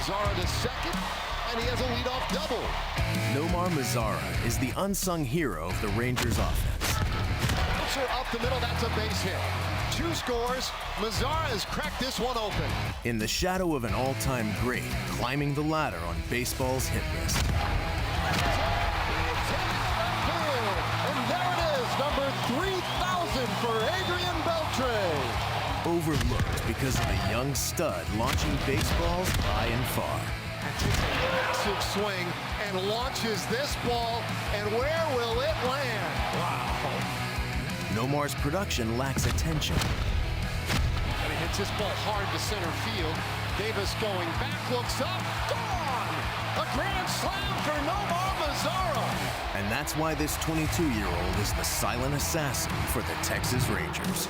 Mazzara to second, and he has a leadoff double. Nomar Mazzara is the unsung hero of the Rangers offense. Up the middle, that's a base hit. 2 scores. Mazzara has cracked this one open. In the shadow of an all-time great, climbing the ladder on baseball's hit list. And there it is, number 3,000 for Adrian Beltre. Overlooked because of a young stud launching baseballs high and far. Takes a massive swing and launches this ball, and where will it land? Wow. Nomar's production lacks attention. And he hits this ball hard to center field. Davis going back, looks up, gone! A grand slam for Nomar Mazzara. And that's why this 22-year-old is the silent assassin for the Texas Rangers.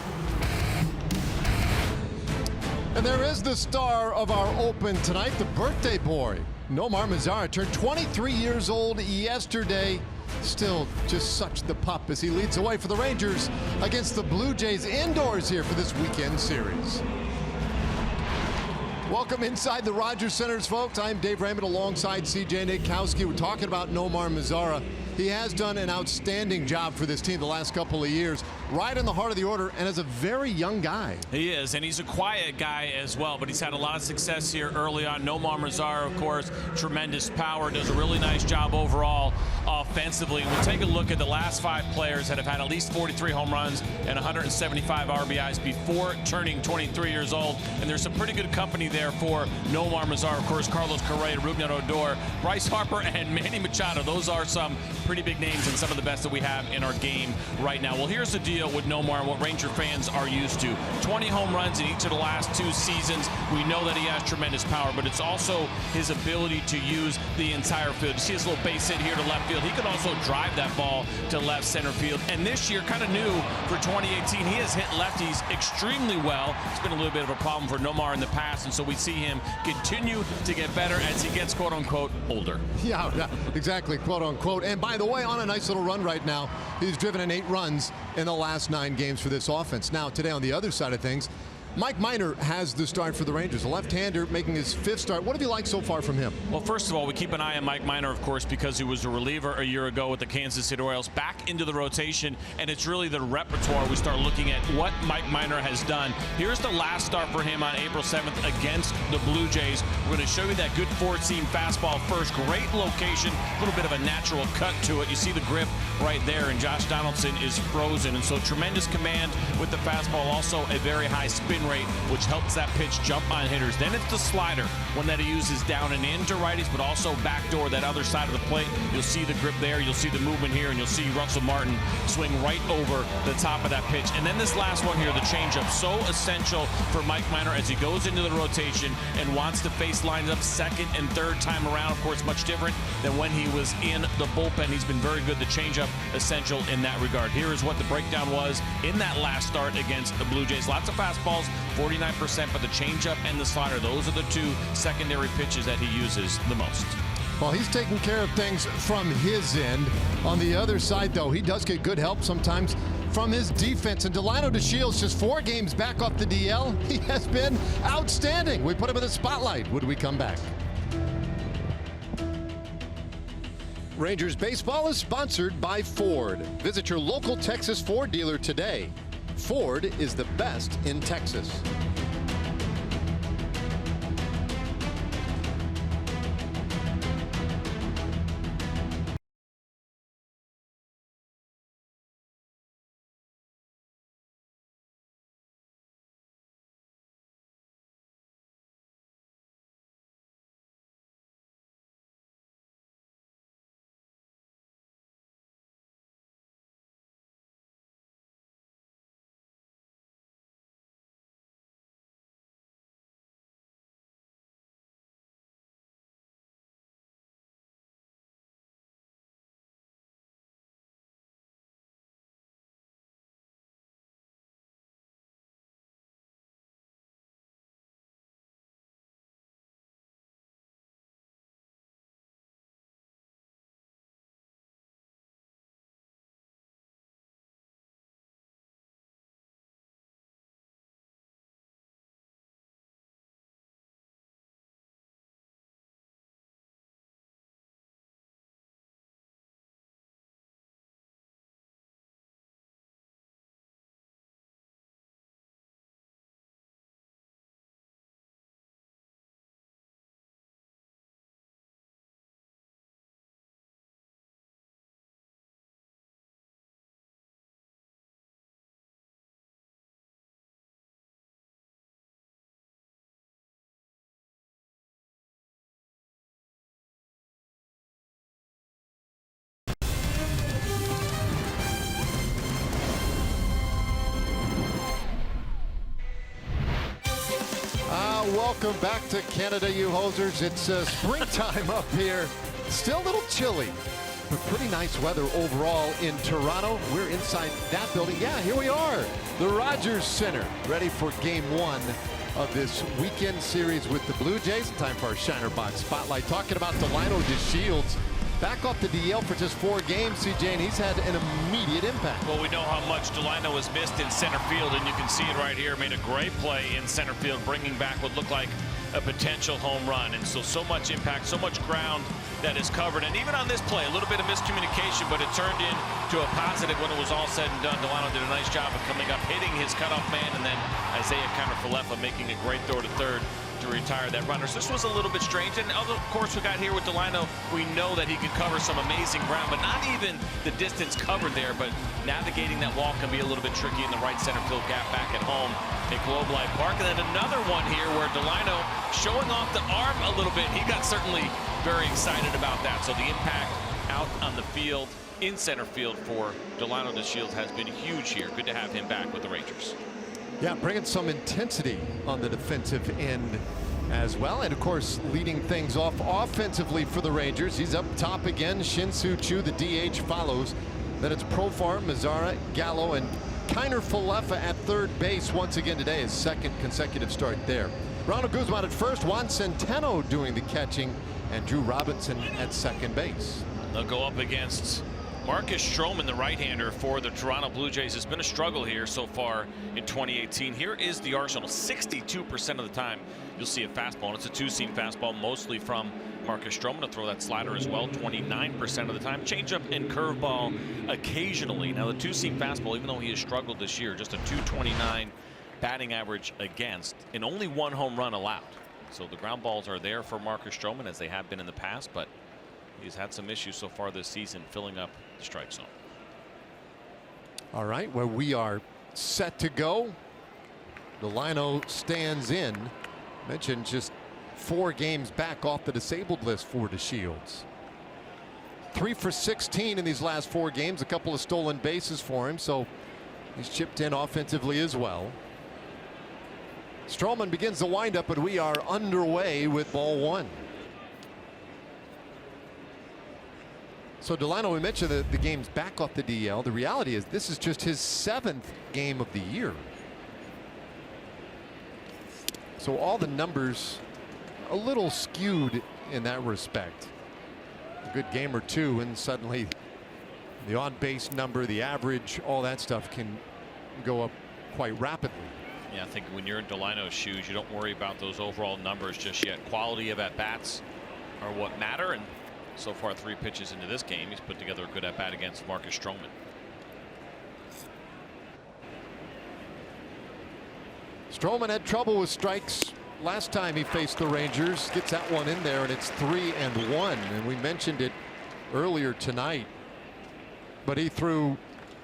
And there is the star of our Open tonight, the birthday boy. Nomar Mazzara turned 23 years old yesterday. Still just such the pup as he leads away for the Rangers against the Blue Jays indoors here for this weekend series. Welcome inside the Rogers Centers, folks. I'm Dave Raymond alongside CJ Nitkowski. We're talking about Nomar Mazzara. He has done an outstanding job for this team the last couple of years, right in the heart of the order, and as a very young guy. He is, and he's a quiet guy as well, but he's had a lot of success here early on. Nomar Mazzara, of course, tremendous power, does a really nice job overall offensively. We'll take a look at the last 5 players that have had at least 43 home runs and 175 RBIs before turning 23 years old, and there's some pretty good company there for Nomar Mazzara. Of course, Carlos Correa, Rougned Odor, Bryce Harper, and Manny Machado. Those are some pretty big names and some of the best that we have in our game right now. Well, here's the deal with Nomar and what Ranger fans are used to. 20 home runs in each of the last 2 seasons. We know that he has tremendous power, but it's also his ability to use the entire field. You see his little base hit here to left field. He could also drive that ball to left center field. And this year, kind of new for 2018, he has hit lefties extremely well. It's been a little bit of a problem for Nomar in the past, and so we see him continue to get better as he gets, quote-unquote, older. Yeah, exactly, quote-unquote. And by the way, on a nice little run right now. He's driven in 8 runs in the last 9 games for this offense. Now, today on the other side of things, Mike Minor has the start for the Rangers, a left-hander making his 5th start. What have you liked so far from him? Well, first of all, we keep an eye on Mike Minor, of course, because he was a reliever a year ago with the Kansas City Royals, back into the rotation, and it's really the repertoire we start looking at what Mike Minor has done. Here's the last start for him on April 7th against the Blue Jays. We're going to show you that good 4-seam fastball first. Great location, a little bit of a natural cut to it. You see the grip right there, and Josh Donaldson is frozen, and so tremendous command with the fastball, also a very high spin rate, which helps that pitch jump on hitters. Then it's the slider, one that he uses down and into righties, but also backdoor that other side of the plate. You'll see the grip there, you'll see the movement here, and you'll see Russell Martin swing right over the top of that pitch. And then this last one here, the changeup, so essential for Mike Minor as he goes into the rotation and wants to face lines up 2nd and 3rd time around. Of course, much different than when he was in the bullpen. He's been very good. The changeup essential in that regard. Here is what the breakdown was in that last start against the Blue Jays. Lots of fastballs, 49%, but the changeup and the slider, those are the 2 secondary pitches that he uses the most. Well, he's taking care of things from his end. On the other side, though, he does get good help sometimes from his defense. And Delino DeShields, just 4 games back off the DL, he has been outstanding. We put him in the spotlight. Would we come back? Rangers baseball is sponsored by Ford. Visit your local Texas Ford dealer today. Ford is the best in Texas. Welcome back to Canada, you hosers. It's springtime up here. Still a little chilly, but pretty nice weather overall in Toronto. We're inside that building. Yeah, here we are. The Rogers Center, ready for game one of this weekend series with the Blue Jays. Time for our Shiner Box Spotlight. Talking about Delino DeShields. Back off the DL for just 4 games, CJ, and he's had an immediate impact. Well, we know how much Delino was missed in center field, and you can see it right here. Made a great play in center field, bringing back what looked like a potential home run. And so much impact, so much ground that is covered. And even on this play, a little bit of miscommunication, but it turned into a positive when it was all said and done. Delino did a nice job of coming up, hitting his cutoff man, and then Isaiah Kiner-Falefa making a great throw to third to retire that runner. So this was a little bit strange. And of course, we got here with Delino, we know that he can cover some amazing ground, but not even the distance covered there. But navigating that wall can be a little bit tricky in the right center field gap back at home at Globe Life Park. And then another one here where Delino showing off the arm a little bit. He got certainly very excited about that. So the impact out on the field, in center field for Delino DeShields has been huge here. Good to have him back with the Rangers. Yeah, bringing some intensity on the defensive end as well. And of course, leading things off offensively for the Rangers. He's up top again. Shin-Soo Choo, the DH, follows. Then it's Profar, Mazara, Gallo, and Kiner-Falefa at third base once again today. His second consecutive start there. Ronald Guzman at first, Juan Centeno doing the catching, and Drew Robinson at second base. They'll go up against Marcus Stroman, the right-hander for the Toronto Blue Jays. Has been a struggle here so far in 2018. Here is the arsenal. 62% of the time you'll see a fastball, and it's a two-seam fastball, mostly from Marcus Stroman. To throw that slider as well, 29% of the time. Changeup and curveball occasionally. Now the two-seam fastball, even though he has struggled this year, just a .229 batting average against, and only 1 home run allowed. So the ground balls are there for Marcus Stroman, as they have been in the past, but he's had some issues so far this season filling up the strike zone. All right, well, we are set to go. Delino stands in. Mentioned just 4 games back off the disabled list for DeShields. 3 for 16 in these last 4 games. A couple of stolen bases for him, so he's chipped in offensively as well. Stroman begins the windup, but we are underway with ball 1. So Delino, we mentioned the games back off the DL. The reality is this is just his 7th game of the year. So all the numbers a little skewed in that respect. A good game or 2 and suddenly the on-base number, the average, all that stuff can go up quite rapidly. Yeah, I think when you're in Delino's shoes, you don't worry about those overall numbers just yet. Quality of at-bats are what matter, and so far 3 pitches into this game, he's put together a good at-bat against Marcus Stroman. Stroman had trouble with strikes last time he faced the Rangers. Gets that one in there, and it's 3-1. And we mentioned it earlier tonight, but he threw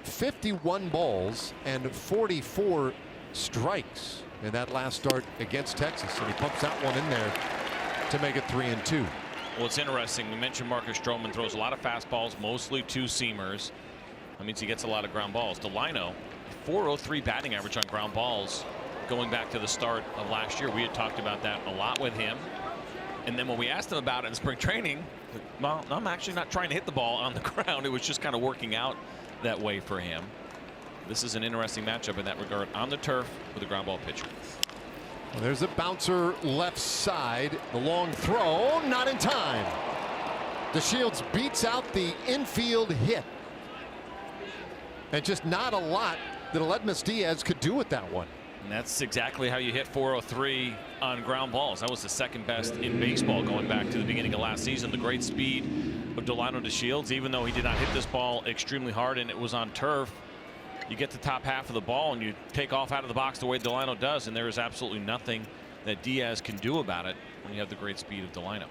51 balls and 44 strikes in that last start against Texas, and he pumps that one in there to make it 3-2. Well, it's interesting. We mentioned Marcus Stroman throws a lot of fastballs, mostly two-seamers. That means he gets a lot of ground balls. Delino, 403 batting average on ground balls going back to the start of last year. We had talked about that a lot with him. And then when we asked him about it in spring training, well, I'm actually not trying to hit the ball on the ground. It was just kind of working out that way for him. This is an interesting matchup in that regard on the turf with a ground ball pitcher. Well, there's a bouncer left side. The long throw, not in time. DeShields beats out the infield hit. And just not a lot that Aledmus Diaz could do with that one. And that's exactly how you hit 403 on ground balls. That was the second best in baseball going back to the beginning of last season. The great speed of Delino DeShields, even though he did not hit this ball extremely hard and it was on turf, you get the top half of the ball and you take off out of the box the way Delino does, and there is absolutely nothing that Diaz can do about it when you have the great speed of Delino.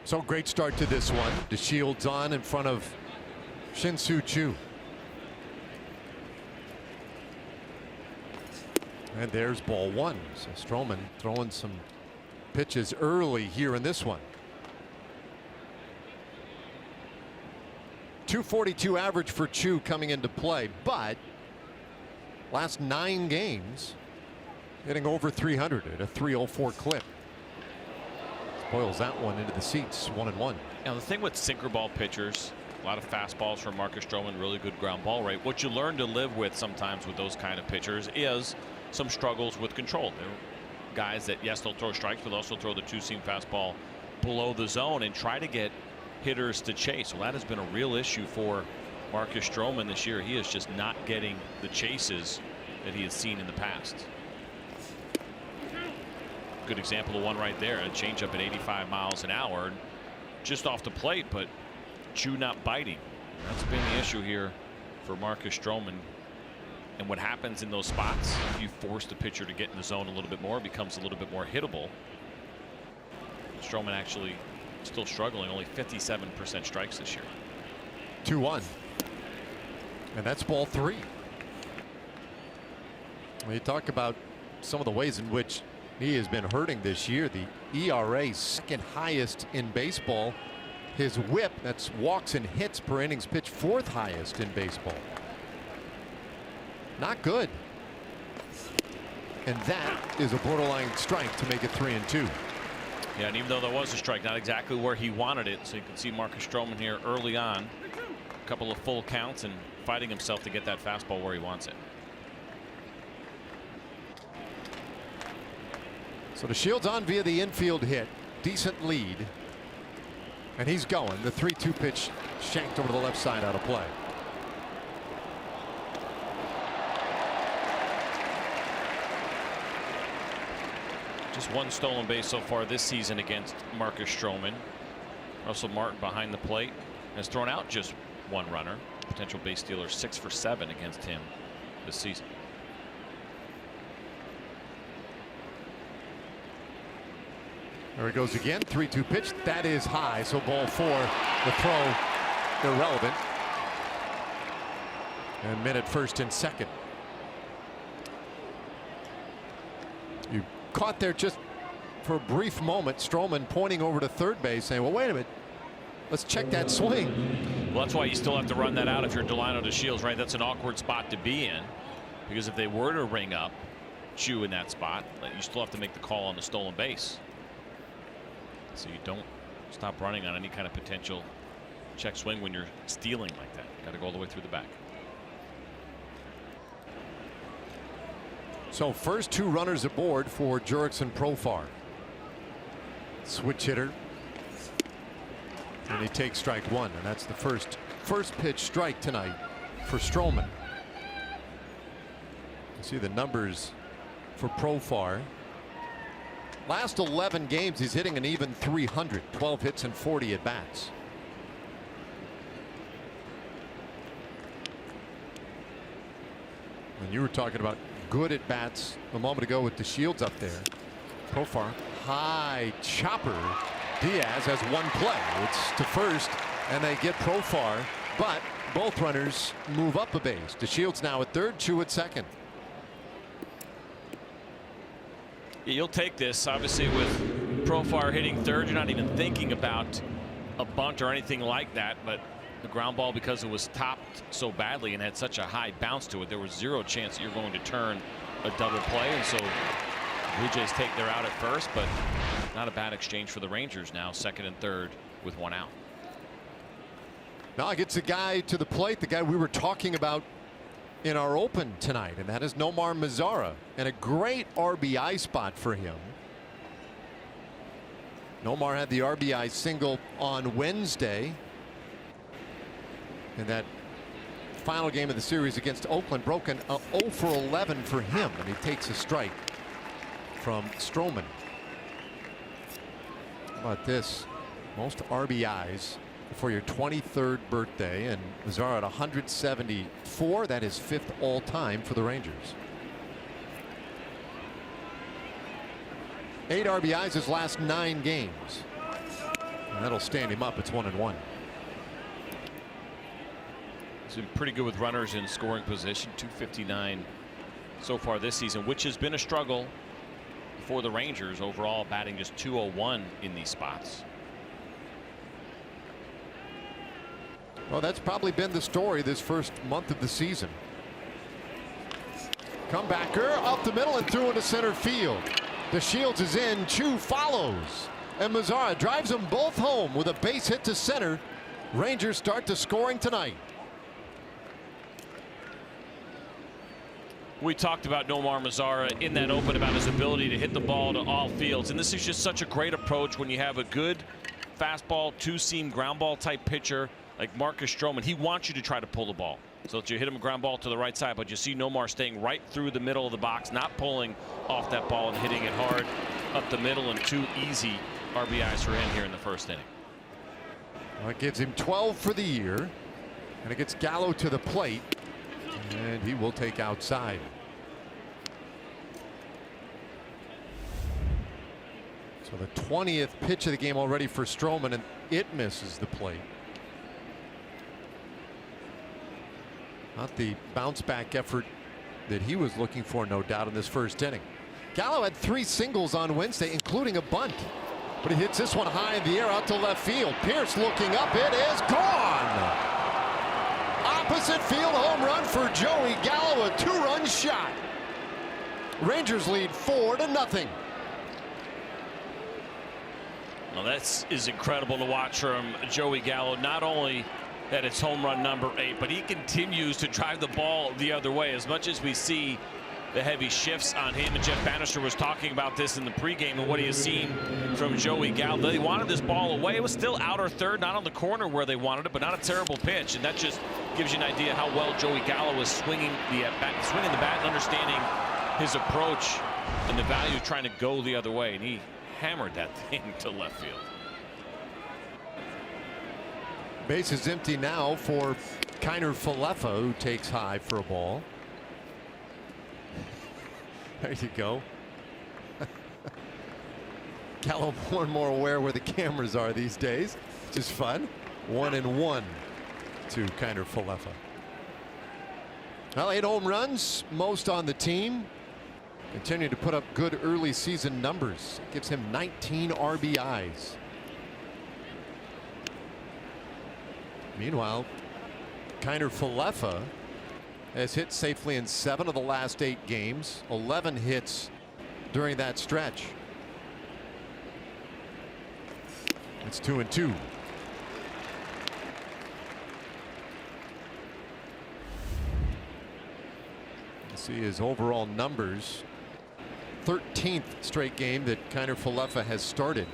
So great start to this one. DeShields on in front of Shin-Soo Choo. And there's ball 1. So Stroman throwing some pitches early here in this one. .242 average for Choo coming into play, but Last 9 games, hitting over 300 at a 304 clip. Spoils that one into the seats, 1-1. Now the thing with sinker ball pitchers, a lot of fastballs from Marcus Stroman, really good ground ball rate. What you learn to live with sometimes with those kind of pitchers is some struggles with control. They're guys that, yes, they'll throw strikes, but also throw the 2-seam fastball below the zone and try to get hitters to chase. Well, that has been a real issue for Marcus Stroman this year. He is just not getting the chases that he has seen in the past. Good example of one right there, a changeup at 85 miles an hour, just off the plate, but chew not biting. That's been the issue here for Marcus Stroman. And what happens in those spots, if you force the pitcher to get in the zone a little bit more, it becomes a little bit more hittable. Stroman actually still struggling, only 57% strikes this year. 2-1. And that's ball 3. When you talk about some of the ways in which he has been hurting this year, the ERA second highest in baseball. His whip, that's walks and hits per innings pitched, 4th highest in baseball. Not good. And that is a borderline strike to make it 3-2. Yeah, and even though there was a strike, not exactly where he wanted it, so you can see Marcus Stroman here early on, a couple of full counts and fighting himself to get that fastball where he wants it. So the Shield's on via the infield hit. Decent lead. And he's going. The 3-2 pitch shanked over to the left side, out of play. Just one stolen base so far this season against Marcus Stroman. Russell Martin behind the plate has thrown out just one runner. Potential base stealer 6 for 7 against him this season. There he goes again. 3-2 pitch. That is high. So ball 4. The throw irrelevant. And men at first and second. You caught there just for a brief moment. Stroman pointing over to third base saying, well, wait a minute. Let's check that swing. Well, that's why you still have to run that out if you're Delino DeShields, right? That's an awkward spot to be in, because if they were to ring up Chu in that spot, you still have to make the call on the stolen base. So you don't stop running on any kind of potential check swing when you're stealing like that. Got to go all the way through the back. So first 2 runners aboard for Jurickson Profar. Switch hitter. And he takes strike 1, and that's the first pitch strike tonight for Stroman. You see the numbers for Profar. Last 11 games, he's hitting an even 300, 12 hits and 40 at bats. And you were talking about good at bats a moment ago with DeShields up there. Profar, high chopper. Diaz has one play. It's to first, and they get Profar, but both runners move up a base. DeShields now at third, Chu at second. You'll take this. Obviously, with Profar hitting third, you're not even thinking about a bunt or anything like that. But the ground ball, because it was topped so badly and had such a high bounce to it, there was zero chance that you're going to turn a double play. And so Blue Jays take their out at first, but not a bad exchange for the Rangers now, second and third with 1 out. Now gets the guy to the plate, the guy we were talking about in our open tonight, and that is Nomar Mazara, and a great RBI spot for him. Nomar had the RBI single on Wednesday in that final game of the series against Oakland. Broken 0 for 11 for him, and he takes a strike from Stroman. How about this? Most RBIs for your 23rd birthday, and Mazara at 174. That is 5th all time for the Rangers. 8 RBIs his last 9 games, and that'll stand him up. It's 1-1. He's been pretty good with runners in scoring position, 259 so far this season, which has been a struggle for the Rangers overall, batting just 201 in these spots. Well, that's probably been the story this first month of the season. Comebacker up the middle and through into center field. The Shields is in. Chu follows. And Mazara drives them both home with a base hit to center. Rangers start the scoring tonight. We talked about Nomar Mazara in that open about his ability to hit the ball to all fields. And this is just such a great approach when you have a good fastball, two-seam ground ball type pitcher like Marcus Stroman. He wants you to try to pull the ball so that you hit him a ground ball to the right side. But you see Nomar staying right through the middle of the box, not pulling off that ball and hitting it hard up the middle, and 2 easy RBIs for him here in the first inning. Well, it gives him 12 for the year. And it gets Gallo to the plate. And he will take outside. So the 20th pitch of the game already for Stroman, and it misses the plate. Not the bounce back effort that he was looking for, no doubt, in this first inning. Gallo had 3 singles on Wednesday, including a bunt. But he hits this one high in the air out to left field. Pierce looking up. It is gone. Opposite field home run for Joey Gallo, a 2-run shot. Rangers lead 4-0. Well, that is incredible to watch from Joey Gallo. Not only that it's home run number 8, but he continues to drive the ball the other way. As much as we see the heavy shifts on him, and Jeff Bannister was talking about this in the pregame and what he has seen from Joey Gallo. They wanted this ball away. It was still outer third, not on the corner where they wanted it, but not a terrible pitch. And that just gives you an idea how well Joey Gallo is swinging the bat and understanding his approach and the value of trying to go the other way. And he hammered that thing to left field. Base is empty now for Kiner Falefa, who takes high for a ball. There you go. Gallo more and more aware where the cameras are these days, which is fun. 1-1 to Kiner Falefa. Well, 8 home runs, most on the team. Continuing to put up good early season numbers. Gives him 19 RBIs. Meanwhile, Kiner Falefa has hit safely in 7 of the last 8 games. 11 hits during that stretch. It's 2-2. You see his overall numbers. 13th straight game that Kiner Falefa has started.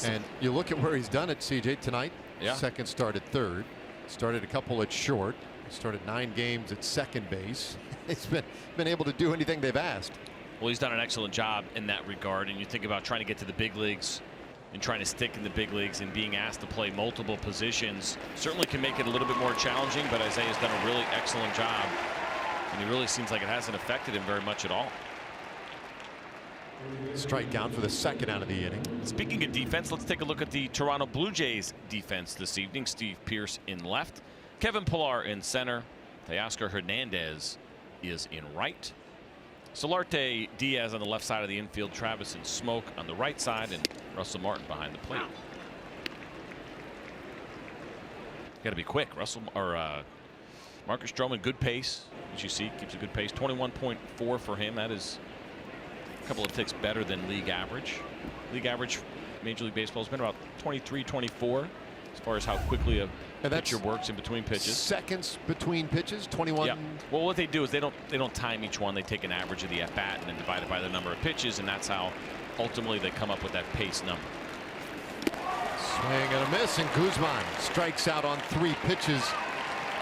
And you look at where he's done it, CJ, tonight. Yeah. Second start at third. Started a couple at short. Started 9 games at second base. He's been able to do anything they've asked. Well, he's done an excellent job in that regard. And you think about trying to get to the big leagues and trying to stick in the big leagues and being asked to play multiple positions certainly can make it a little bit more challenging. But Isaiah's done a really excellent job. And he really seems like it hasn't affected him very much at all. Strikeout for the second out of the inning. Speaking of defense, let's take a look at the Toronto Blue Jays defense this evening. Steve Pearce in left, Kevin Pillar in center, Teoscar Hernandez is in right, Solarte Diaz on the left side of the infield, Travis and Smoke on the right side, and Russell Martin behind the plate. Got to be quick. Marcus Stroman, good pace, as you see, keeps a good pace. 21.4 for him. That is a couple of ticks better than league average. League average Major League Baseball has been about 23, 24 as far as how quickly a pitcher works in between pitches. Seconds between pitches, 21. Yeah. Well, what they do is they don't time each one. They take an average of the at bat and then divide it by the number of pitches, and that's how ultimately they come up with that pace number. Swing and a miss, and Guzman strikes out on 3 pitches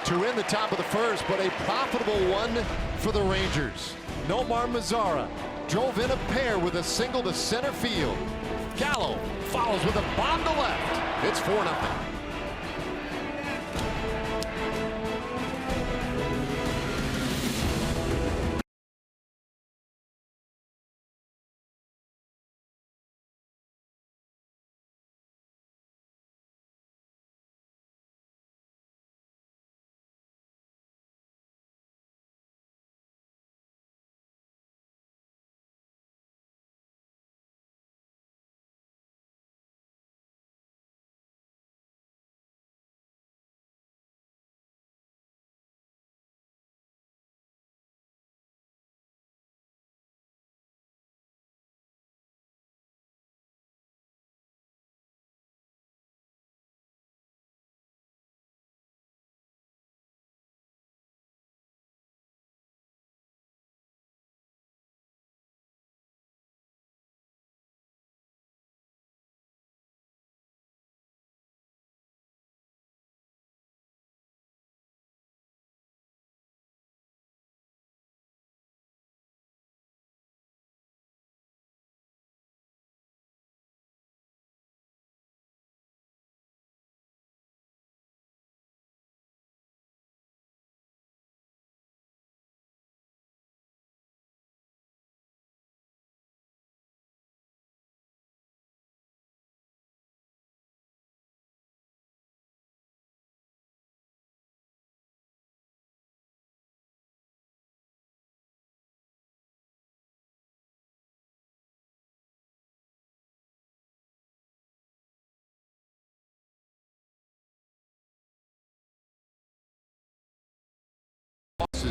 to win the top of the first, but a profitable one for the Rangers. Nomar Mazara drove in a pair with a single to center field. Gallo follows with a bomb to left. It's 4-0.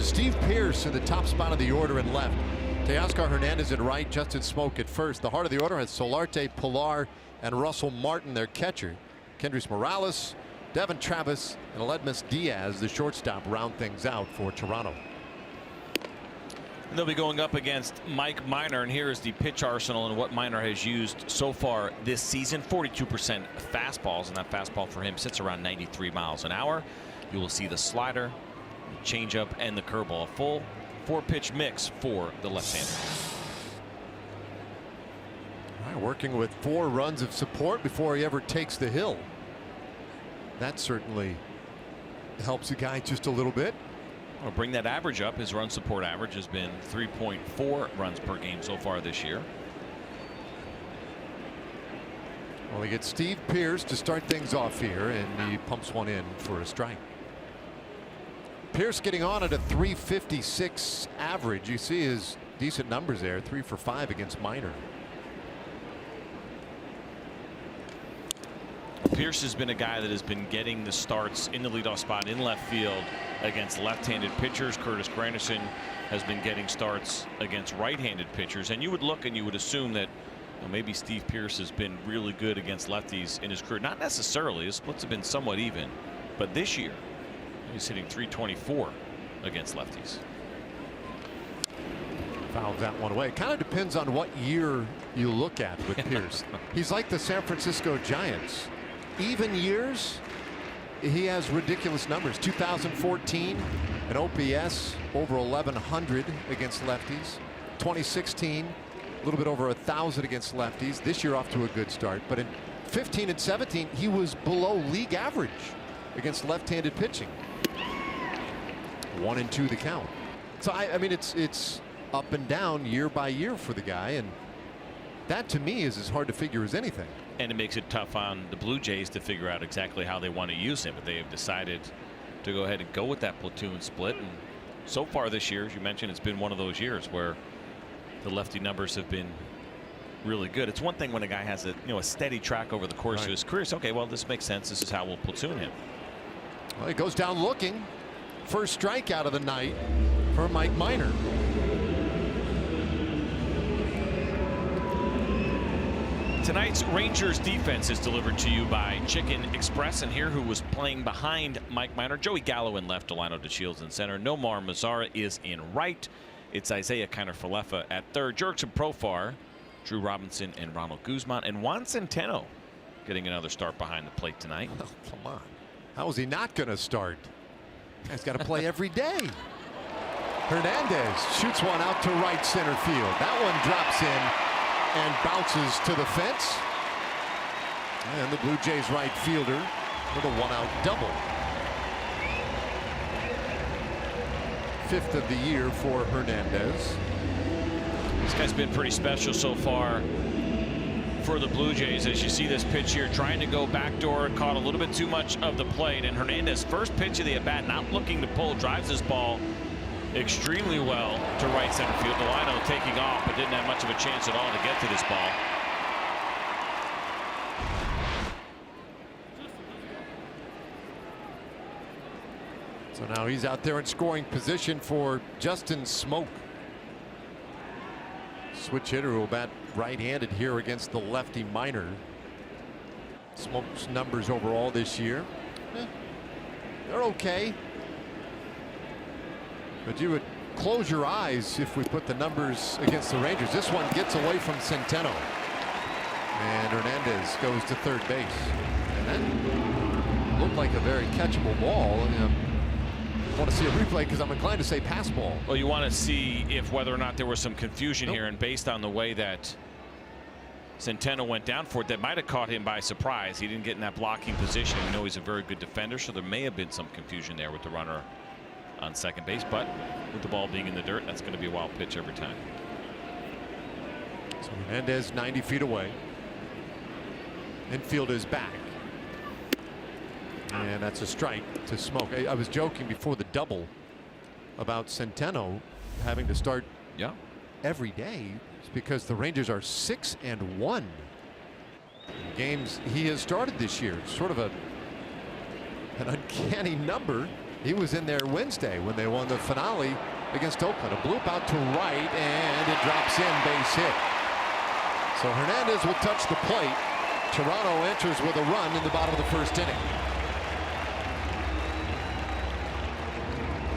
Steve Pearce in the top spot of the order in left. Teoscar Hernandez at right, Justin Smoke at first. The heart of the order has Solarte, Pilar, and Russell Martin, their catcher. Kendrys Morales, Devin Travis, and Aledmus Diaz, the shortstop, round things out for Toronto. They'll be going up against Mike Minor, and here is the pitch arsenal and what Minor has used so far this season. 42% fastballs, and that fastball for him sits around 93 miles an hour. You will see the slider, the changeup, and the curveball. A full 4-pitch mix for the left-hander. All right, working with 4 runs of support before he ever takes the hill. That certainly helps the guy just a little bit. Well, bring that average up. His run support average has been 3.4 runs per game so far this year. Well, he gets Steve Pearce to start things off here, and he pumps one in for a strike. Pearce getting on at a 356 average. You see his decent numbers there, 3 for 5 against Minor. Pearce has been a guy that has been getting the starts in the leadoff spot in left field against left-handed pitchers. Curtis Granderson has been getting starts against right-handed pitchers, and you would look and you would assume that maybe Steve Pearce has been really good against lefties in his career. Not necessarily. His splits have been somewhat even, but this year he's hitting .324 against lefties. Fouls that one away. Kind of depends on what year you look at with Pearce. He's like the San Francisco Giants. Even years, he has ridiculous numbers. 2014, an OPS over 1,100 against lefties. 2016, a little bit over 1,000 against lefties. This year off to a good start, but in 15 and 17, he was below league average against left-handed pitching. 1 and 2 the count. So I mean, it's up and down year by year for the guy, and that to me is as hard to figure as anything. And it makes it tough on the Blue Jays to figure out exactly how they want to use him. But they have decided to go ahead and go with that platoon split. And so far this year, as you mentioned, it's been one of those years where the lefty numbers have been really good. It's one thing when a guy has a steady track over the course of his career. So, okay, well, this makes sense. This is how we'll platoon him. Well, he goes down looking. First strikeout of the night for Mike Minor. Tonight's Rangers defense is delivered to you by Chicken Express, and here who was playing behind Mike Minor, Joey Gallo in left, Delano DeShields in center, Nomar Mazara is in right. It's Isaiah Kiner-Falefa at third, Jurickson Profar, Drew Robinson, and Ronald Guzman, and Juan Centeno getting another start behind the plate tonight. Oh, come on. How is he not going to start? He's got to play every day. Hernandez shoots one out to right center field. That one drops in and bounces to the fence. And the Blue Jays right fielder with a 1-out double. 5th of the year for Hernandez. This guy's been pretty special so far for the Blue Jays. As you see this pitch here, trying to go backdoor, caught a little bit too much of the plate, and Hernandez, first pitch of the at-bat, not looking to pull, drives this ball extremely well to right center field. Delano taking off, but didn't have much of a chance at all to get to this ball. So now he's out there in scoring position for Justin Smoke. Switch hitter who will bat right-handed here against the lefty Minor. Smoke's numbers overall this year, they're okay. But you would close your eyes if we put the numbers against the Rangers. This one gets away from Centeno. And Hernandez goes to third base. And that looked like a very catchable ball. I want to see a replay because I'm inclined to say pass ball. Well, you want to see if whether or not there was some confusion here, and based on the way that Centeno went down for it, that might have caught him by surprise. He didn't get in that blocking position. We know he's a very good defender, so there may have been some confusion there with the runner on second base, but with the ball being in the dirt, that's going to be a wild pitch every time. So Hernandez 90 feet away. Infield is back. And that's a strike to Smoke. I was joking before the double about Centeno having to start every day. It's because the Rangers are 6-1 in games he has started this year. Sort of an uncanny number. He was in there Wednesday when they won the finale against Oakland. A bloop out to right, and it drops in, base hit. So Hernandez will touch the plate. Toronto enters with a run in the bottom of the first inning.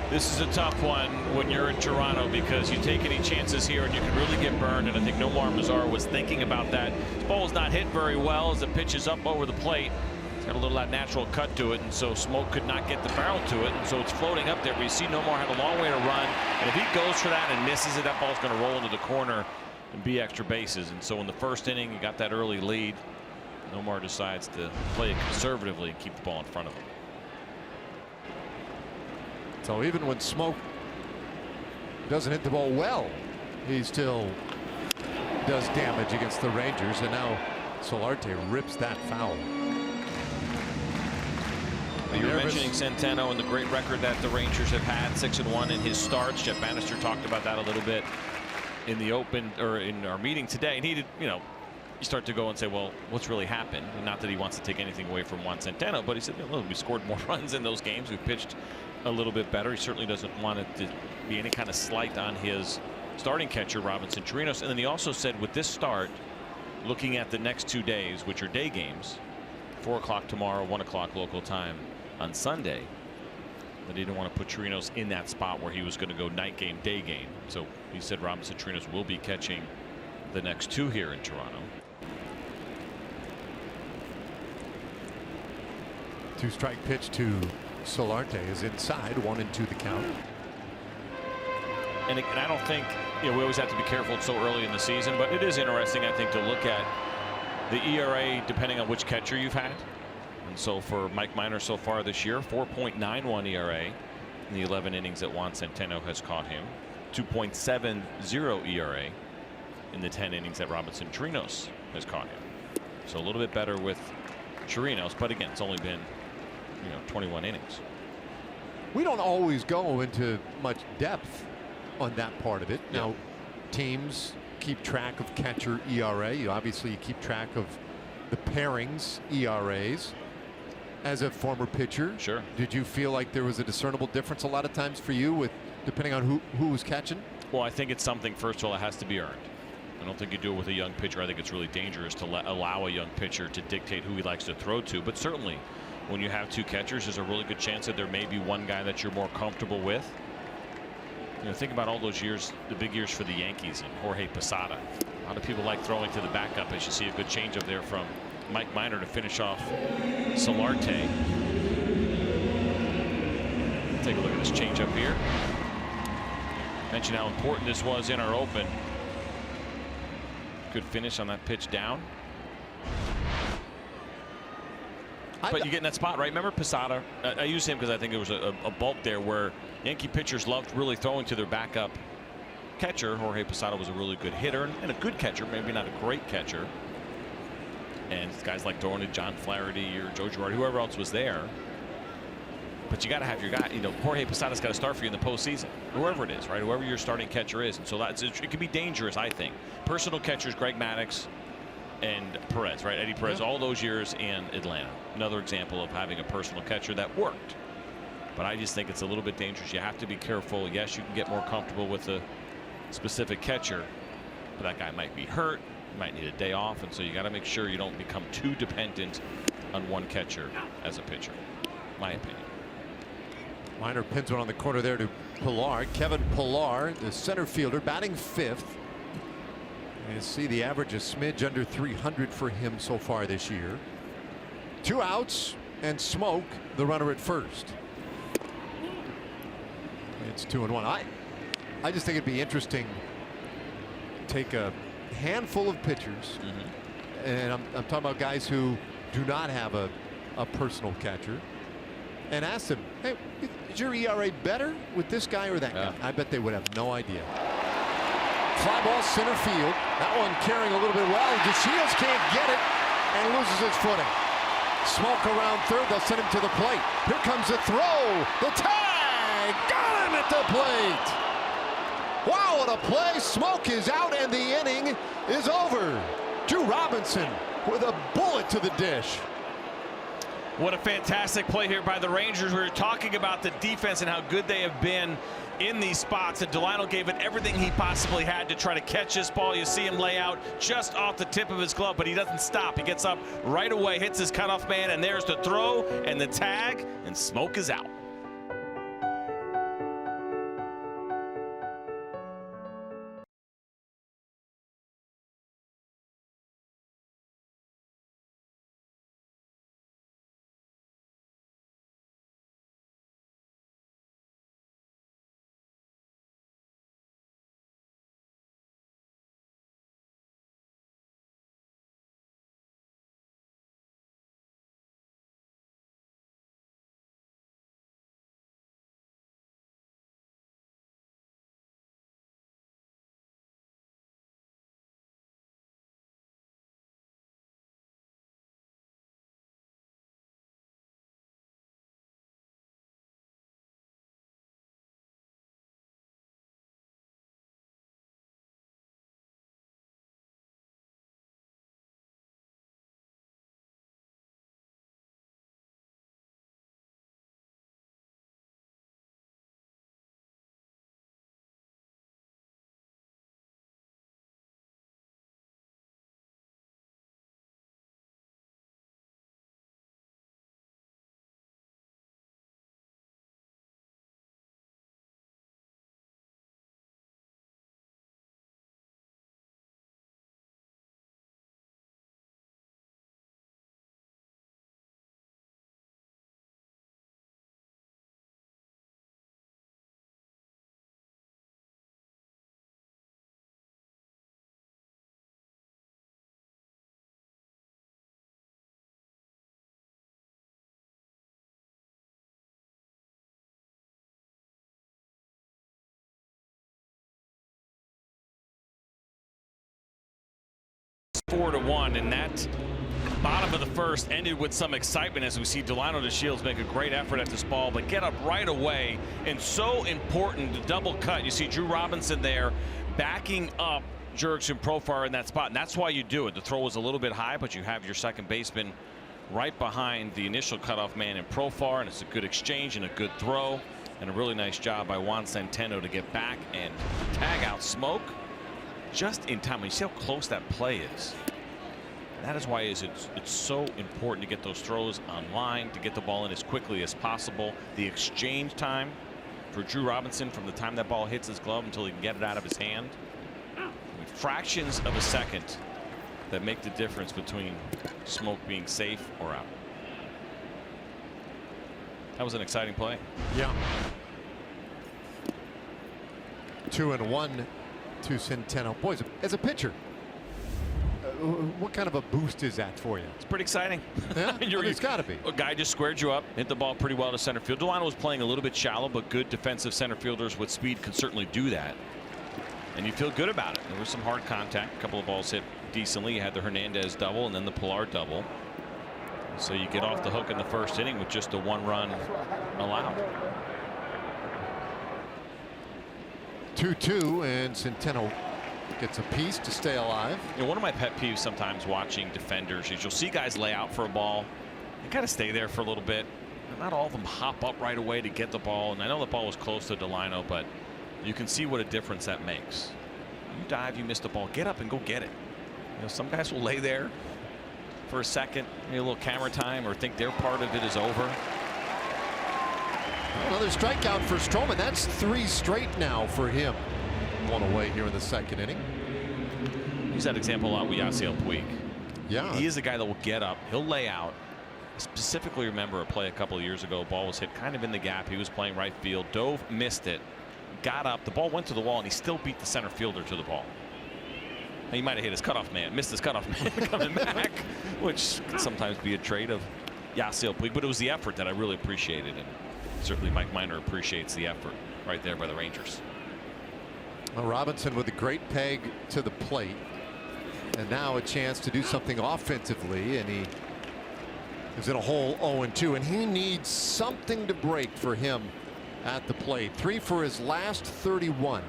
This is a tough one when you're in Toronto because you take any chances here and you can really get burned. And I think Nomar Mazara was thinking about that. His ball's not hit very well as the pitch is up over the plate. It's got a little that natural cut to it, and so Smoke could not get the barrel to it, and so it's floating up there. But you see Nomar had a long way to run, and if he goes for that and misses it, that ball's going to roll into the corner and be extra bases. And so in the first inning, you got that early lead. Nomar decides to play it conservatively and keep the ball in front of him. So even when Smoke doesn't hit the ball well, he still does damage against the Rangers, and now Solarte rips that foul. You were mentioning Centeno and the great record that the Rangers have had, 6-1 in his starts. Jeff Bannister talked about that a little bit in the open, or in our meeting today, and he did, you start to go and say, well, what's really happened? And not that he wants to take anything away from Juan Centeno, but he said, we scored more runs in those games. We pitched a little bit better. He certainly doesn't want it to be any kind of slight on his starting catcher, Robinson Chirinos. And then he also said, with this start, looking at the next 2 days, which are day games, 4 o'clock tomorrow, 1 o'clock local time on Sunday, that he didn't want to put Chirinos in that spot where he was going to go night game, day game. So he said Robinson Chirinos will be catching the next 2 here in Toronto. 2-strike pitch to Solarte is inside, 1-2 the count. And I don't think, we always have to be careful so early in the season, but it is interesting, I think, to look at the ERA depending on which catcher you've had. And so for Mike Minor so far this year, 4.91 ERA in the 11 innings that Juan Centeno has caught him, 2.70 ERA in the 10 innings that Robinson Chirinos has caught him. So a little bit better with Chirinos, but again, it's only been 21 innings. We don't always go into much depth on that part of it. Now, teams keep track of catcher ERA. You keep track of the pairings ERAs. As a former pitcher, sure, did you feel like there was a discernible difference a lot of times for you with depending on who was catching? Well, I think it's something, first of all, that has to be earned. I don't think you do it with a young pitcher. I think it's really dangerous to allow a young pitcher to dictate who he likes to throw to. But certainly, when you have 2 catchers, there's a really good chance that there may be one guy that you're more comfortable with. Think about all those years, the big years for the Yankees and Jorge Posada. A lot of people like throwing to the backup as you see a good changeup there from Mike Minor to finish off Solarte. Take a look at this changeup here. Mention how important this was in our open. Good finish on that pitch down. But you get in that spot, right? Remember Posada? I use him because I think there was a bulk there where Yankee pitchers loved really throwing to their backup catcher. Jorge Posada was a really good hitter and a good catcher, maybe not a great catcher. And guys like throwing to John Flaherty or Joe Girardi, whoever else was there. But you got to have your guy. Jorge Posada's got to start for you in the postseason, whoever it is, right? Whoever your starting catcher is, and so it can be dangerous, I think. Personal catchers, Greg Maddux and Perez, right? Eddie Perez, all those years in Atlanta. Another example of having a personal catcher that worked. But I just think it's a little bit dangerous. You have to be careful. Yes, you can get more comfortable with a specific catcher, but that guy might be hurt, might need a day off, and so you got to make sure you don't become too dependent on one catcher as a pitcher. My opinion. Minor pins one on the corner there to Pilar. Kevin Pilar, the center fielder, batting 5th. You see the average a smidge under 300 for him so far this year. 2 outs and Smoke, the runner at first. It's 2-1. I just think it'd be interesting. Take a handful of pitchers, and I'm talking about guys who do not have a personal catcher, and ask them, hey, is your ERA better with this guy or that guy? I bet they would have no idea. Fly ball center field. That one carrying a little bit well. DeShields can't get it and loses his footing. Smoke around third. They'll send him to the plate. Here comes the throw. The tag. Got him at the plate. Wow, what a play. Smoke is out and the inning is over. Drew Robinson with a bullet to the dish. What a fantastic play here by the Rangers. We were talking about the defense and how good they have been in these spots, and Delino gave it everything he possibly had to try to catch this ball. You see him lay out just off the tip of his glove, but he doesn't stop. He gets up right away, hits his cutoff man, and there's the throw and the tag, and smoke is out. It's 4-1, and that bottom of the first ended with some excitement as we see Delino DeShields make a great effort at this ball, but get up right away. And so important, the double cut. You see Drew Robinson there backing up Jurickson Profar in that spot, and that's why you do it. The throw was a little bit high, but you have your second baseman right behind the initial cutoff man in Profar, and it's a good exchange and a good throw, and a really nice job by Juan Centeno to get back and tag out Smoke just in time. You see how close that play is. That is why it's so important to get those throws online, to get the ball in as quickly as possible. The exchange time for Drew Robinson from the time that ball hits his glove until he can get it out of his hand, fractions of a second that make the difference between Smoke being safe or out. That was an exciting play. Yeah. 2-1 to Centeno. Boys, as a pitcher, what kind of a boost is that for you? It's pretty exciting. Yeah, it's got to be. A guy just squared you up, hit the ball pretty well to center field. Delino was playing a little bit shallow, but good defensive center fielders with speed can certainly do that. And you feel good about it. There was some hard contact. A couple of balls hit decently. You had the Hernandez double and then the Pilar double. So you get off the hook in the first inning with just a 1-run allowed. 2-2, and Centeno gets a piece to stay alive. You know, one of my pet peeves sometimes watching defenders is you'll see guys lay out for a ball and kind of stay there for a little bit. Not all of them hop up right away to get the ball. And I know the ball was close to Delino, but you can see what a difference that makes. You dive, you miss the ball, get up and go get it. You know, some guys will lay there for a second, maybe a little camera time, or think their part of it is over. Another strikeout for Stroman. That's 3 straight now for him. One away here in the second inning. Use that example a lot with Yasiel Puig. Yeah. He is a guy that will get up. He'll lay out. I specifically remember a play a couple of years ago. Ball was hit kind of in the gap. He was playing right field. Dove, missed it. Got up. The ball went to the wall, and he still beat the center fielder to the ball. Now, he might have hit his cutoff man. Missed his cutoff man coming back, which can sometimes be a trait of Yasiel Puig. But it was the effort that I really appreciated. And certainly Mike Minor appreciates the effort right there by the Rangers. Well, Robinson with a great peg to the plate, and now a chance to do something offensively, and he is in a hole 0-2, and he needs something to break for him at the plate. 3 for his last 31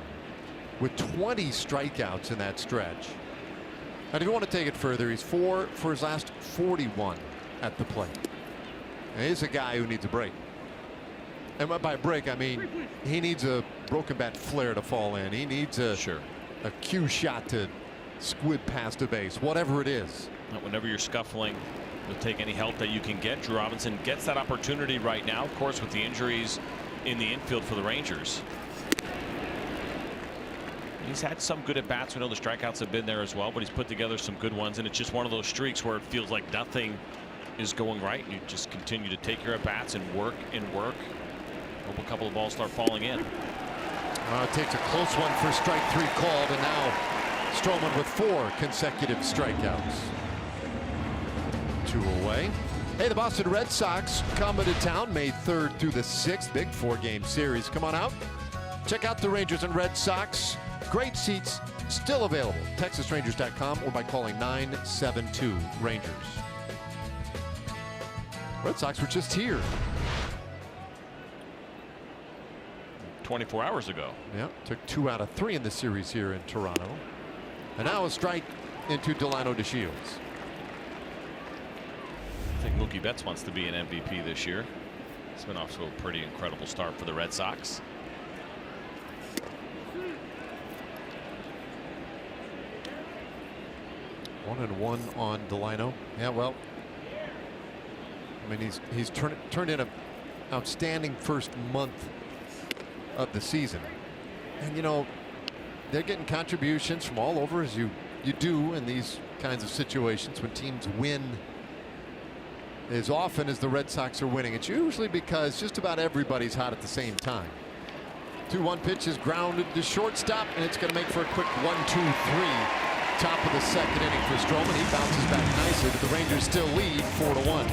with 20 strikeouts in that stretch. And if you want to take it further, he's 4 for his last 41 at the plate. And he's a guy who needs a break. And by break, I mean he needs a broken bat flare to fall in. He needs a cue shot to squid past the base, whatever it is. Whenever you're scuffling, you'll take any help that you can get. Drew Robinson gets that opportunity right now, of course, with the injuries in the infield for the Rangers. He's had some good at bats. We know the strikeouts have been there as well, but he's put together some good ones, and it's just one of those streaks where it feels like nothing is going right. You just continue to take your at bats and work and work. Hope a couple of balls start falling in. It takes a close one for strike 3 called, and now Stroman with 4 consecutive strikeouts. 2 away. Hey, the Boston Red Sox come into town May 3rd through the 6th. Big 4-game series. Come on out. Check out the Rangers and Red Sox. Great seats still available. TexasRangers.com or by calling 972 Rangers. Red Sox were just here 24 hours ago. Yeah, took 2 out of 3 in the series here in Toronto. And now a strike into Delano DeShields. I think Mookie Betts wants to be an MVP this year. It's been off to a pretty incredible start for the Red Sox. One and one on Delano. Yeah, well, I mean he's turned in an outstanding first month of the season, and you know they're getting contributions from all over, as you do in these kinds of situations when teams win as often as the Red Sox are winning. It's usually because just about everybody's hot at the same time. 2-1 pitch is grounded to shortstop, and it's going to make for a quick 1-2-3. Top of the second inning for Stroman. He bounces back nicely, but the Rangers still lead 4-1.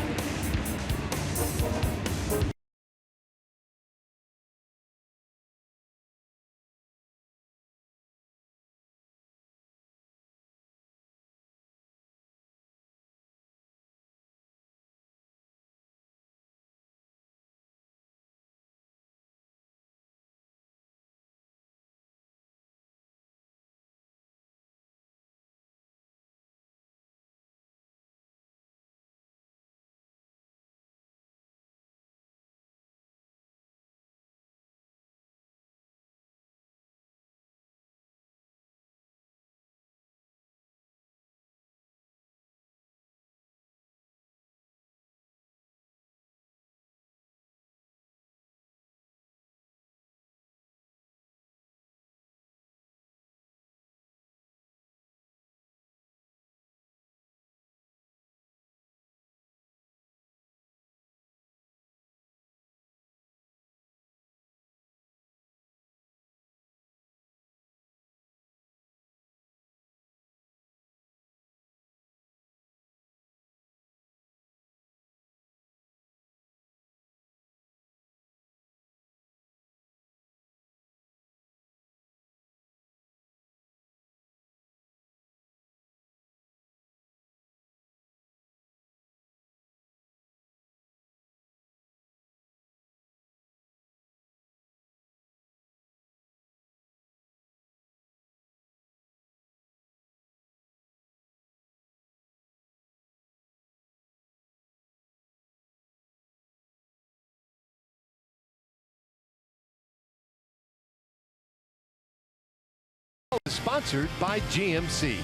Is sponsored by GMC.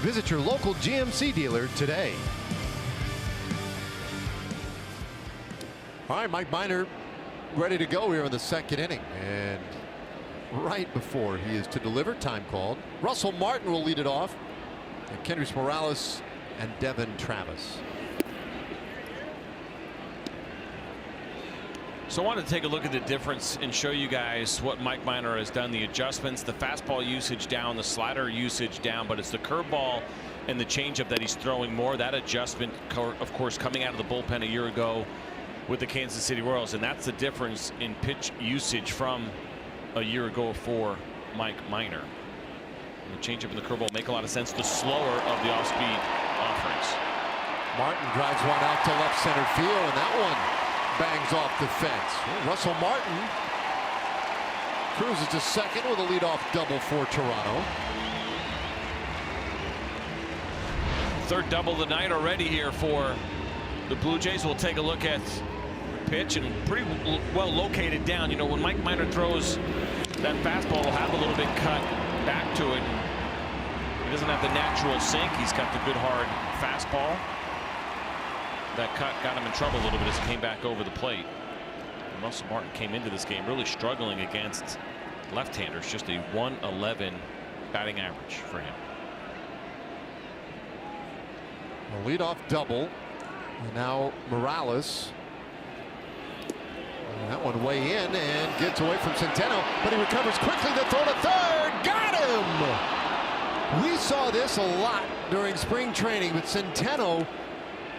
Visit your local GMC dealer today. All right, Mike Minor ready to go here in the second inning, and right before he is to deliver, time called. Russell Martin will lead it off, and Kendrys Morales and Devin Travis. So I wanted to take a look at the difference and show you guys what Mike Minor has done. The adjustments, the fastball usage down, the slider usage down, but it's the curveball and the changeup that he's throwing more. That adjustment, of course, coming out of the bullpen a year ago with the Kansas City Royals, and that's the difference in pitch usage from a year ago for Mike Minor. And the changeup and the curveball make a lot of sense. The slower of the off-speed offerings. Martin drives one out to left center field, and that one bangs off the fence. Russell Martin cruises to second with a leadoff double for Toronto. Third double of the night already here for the Blue Jays will take a look at pitch, and pretty well located down. You know, when Mike Minor throws that fastball, will have a little bit cut back to it. He doesn't have the natural sink. He's got the good hard fastball. That cut got him in trouble a little bit as he came back over the plate. And Russell Martin came into this game really struggling against left-handers. Just a 111 batting average for him. A leadoff double. And now Morales. And that one way in and gets away from Centeno, but he recovers quickly to throw to third. Got him! We saw this a lot during spring training, but Centeno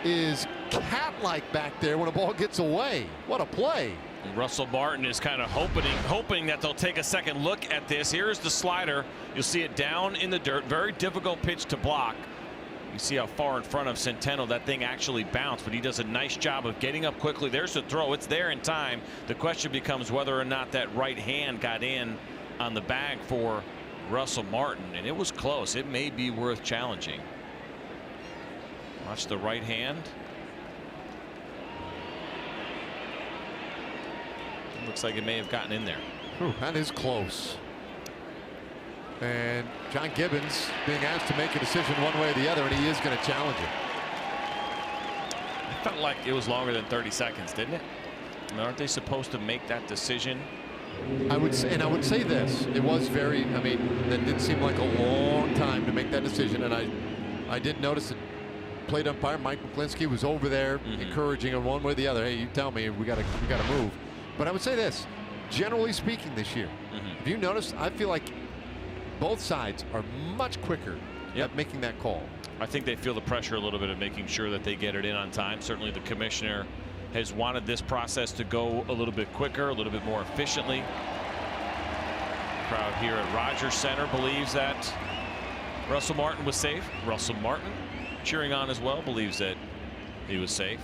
is cat-like back there when a ball gets away. What a play. And Russell Martin is kind of hoping that they'll take a second look at this. Here's the slider. You'll see it down in the dirt. Very difficult pitch to block. You see how far in front of Centeno that thing actually bounced, but he does a nice job of getting up quickly. There's the throw. It's there in time. The question becomes whether or not that right hand got in on the bag for Russell Martin, and it was close. It may be worth challenging. Watch the right hand. It looks like it may have gotten in there. Whew, that is close. And John Gibbons being asked to make a decision one way or the other, and he is going to challenge it. It felt like it was longer than 30 seconds, didn't it? I mean, aren't they supposed to make that decision? I would say this. It was very, I mean, that did seem like a long time to make that decision, and I did notice it. Plate umpire Mike McClinsky was over there encouraging him one way or the other. Hey, you tell me, we gotta move. But I would say this, generally speaking this year, if you notice, I feel like both sides are much quicker at making that call. I think they feel the pressure a little bit of making sure that they get it in on time. Certainly the commissioner has wanted this process to go a little bit quicker, a little bit more efficiently. The crowd here at Rogers Center believes that Russell Martin was safe. Russell Martin cheering on as well, believes that he was safe.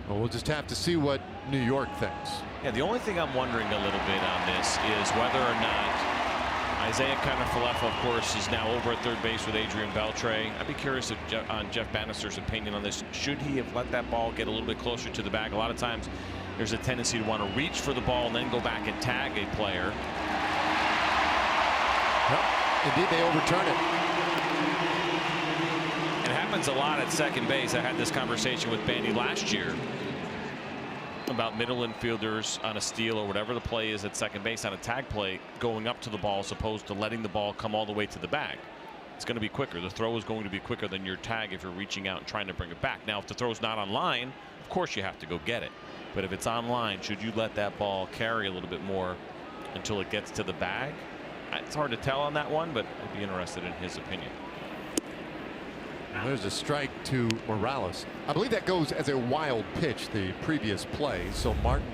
Well, we'll just have to see what New York thinks. Yeah, the only thing I'm wondering a little bit on this is whether or not Isaiah Kiner-Falefa, of course, is now over at third base with Adrian Beltre. I'd be curious on Jeff Bannister's opinion on this. Should he have let that ball get a little bit closer to the bag? A lot of times there's a tendency to want to reach for the ball and then go back and tag a player. Yep, indeed, they overturn it. It happens a lot at second base. I had this conversation with Bandy last year about middle infielders on a steal or whatever the play is at second base on a tag play going up to the ball as opposed to letting the ball come all the way to the bag. It's going to be quicker. The throw is going to be quicker than your tag if you're reaching out and trying to bring it back. Now, if the throw's not on line, of course you have to go get it. But if it's on line, should you let that ball carry a little bit more until it gets to the bag? It's hard to tell on that one, but I'd be interested in his opinion. There's a strike to Morales. I believe that goes as a wild pitch the previous play. So Martin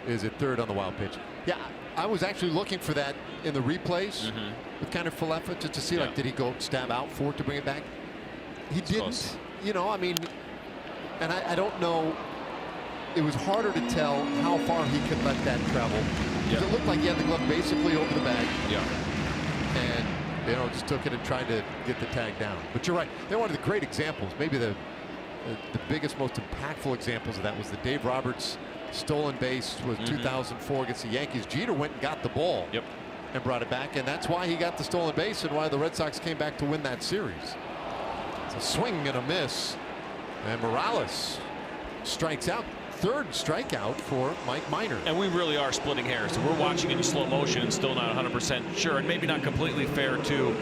is at third on the wild pitch. Yeah, I was actually looking for that in the replays with Kiner-Falefa to see like, did he go stab out for it to bring it back? He didn't. Close. You know, I mean, and I don't know. It was harder to tell how far he could let that travel. Because it looked like he had the glove basically over the bag. And you know, just took it and tried to get the tag down. But you're right. They're one of the great examples. Maybe the biggest, most impactful examples of that was the Dave Roberts stolen base was 2004 against the Yankees. Jeter went and got the ball and brought it back. And that's why he got the stolen base and why the Red Sox came back to win that series. It's a swing and a miss. And Morales strikes out. Third strikeout for Mike Minor. And we really are splitting hairs. So we're watching it in slow motion and still not 100% sure, and maybe not completely fair to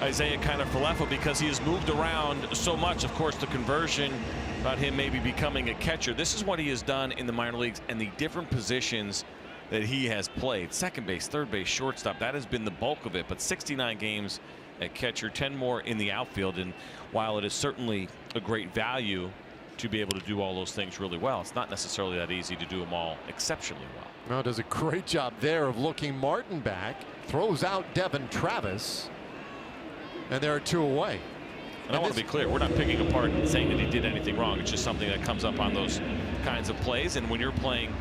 Isaiah Kiner-Falefa because he has moved around so much. Of course, the conversion about him maybe becoming a catcher. This is what he has done in the minor leagues and the different positions that he has played. Second base, third base, shortstop. That has been the bulk of it. But 69 games at catcher, 10 more in the outfield. And while it is certainly a great value to be able to do all those things really well, it's not necessarily that easy to do them all exceptionally well. No, does a great job there of looking Martin back, throws out Devin Travis, and there are two away. And I want to be clear, we're not picking apart and saying that he did anything wrong. It's just something that comes up on those kinds of plays. And when you're playing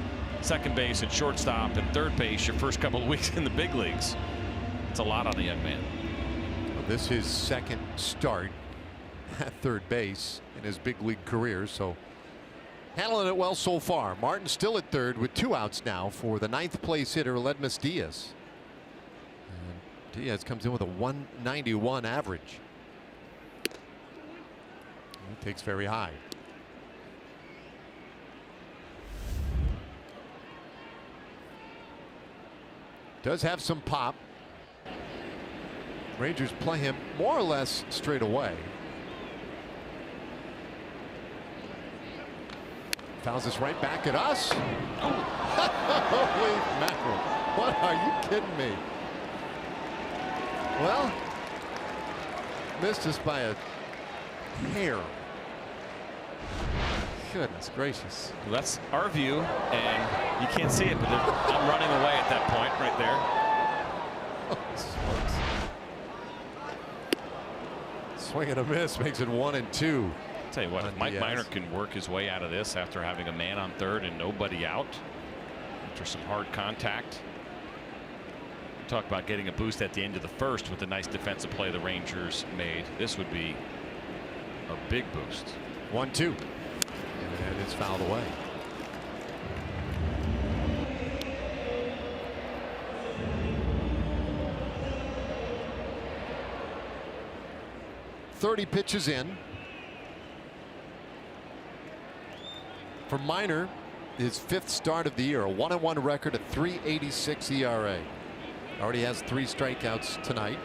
second base and shortstop and third base your first couple of weeks in the big leagues, it's a lot on the young man. This is his second start. at third base in his big league career, so handling it well so far. Martin still at third with 2 outs now for the 9th place hitter, Aledmys Diaz. And Diaz comes in with a 191 average. He takes very high. Does have some pop. Rangers play him more or less straight away. Fouls this right back at us. Holy mackerel. What are you kidding me? Well, missed us by a hair. Goodness gracious. Well, that's our view, and you can't see it, but I'm running away at that point right there. Oh, swing and a miss makes it 1-2. Tell you what, if Mike Minor can work his way out of this after having a man on third and nobody out after some hard contact. Talk about getting a boost at the end of the first with the nice defensive play the Rangers made. This would be a big boost. 1-2. And it's fouled away. .30 pitches in. For Minor, his 5th start of the year, a 1-1 record, a 3.86 ERA. Already has 3 strikeouts tonight.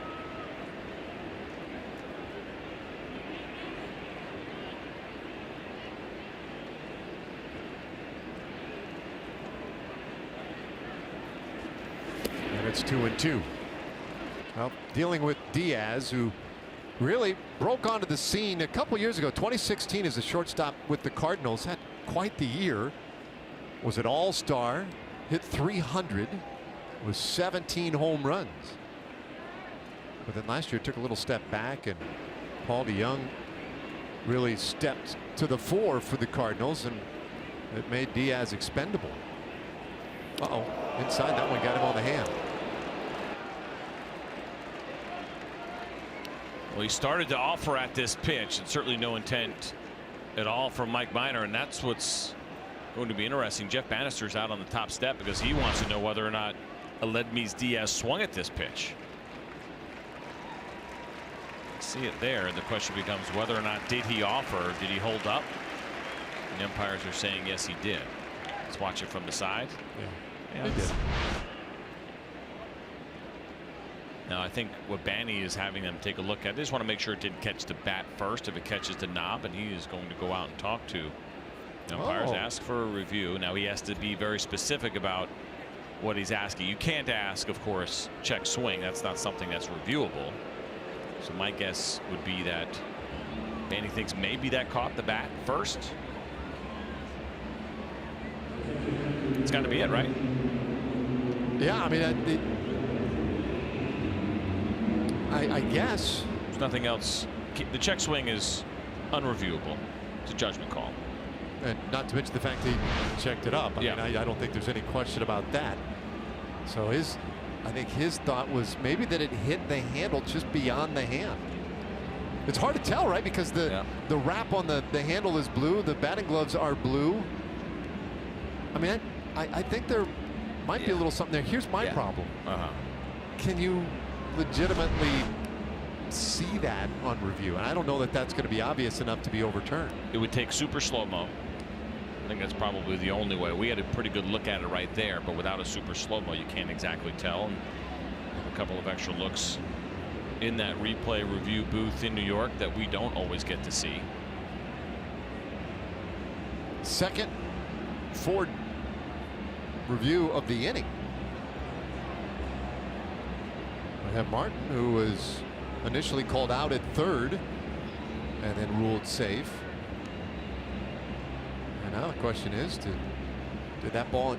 And it's 2-2. Well, dealing with Diaz, who really broke onto the scene a couple years ago. 2016 as a shortstop with the Cardinals. Had quite the year. Was an all-star. Hit 300 with 17 home runs. But then last year took a little step back, and Paul DeYoung really stepped to the fore for the Cardinals, and it made Diaz expendable. Uh-oh. Inside, that one got him on the hand. Well, he started to offer at this pitch, and certainly no intent at all from Mike Minor, and that's what's going to be interesting. Jeff Bannister's out on the top step because he wants to know whether or not Aledmys Diaz swung at this pitch. See it there, and the question becomes whether or not did he offer, did he hold up? And the umpires are saying yes, he did. Let's watch it from the side. Yeah, he did. Now I think what Banny is having them take a look at, they just want to make sure it didn't catch the bat first. If it catches the knob, and he is going to go out and talk to the umpires, ask for a review. Now he has to be very specific about what he's asking. You can't ask, of course, check swing. That's not something that's reviewable. So my guess would be that Banny thinks maybe that caught the bat first. It's got to be it, right? Yeah, I mean, I guess. There's nothing else. The check swing is unreviewable. It's a judgment call. And not to mention the fact that he checked it up. I mean, I don't think there's any question about that. So I think his thought was maybe that it hit the handle just beyond the hand. It's hard to tell, right? Because the wrap on the handle is blue. The batting gloves are blue. I mean, I think there might be a little something there. Here's my problem. Can you legitimately see that on review? And I don't know that that's going to be obvious enough to be overturned. It would take super slow-mo. I think that's probably the only way. We had a pretty good look at it right there, but without a super slow-mo, you can't exactly tell. And a couple of extra looks in that replay review booth in New York that we don't always get to see. Second Ford review of the inning. We have Martin, who was initially called out at third and then ruled safe. And now the question is, did that ball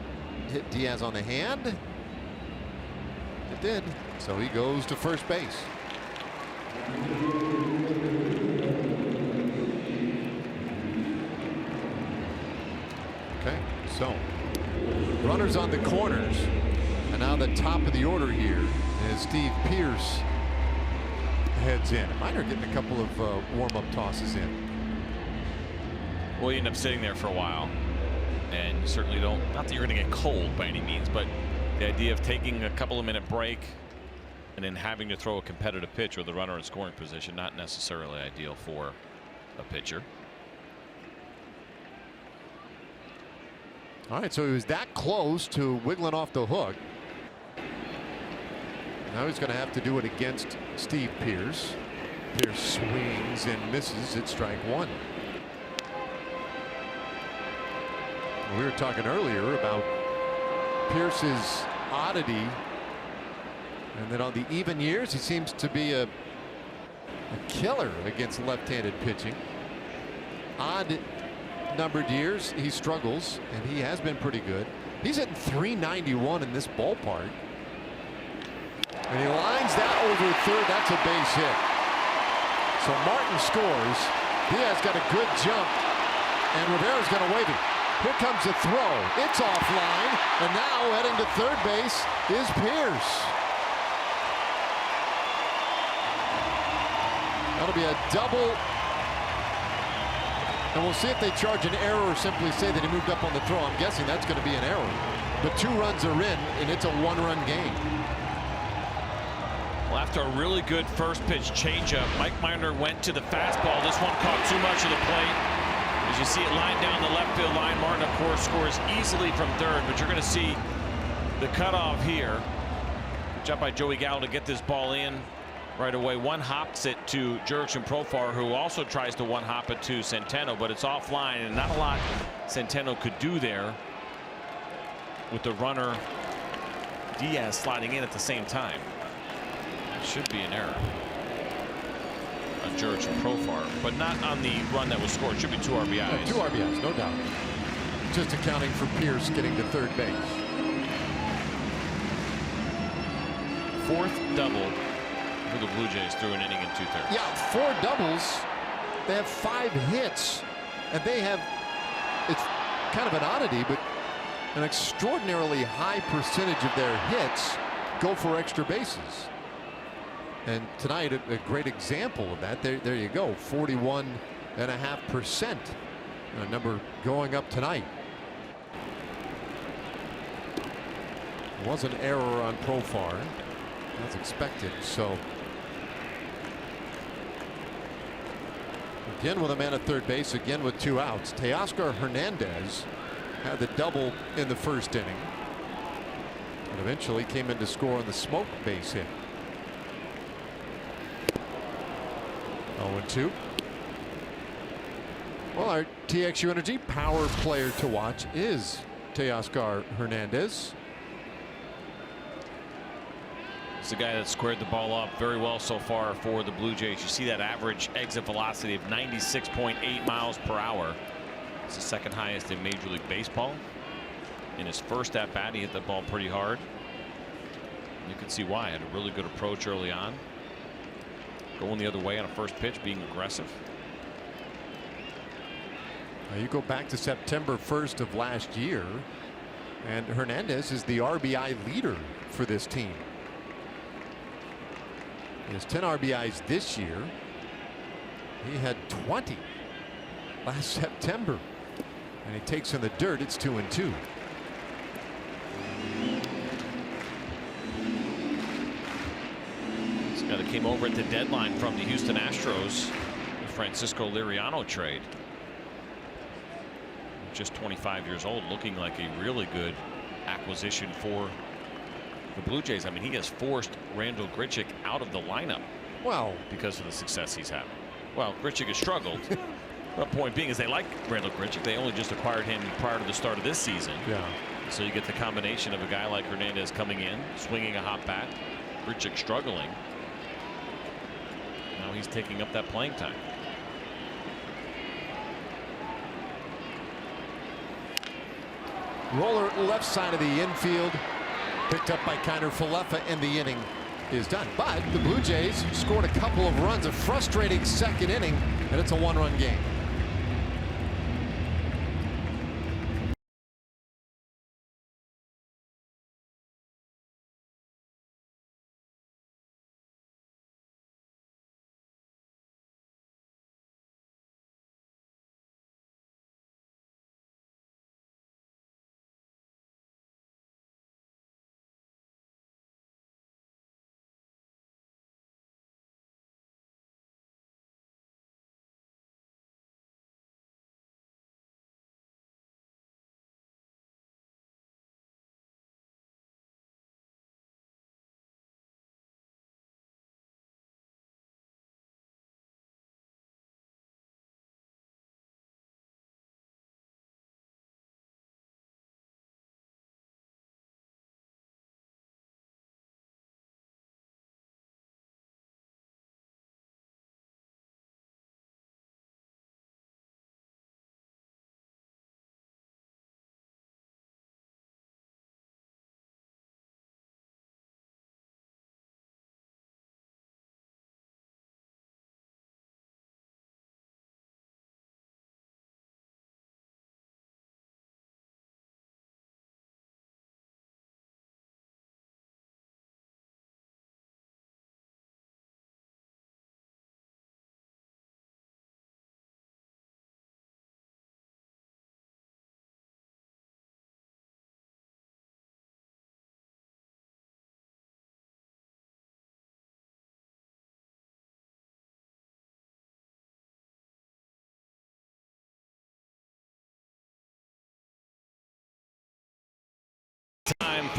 hit Diaz on the hand? It did. So he goes to first base. Okay, so runners on the corners, and now the top of the order here is Steve Pearce heads in. Minor getting a couple of warm-up tosses in. Well, you end up sitting there for a while, and you certainly don't, not that you're going to get cold by any means, but the idea of taking a couple of minute break and then having to throw a competitive pitch with the runner in scoring position, not necessarily ideal for a pitcher. All right, so he was that close to wiggling off the hook. Now he's going to have to do it against Steve Pearce. Pearce swings and misses at strike one. We were talking earlier about Pearce's oddity, and then on the even years he seems to be a killer against left-handed pitching. Odd numbered years he struggles, and he has been pretty good. He's hitting .391 in this ballpark, and he lines that over third. That's a base hit. So Martin scores. Diaz got a good jump, and Rivera's going to wave it. Here comes the throw. It's offline, and now heading to third base is Pearce. That'll be a double. And we'll see if they charge an error or simply say that he moved up on the throw. I'm guessing that's going to be an error. But 2 runs are in, and it's a 1-run game. Well, after a really good first pitch changeup, Mike Minor went to the fastball. This one caught too much of the plate. As you see it lined down the left field line, Martin, of course, scores easily from third, but you're going to see the cutoff here. Good job by Joey Gallo to get this ball in right away. One hops it to Jurickson Profar, who also tries to one hop it to Centeno, but it's offline, and not a lot Centeno could do there with the runner Diaz sliding in at the same time. Should be an error on Jurickson Profar, but not on the run that was scored. Should be 2 RBIs. Yeah, 2 RBIs, no doubt. Just accounting for Pearce getting to third base. 4th double for the Blue Jays through an inning and 2/3. Yeah, 4 doubles. They have 5 hits, and they have, it's kind of an oddity, but an extraordinarily high percentage of their hits go for extra bases. And tonight, a great example of that. There you go, 41.5%. A number going up tonight. Was an error on Profar, as expected. So again with a man at third base, again with 2 outs. Teoscar Hernandez had the double in the first inning, and eventually came in to score on the smoke base hit. 0-2. Well, our TXU Energy power player to watch is Teoscar Hernandez. It's the guy that squared the ball up very well so far for the Blue Jays. You see that average exit velocity of 96.8 miles per hour. It's the 2nd highest in Major League Baseball. In his first at bat, he hit the ball pretty hard. You can see why. Had a really good approach early on. Going the other way on a first pitch, being aggressive. Now you go back to September 1st of last year, and Hernandez is the RBI leader for this team. He has 10 RBIs this year. He had 20 last September, and he takes in the dirt. It's 2-2. This guy that came over at the deadline from the Houston Astros, the Francisco Liriano trade. Just 25 years old, looking like a really good acquisition for the Blue Jays. I mean, he has forced Randal Grichuk out of the lineup. Well, because of the success he's having. Well, Grichuk has struggled. The point being is they like Randal Grichuk. They only just acquired him prior to the start of this season. Yeah. So you get the combination of a guy like Hernandez coming in, swinging a hot bat, Grichuk struggling. Now he's taking up that playing time. Roller left side of the infield, picked up by Kiner Falefa, and the inning is done. But the Blue Jays scored a couple of runs, a frustrating 2nd inning, and it's a 1-run game.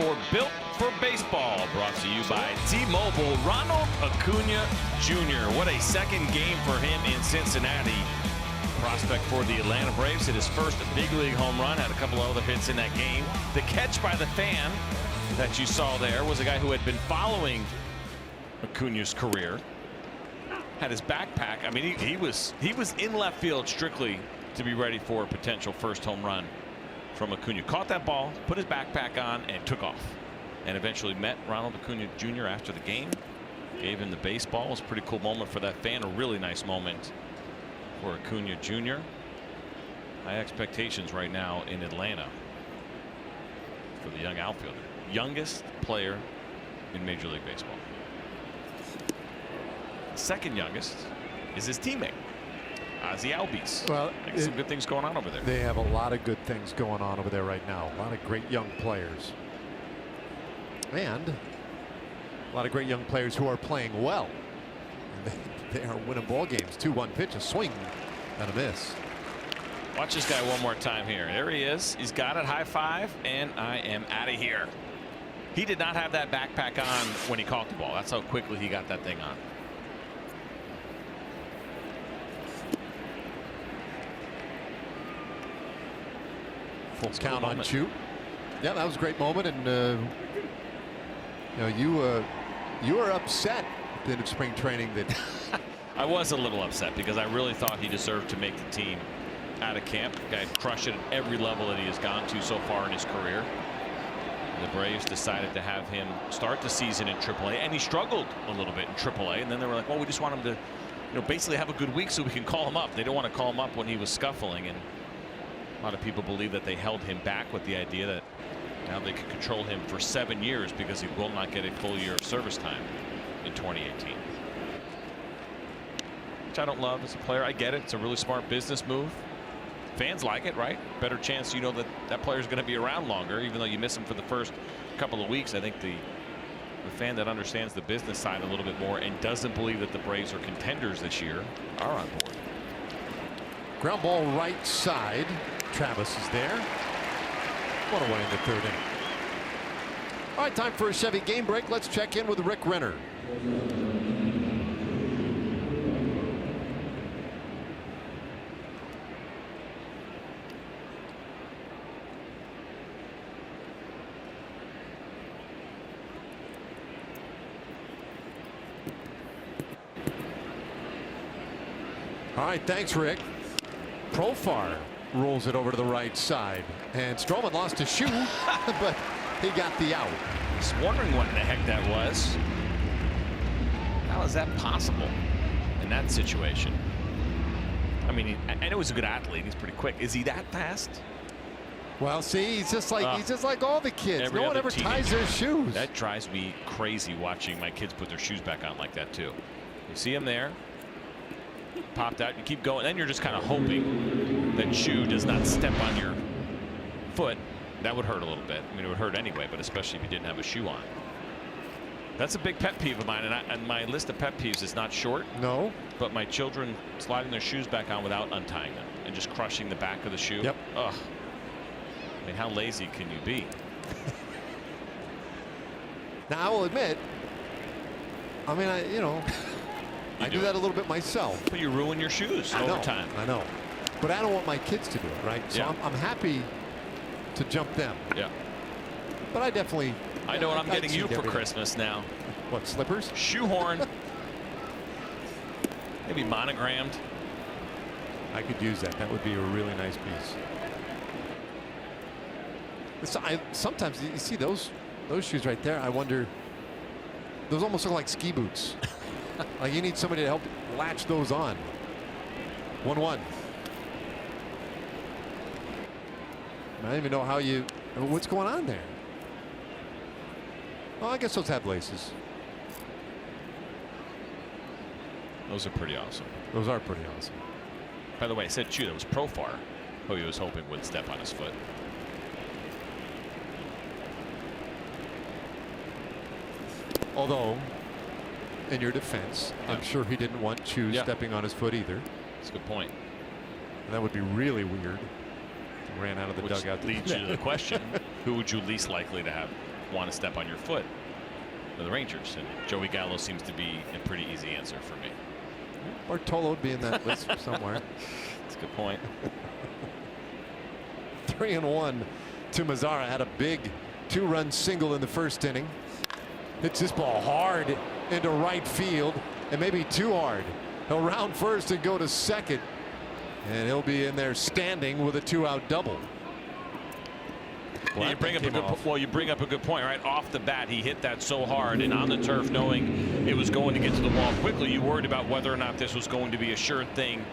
for Built for Baseball, brought to you by T-Mobile. Ronald Acuna Jr. What a second game for him in Cincinnati. Prospect for the Atlanta Braves hit his first big league home run, had a couple of other hits in that game. The catch by the fan that you saw there was a guy who had been following Acuna's career. Had his backpack. I mean, he was in left field strictly to be ready for a potential first home run from Acuna. Caught that ball, put his backpack on, and took off. And eventually met Ronald Acuna Jr. after the game. Gave him the baseball. It was a pretty cool moment for that fan. A really nice moment for Acuna Jr. High expectations right now in Atlanta for the young outfielder. Youngest player in Major League Baseball. Second youngest is his teammate, Ozzie Albies. Well, some good things going on over there. They have a lot of good things going on over there right now. A lot of great young players. And a lot of great young players who are playing well. They are winning ball games. 2-1 pitch, a swing and a miss. Watch this guy one more time here. There he is. He's got it. High five, and I am out of here. He did not have that backpack on when he caught the ball. That's how quickly he got that thing on. Full count on Chu. Yeah, that was a great moment, and you were upset at the end of spring training that I was a little upset because I really thought he deserved to make the team out of camp. The guy crushed it at every level that he has gone to so far in his career. The Braves decided to have him start the season in AAA, and he struggled a little bit in AAA. And then they were like, well, we just want him to, basically have a good week so we can call him up. They don't want to call him up when he was scuffling, and a lot of people believe that they held him back with the idea that now they could control him for 7 years because he will not get a full year of service time in 2018. Which I don't love as a player. I get it. It's a really smart business move. Fans like it, right? Better chance that that player is going to be around longer, even though you miss him for the first couple of weeks. I think the fan that understands the business side a little bit more and doesn't believe that the Braves are contenders this year are on board. ground ball right side. Travis is there. 1 away in the third inning. All right, time for a Chevy game break. Let's check in with Rick Renner. All right, thanks, Rick. Profar rolls it over to the right side, and Stroman lost his shoe, but he got the out. Just wondering what in the heck that was. How is that possible in that situation? I mean, I know he's a good athlete. He's pretty quick. Is he that fast? Well, see, he's just like all the kids. No one ever ties their shoes. That drives me crazy watching my kids put their shoes back on like that too. You see him there, popped out. You keep going, then you're just kind of hoping that shoe does not step on your foot. That would hurt a little bit. I mean, it would hurt anyway, but especially if you didn't have a shoe on. That's a big pet peeve of mine, and my list of pet peeves is not short. No. But my children sliding their shoes back on without untying them and just crushing the back of the shoe. Yep. Ugh. I mean, how lazy can you be? Now, I will admit, I mean, I do that a little bit myself. But you ruin your shoes over time. I know. But I don't want my kids to do it, right? So Yeah. I'm happy to jump them. Yeah. But I definitely. I know what I'm getting you for everything. Christmas now. What, slippers? Shoehorn. Maybe monogrammed. I could use that. That would be a really nice piece. Sometimes you see those shoes right there. I wonder. Those almost look like ski boots. Like you need somebody to help latch those on. 1-1. I don't even know how you. What's going on there? Well, I guess those have laces. Those are pretty awesome. Those are pretty awesome. By the way, I said shoe. That was Profar, who he was hoping would step on his foot. Although, in your defense, I'm sure he didn't want Chu stepping on his foot either. That's a good point. And that would be really weird. He ran out of the dugout. Leads you to the question: who would you least likely to have want to step on your foot for the Rangers? And Joey Gallo seems to be a pretty easy answer for me. Bartolo would be in that list somewhere. That's a good point. 3-1 to Mazara. Had a big 2-run single in the first inning. Hits this ball hard into right field, and maybe too hard. He'll round first and go to second, and he'll be in there standing with a 2-out double. Yeah, you bring up a good point, right? Off the bat, he hit that so hard, and on the turf, knowing it was going to get to the wall quickly, you worried about whether or not this was going to be a sure thing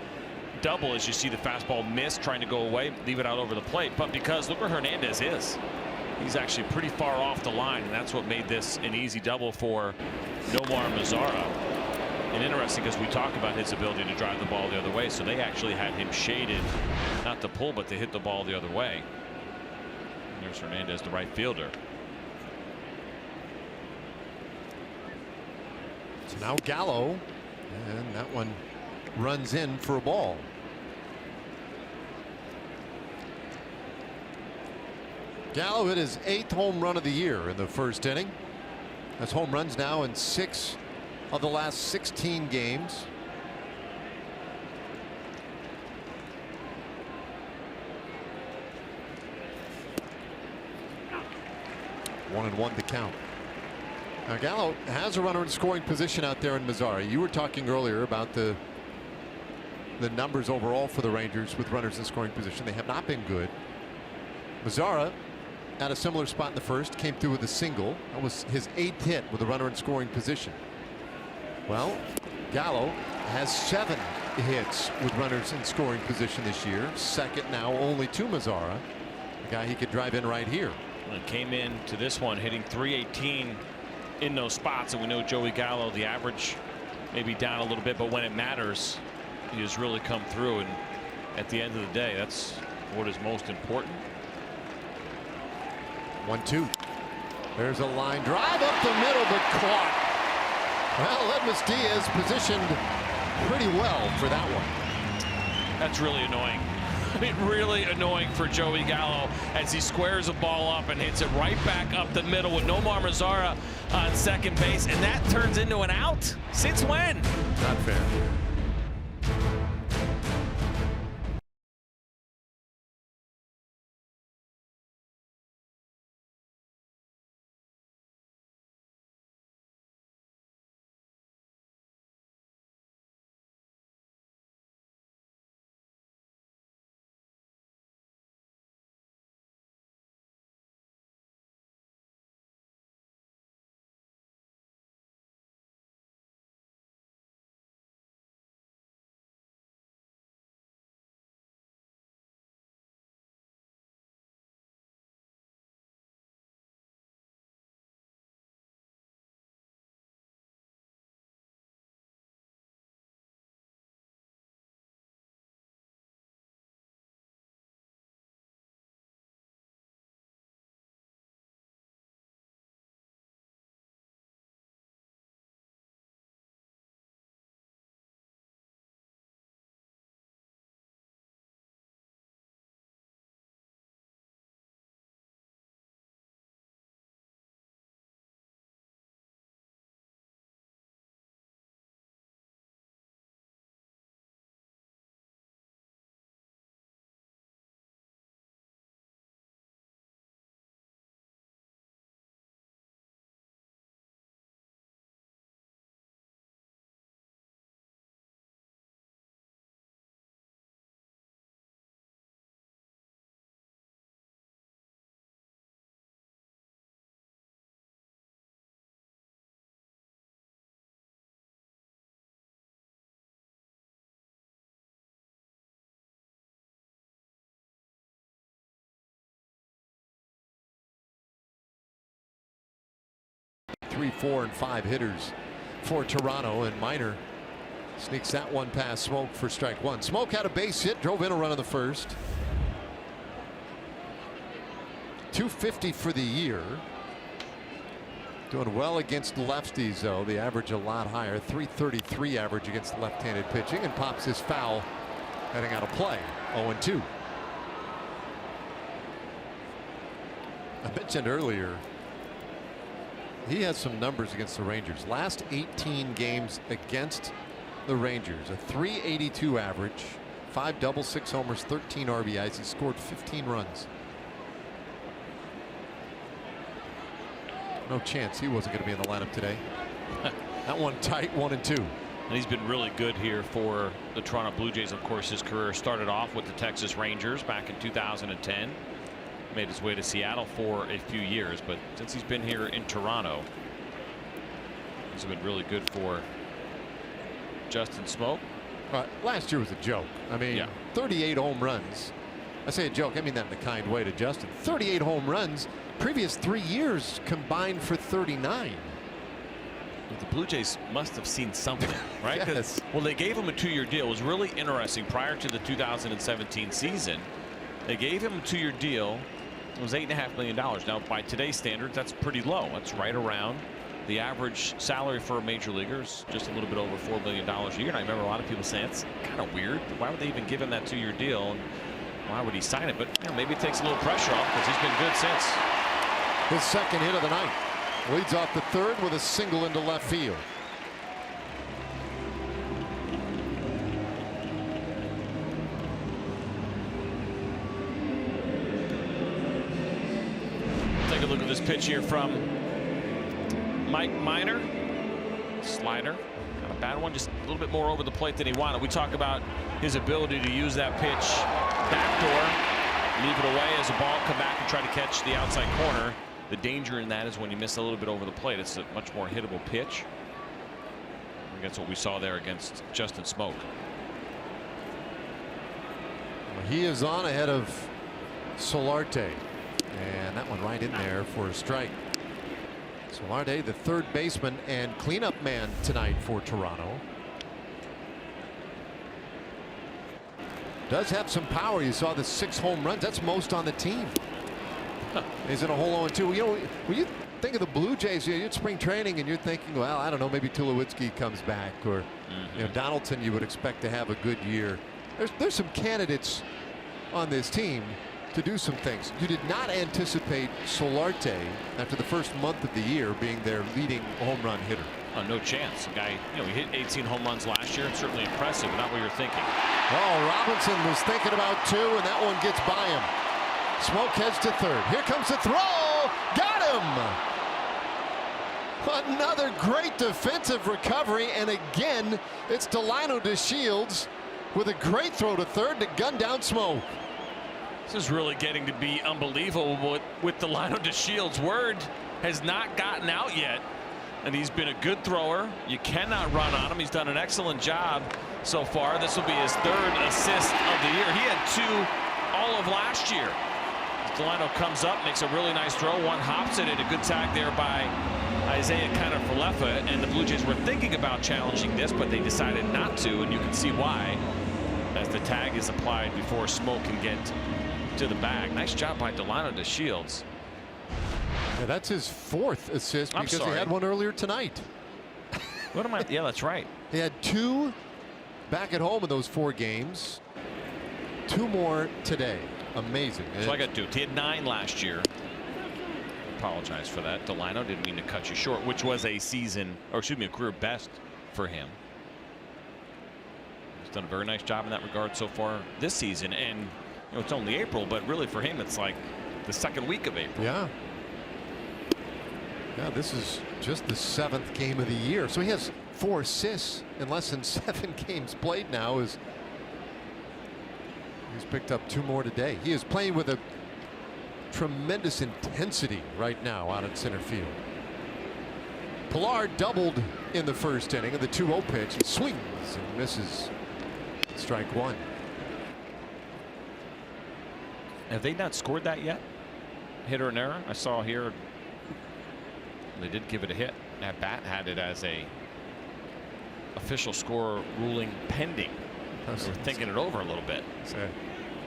double, as you see the fastball miss, trying to go away, leave it out over the plate. But because look where Hernandez is, he's actually pretty far off the line, and that's what made this an easy double for Nomar Mazara. And interesting, because we talk about his ability to drive the ball the other way, so they actually had him shaded, not to pull, but to hit the ball the other way. There's Hernandez, the right fielder. So now Gallo, and that one runs in for a ball. Gallo hit his 8th home run of the year in the first inning. That's home runs now in 6 of the last 16 games. One and one to count. Now Gallo has a runner in scoring position out there in Mazara. You were talking earlier about the numbers overall for the Rangers with runners in scoring position. They have not been good. Mazara at a similar spot in the first, came through with a single. That was his 8th hit with a runner in scoring position. Well, Gallo has 7 hits with runners in scoring position this year. Second now only to Mazara, the guy he could drive in right here. And came in to this one hitting .318 in those spots, and we know Joey Gallo, the average maybe down a little bit, but when it matters, he has really come through. And at the end of the day, that's what is most important. 1-2. There's a line drive up the middle, but caught. Well, Edmus Diaz positioned pretty well for that one. That's really annoying. I mean, really annoying for Joey Gallo as he squares a ball up and hits it right back up the middle with Nomar Mazara on second base, and that turns into an out. Since when? Not fair. Three, 4, and 5 hitters for Toronto, and Minor sneaks that one past Smoke for strike one. Smoke had a base hit, drove in a run in the first. 250 for the year. Doing well against lefties, though. The average a lot higher. 333 average against left-handed pitching, and pops his foul heading out of play. 0-2. I mentioned earlier He has some numbers against the Rangers. Last 18 games against the Rangers, a .382 average, 5 doubles, 6 homers, 13 RBIs. He scored 15 runs. No chance he wasn't going to be in the lineup today. That one tight, 1-2. And he's been really good here for the Toronto Blue Jays. Of course, his career started off with the Texas Rangers back in 2010. Made his way to Seattle for a few years, but since he's been here in Toronto, he's been really good for Justin Smoak. Last year was a joke. I mean, 38 home runs. I say a joke, I mean that in a kind way to Justin. 38 home runs. Previous 3 years combined for 39. The Blue Jays must have seen something, right? Yes. Well, they gave him a 2-year deal. It was really interesting. Prior to the 2017 season, they gave him a 2-year deal. It was $8.5 million. Now, by today's standards, that's pretty low. That's right around the average salary for a major leaguer is just a little bit over $4 million a year. And I remember a lot of people saying it's kind of weird. Why would they even give him that 2-year deal? And why would he sign it? But maybe it takes a little pressure off because he's been good since. His second hit of the night. Leads off the third with a single into left field. Take a look at this pitch here from Mike Minor. Slider, not a bad one, just a little bit more over the plate than he wanted. We talk about his ability to use that pitch backdoor, leave it away as a ball, come back and try to catch the outside corner. The danger in that is when you miss a little bit over the plate. It's a much more hittable pitch. And that's what we saw there against Justin Smoak. He is on ahead of Solarte, and that one right in there for a strike. Solarte, the third baseman and cleanup man tonight for Toronto. Does have some power. You saw the 6 home runs. That's most on the team. He's in a hole 0-2. You know, when you think of the Blue Jays, you're at spring training and you're thinking, well, I don't know, maybe Tulowitzki comes back, or you know, Donaldson you would expect to have a good year. There's some candidates on this team to do some things. You did not anticipate Solarte after the first month of the year being their leading home run hitter. Oh, no chance. The guy, he hit 18 home runs last year. It's certainly impressive, but not what you're thinking. Oh, Robinson was thinking about 2, and that one gets by him. Smoak heads to third. Here comes the throw. Got him. Another great defensive recovery, and again, it's Delino DeShields with a great throw to third to gun down Smoak. This is really getting to be unbelievable with Delino DeShields. Word has not gotten out yet, and he's been a good thrower. You cannot run on him. He's done an excellent job so far. This will be his 3rd assist of the year. He had 2 all of last year. Delino comes up, makes a really nice throw. One hops it, and a good tag there by Isaiah Kiner-Falefa. And the Blue Jays were thinking about challenging this, but they decided not to, and you can see why as the tag is applied before Smoak can get to the bag. Nice job by Delino DeShields. Yeah, that's his 4th assist because he had one earlier tonight. What am I? Yeah, that's right. He had 2 back at home in those 4 games. 2 more today. Amazing. So I got 2. He had 9 last year. Apologize for that. Delino, didn't mean to cut you short, which was a season, or excuse me, a career best for him. He's done a very nice job in that regard so far this season. And it's only April, but really for him, it's like the 2nd week of April. Yeah. Yeah, this is just the 7th game of the year. So he has 4 assists in less than 7 games played now. He's picked up 2 more today. He is playing with a tremendous intensity right now out at center field. Pilar doubled in the first inning of the 2-0 pitch. He swings and misses. Strike 1. Have they not scored that yet? Hit or an error? I saw here they did give it a hit. At bat had it as a official score ruling pending. They were thinking it over a little bit. So,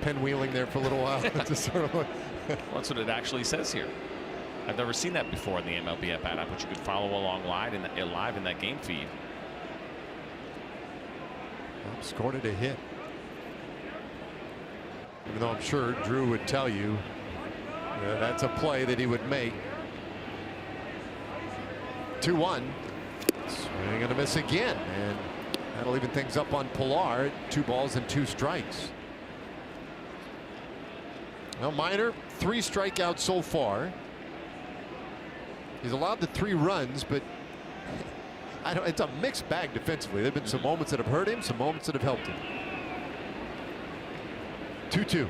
pinwheeling there for a little while. Just sort of like well, that's what it actually says here. I've never seen that before in the MLB at bat app, but you could follow along live in that game feed. Well, scored it a hit. Even though I'm sure Drew would tell you that's a play that he would make. 2-1. Swing and a miss again, and that'll even things up on Pilar. 2 balls and 2 strikes. Well, Minor, 3 strikeouts so far. He's allowed the 3 runs, but it's a mixed bag defensively. There have been some moments that have hurt him, some moments that have helped him. 2-2.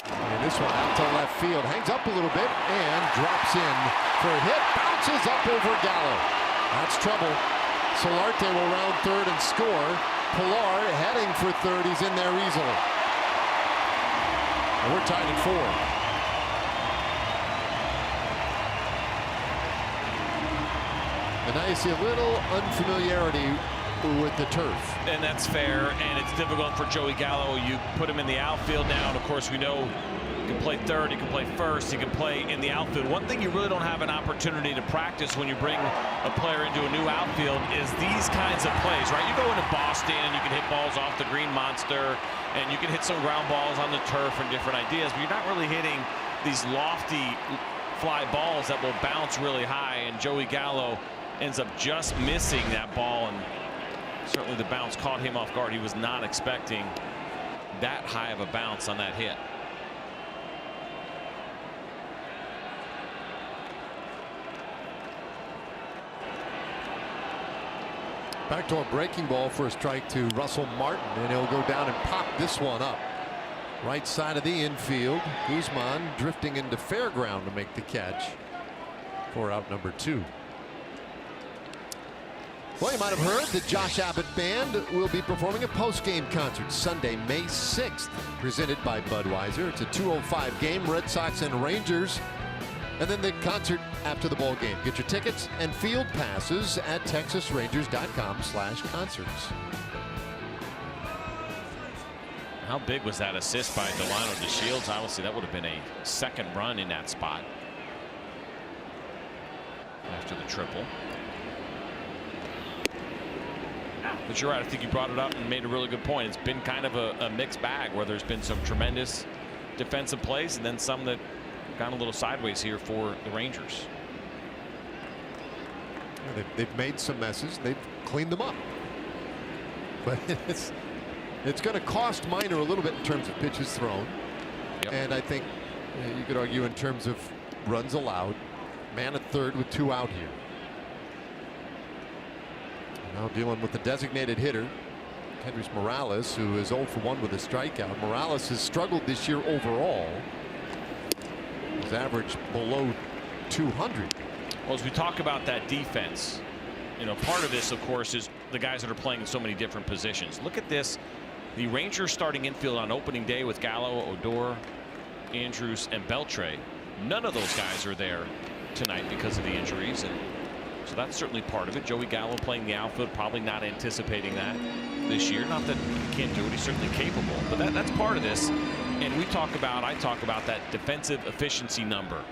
And this one out to left field, hangs up a little bit and drops in for a hit. Bounces up over Gallo. That's trouble. Solarte will round third and score. Pilar heading for third. He's in there easily. And we're tied at 4. And now you see a little unfamiliarity with the turf. And that's fair, and it's difficult for Joey Gallo. You put him in the outfield now, and of course we know he can play third, he can play first, he can play in the outfield. One thing you really don't have an opportunity to practice when you bring a player into a new outfield is these kinds of plays, right? You go into Boston and you can hit balls off the green monster, and you can hit some ground balls on the turf and different ideas, but you're not really hitting these lofty fly balls that will bounce really high, and Joey Gallo ends up just missing that ball, and certainly the bounce caught him off guard. He was not expecting that high of a bounce on that hit. Back to a breaking ball for a strike to Russell Martin, and he'll go down and pop this one up. Right side of the infield. Guzman drifting into fair ground to make the catch for out number 2. Well, you might have heard the Josh Abbott Band will be performing a post-game concert Sunday, May 6th, presented by Budweiser. It's a 2:05 game, Red Sox and Rangers. And then the concert after the ball game. Get your tickets and field passes at texasrangers.com/concerts. How big was that assist by Delano DeShields? Obviously, that would have been a second run in that spot after the triple. But you're right, I think you brought it up and made a really good point. It's been kind of a mixed bag where there's been some tremendous defensive plays and then some that gone a little sideways here for the Rangers. They've made some messes. They've cleaned them up. But it's going to cost Minor a little bit in terms of pitches thrown. Yep. And I think you could argue in terms of runs allowed. Man at third with 2 out here. Now dealing with the designated hitter, Kendrys Morales, who is 0 for 1 with a strikeout. Morales has struggled this year overall. His average below 200. Well, as we talk about that defense, you know, part of this, of course, is the guys that are playing in so many different positions. Look at this. The Rangers starting infield on opening day with Gallo, Odor, Andrews, and Beltre. None of those guys are there tonight because of the injuries, and so that's certainly part of it. Joey Gallo playing the outfield, probably not anticipating that this year. Not that he can't do it, he's certainly capable, but that's part of this. And I talk about that defensive efficiency number,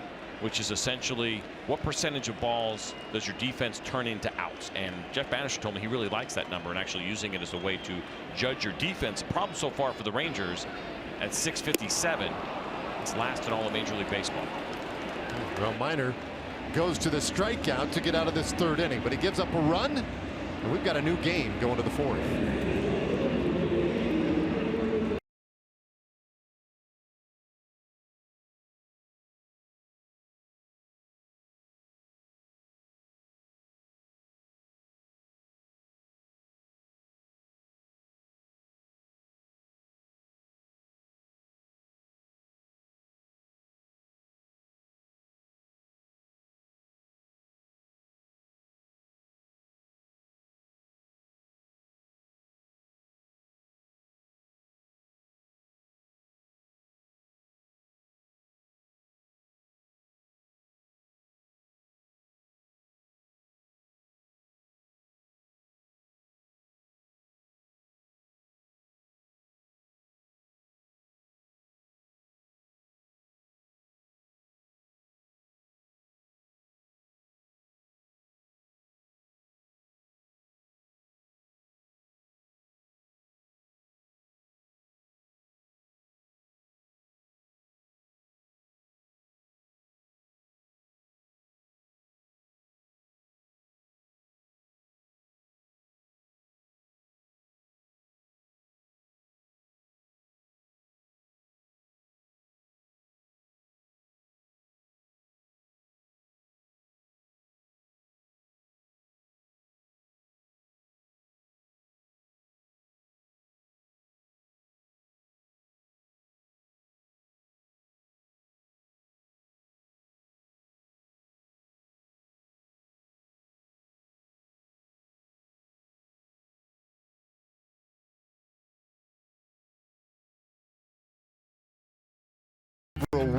which is essentially what percentage of balls does your defense turn into outs. And Jeff Banisher told me he really likes that number and actually using it as a way to judge your defense. The problem so far for the Rangers at 657, it's last in all of Major League Baseball. Well, Minor goes to the strikeout to get out of this third inning, but he gives up a run, and we've got a new game going to the 4th.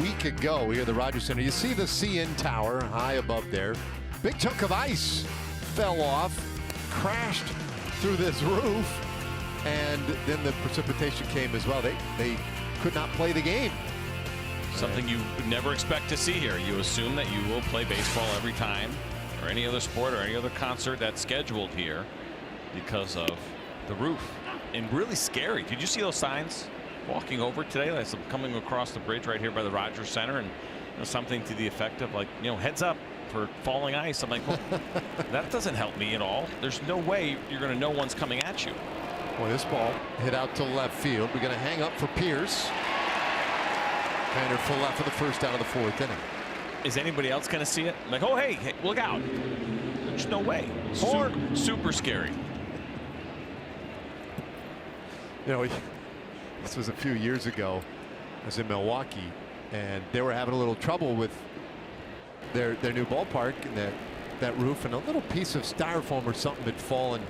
week ago here at the Rogers Center. You see the CN Tower high above there. Big chunk of ice fell off, crashed through this roof, and then the precipitation came as well. They could not play the game. Something you would never expect to see here. You assume that you will play baseball every time, or any other sport, or any other concert that's scheduled here because of the roof. And really scary. Did you see those signs walking over today? That's coming across the bridge right here by the Rogers Center, and something to the effect of, like, heads up for falling ice. I'm like, well, that doesn't help me at all. There's no way you're going to know one's coming at you. Well, this ball hit out to left field. We're going to hang up for Pierce. Painter full left for the first out of the fourth inning. Is anybody else going to see it? Like, oh, hey, look out. There's no way. Super scary. This was a few years ago. I was in Milwaukee, and they were having a little trouble with their new ballpark, and that roof, and a little piece of styrofoam or something had fallen,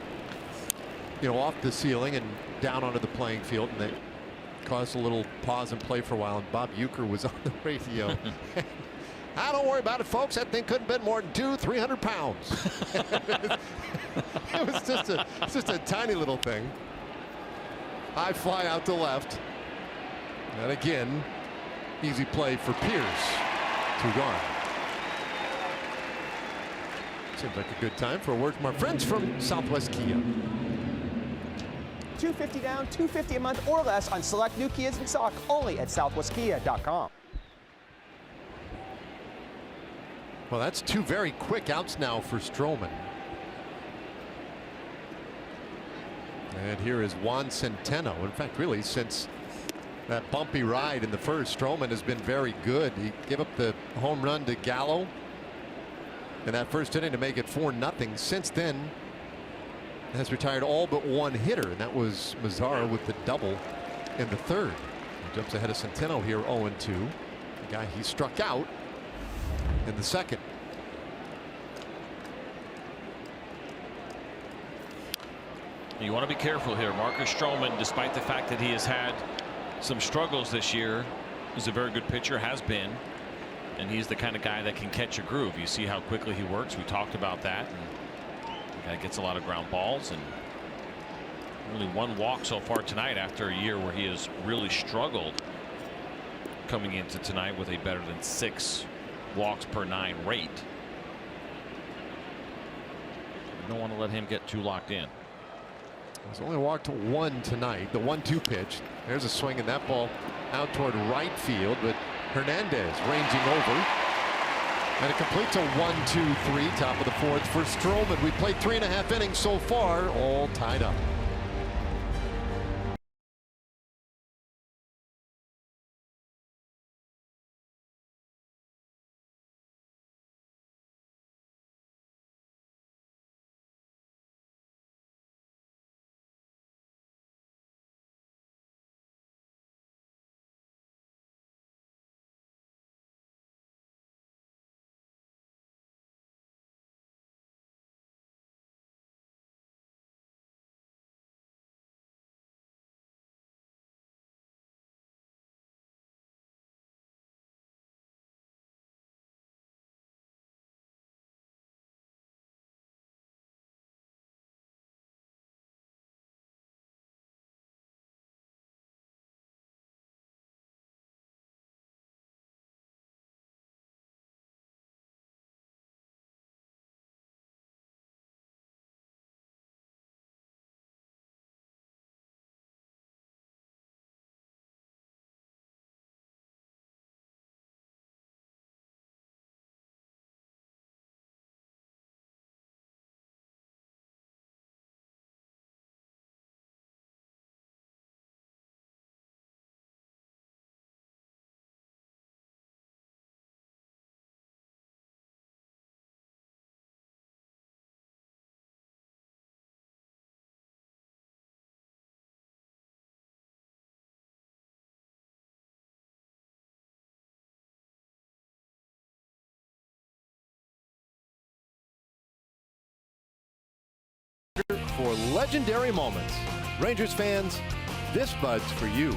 off the ceiling and down onto the playing field, and that caused a little pause and play for a while. And Bob Uecker was on the radio. Don't worry about it, folks. That thing couldn't have been more than 200-300 pounds. It was just a tiny little thing. High fly out to left. And again, easy play for Pierce. 2 gone. Seems like a good time for a word from our friends from Southwest Kia. $250 down, $250 a month or less on select new Kias in stock, only at southwestkia.com. Well, that's 2 very quick outs now for Stroman. And here is Juan Centeno. In fact, really, since that bumpy ride in the first, Stroman has been very good. He gave up the home run to Gallo in that first inning to make it 4-0. Since then, has retired all but 1 hitter, and that was Mazzara with the double in the third. He jumps ahead of Centeno here, 0-2. The guy he struck out in the second. You want to be careful here. Marcus Stroman, despite the fact that he has had some struggles this year, is a very good pitcher, has been, and he's the kind of guy that can catch a groove. You see how quickly he works. We talked about that. And the guy gets a lot of ground balls, and only 1 walk so far tonight after a year where he has really struggled coming into tonight with a better than 6 walks per 9 rate. You don't want to let him get too locked in. He's only walked 1 tonight. The 1-2 pitch. There's a swing, and that ball out toward right field, but Hernandez ranging over. And it completes a 1-2-3, top of the fourth for Stroman. We played 3.5 innings so far, all tied up. For legendary moments. Rangers fans, this bud's for you.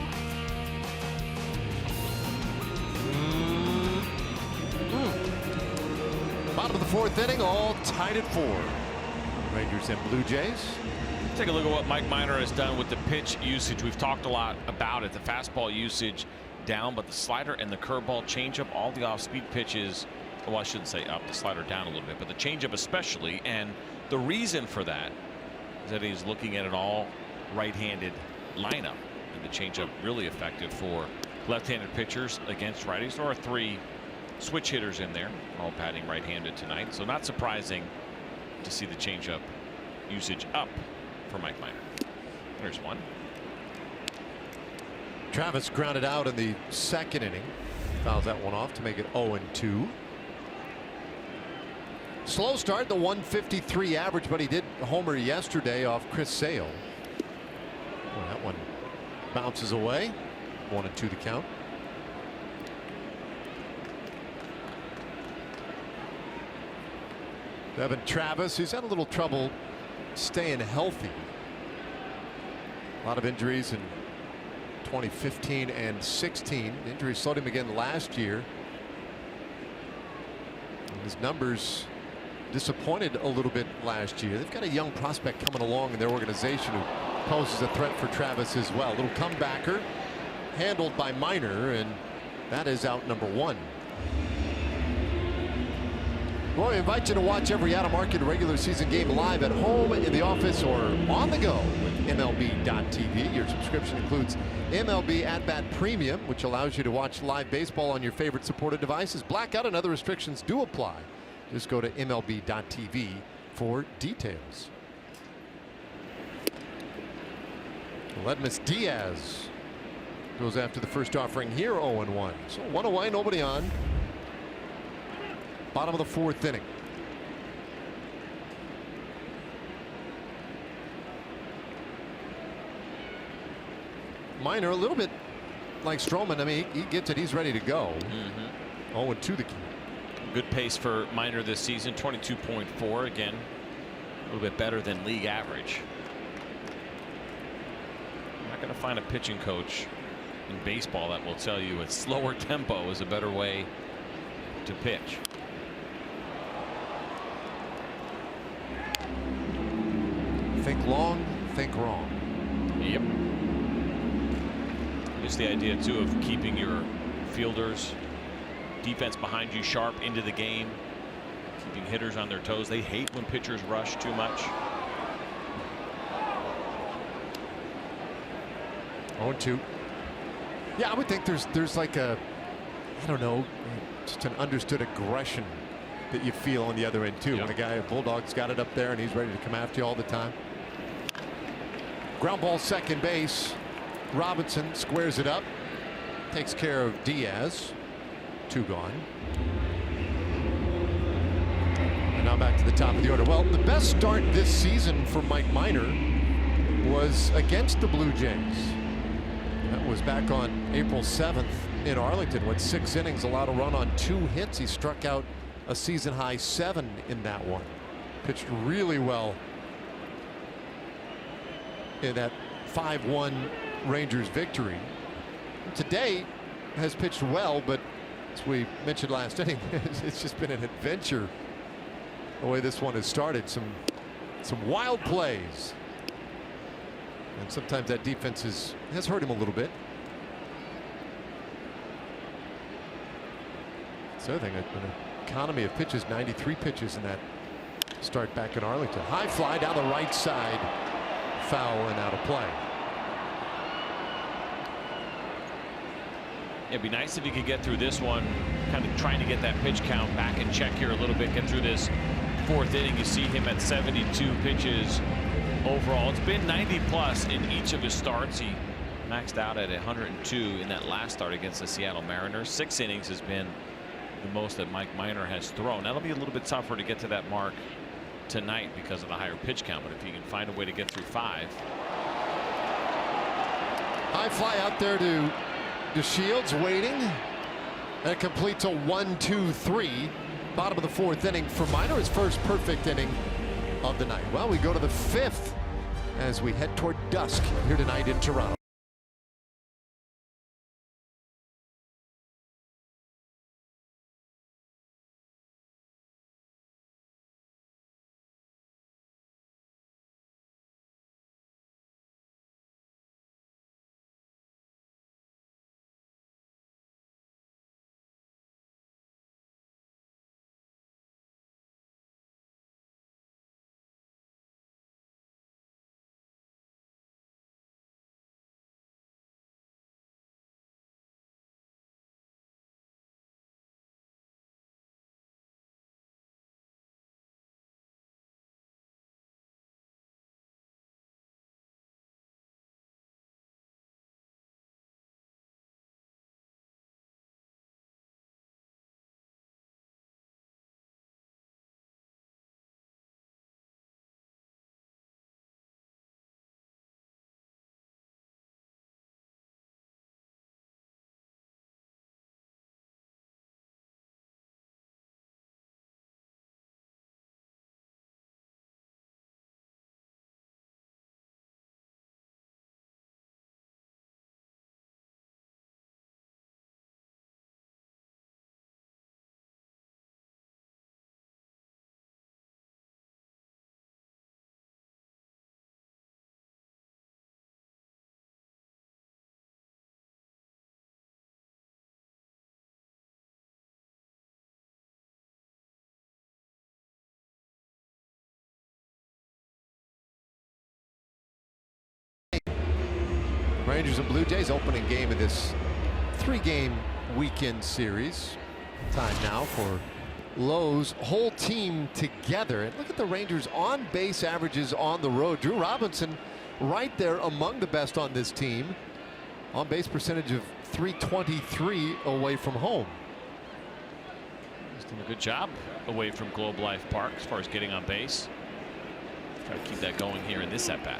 Bottom of the fourth inning, all tied at 4. Rangers and Blue Jays. Take a look at what Mike Minor has done with the pitch usage. We've talked a lot about it. The fastball usage down, but the slider and the curveball, changeup, all the off-speed pitches. Well, I shouldn't say up, the slider down a little bit, but the changeup especially. And the reason for that is that he's looking at an all right-handed lineup, and the changeup really effective for left-handed pitchers against righties. There are 3 switch hitters in there, all batting right-handed tonight, so not surprising to see the changeup usage up for Mike Minor. There's one. Travis grounded out in the second inning. Fouls that one off to make it 0-2. Slow start, the 153 average, but he did homer yesterday off Chris Sale. Well, that one bounces away. 1-2 the count. Devin Travis, he's had a little trouble staying healthy. A lot of injuries in 2015 and 16. Injuries slowed him again last year. And his numbers disappointed a little bit last year. They've got a young prospect coming along in their organization who poses a threat for Travis as well. A little comebacker handled by Minor, and that is out number 1. Well, we invite you to watch every out-of-market regular season game live at home, in the office, or on the go with MLB.tv. Your subscription includes MLB At Bat Premium, which allows you to watch live baseball on your favorite supported devices. Blackout and other restrictions do apply. Just go to MLB.tv for details. Ledmus Diaz goes after the first offering here, 0-1. So 1 away, nobody on. Bottom of the fourth inning. Minor a little bit like Stroman. I mean, he gets it, he's ready to go. 0-2 the key. Good pace for Minor this season, 22.4. Again, a little bit better than league average. You're not going to find a pitching coach in baseball that will tell you a slower tempo is a better way to pitch. Think long, think wrong. Yep. Just the idea too of keeping your fielders, defense behind you sharp into the game, keeping hitters on their toes. They hate when pitchers rush too much. 0-2. Yeah, I would think there's like a, I don't know, just an understood aggression that you feel on the other end too. Yep. When a guy, a Bulldog's got it up there and he's ready to come after you all the time. Ground ball second base. Robinson squares it up, takes care of Diaz. 2 gone. And now back to the top of the order. Well, the best start this season for Mike Minor was against the Blue Jays. That was back on April 7th in Arlington. Went 6 innings, allowed a run on 2 hits. He struck out a season high 7 in that one. Pitched really well in that 5-1 Rangers victory. Today has pitched well, but as we mentioned last inning, it's just been an adventure the way this one has started. Some wild plays, and sometimes that defense has hurt him a little bit. That's the other thing, an economy of pitches, 93 pitches in that start back in Arlington. High fly down the right side, foul and out of play. It'd be nice if you could get through this one, kind of trying to get that pitch count back in check here a little bit, get through this 4th inning. You see him at 72 pitches overall. It's been 90 plus in each of his starts. He maxed out at 102 in that last start against the Seattle Mariners. 6 innings has been the most that Mike Minor has thrown. That'll be a little bit tougher to get to that mark tonight because of the higher pitch count, but if you can find a way to get through 5. High fly out there to DeShields, waiting. That completes a 1-2-3. Bottom of the 4th inning for Minor, his first perfect inning of the night. Well, we go to the 5th as we head toward dusk here tonight in Toronto. Rangers and Blue Jays opening game of this 3-game weekend series. Time now for Lowe's whole team together. And look at the Rangers on base averages on the road. Drew Robinson right there among the best on this team. On base percentage of .323 away from home. He's doing a good job away from Globe Life Park as far as getting on base. Try to keep that going here in this at bat.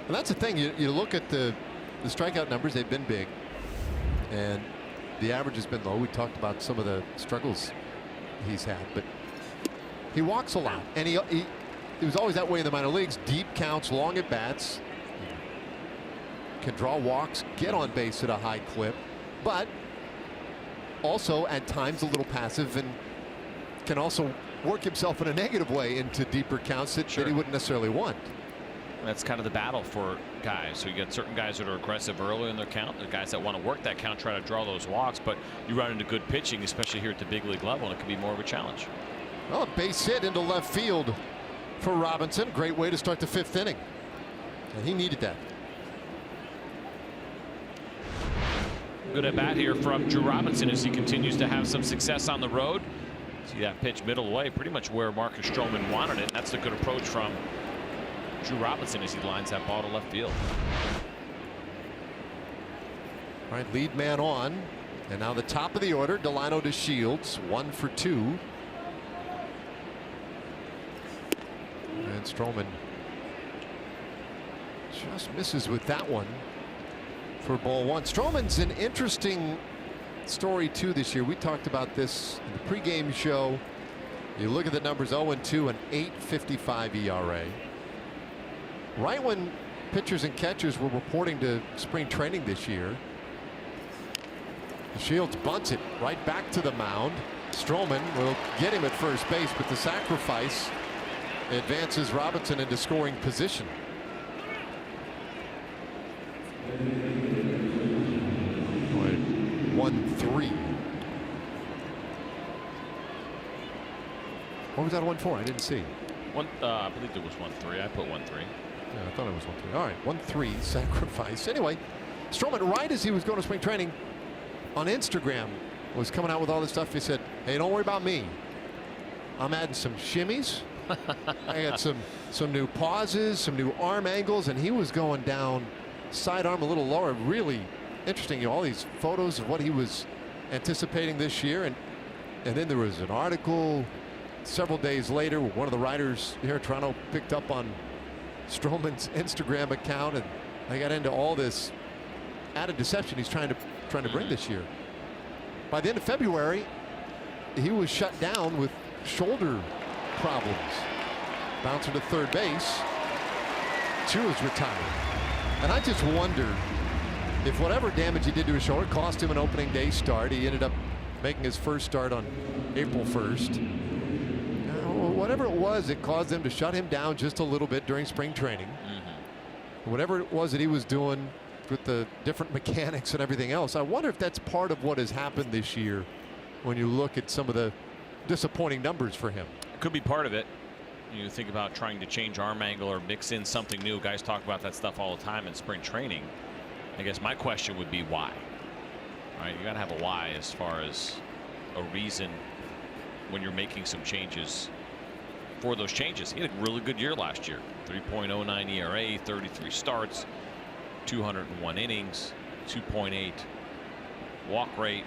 And that's the thing. You look at the strikeout numbers, they've been big. And the average has been low. We talked about some of the struggles he's had, but he walks a lot. And he was always that way in the minor leagues. Deep counts, long at bats. Can draw walks, get on base at a high clip, but also at times a little passive and can also work himself in a negative way into deeper counts that he wouldn't necessarily want. That's kind of the battle for guys. So you get certain guys that are aggressive early in their count. The guys that want to work that count try to draw those walks, but you run into good pitching, especially here at the big league level, and it can be more of a challenge. Well, a base hit into left field for Robinson. Great way to start the 5th inning. And he needed that. Good at bat here from Drew Robinson as he continues to have some success on the road. See that pitch middle away, pretty much where Marcus Stroman wanted it. And that's the good approach from Drew Robinson as he lines that ball to left field. All right, lead man on. And now the top of the order, Delano to Shields, 1 for 2. And Stroman just misses with that one for ball 1. Stroman's an interesting story too this year. We talked about this in the pregame show. You look at the numbers, 0-2 and 8.55 ERA. Right when pitchers and catchers were reporting to spring training this year, Shields bunts it right back to the mound. Stroman will get him at first base, but the sacrifice advances Robinson into scoring position. 1-3. What was that 1-4? I didn't see. I believe it was 1-3. I put 1-3. Yeah, I thought it was 1-3. All right, 1-3 sacrifice. Anyway, Stroman, right as he was going to spring training on Instagram, was coming out with all this stuff. He said, "Hey, don't worry about me. I'm adding some shimmies. I got some new pauses, some new arm angles," and he was going down sidearm a little lower. Really interesting. All these photos of what he was anticipating this year, and then there was an article several days later where one of the writers here in Toronto picked up on Stroman's Instagram account, and they got into all this added deception he's trying to bring this year. By the end of February, he was shut down with shoulder problems. Bouncing to third base. Chu is retired. And I just wonder if whatever damage he did to his shoulder cost him an opening day start. He ended up making his first start on April 1st. Whatever it was, it caused them to shut him down just a little bit during spring training. Whatever it was that he was doing with the different mechanics and everything else, I wonder if that's part of what has happened this year when you look at some of the disappointing numbers for him. Could be part of it. You think about trying to change arm angle or mix in something new. Guys talk about that stuff all the time in spring training. I guess my question would be why. All right, you got to have a why as far as a reason when you're making some changes for those changes. He had a really good year last year. 3.09 ERA, 33 starts, 201 innings, 2.8 walk rate,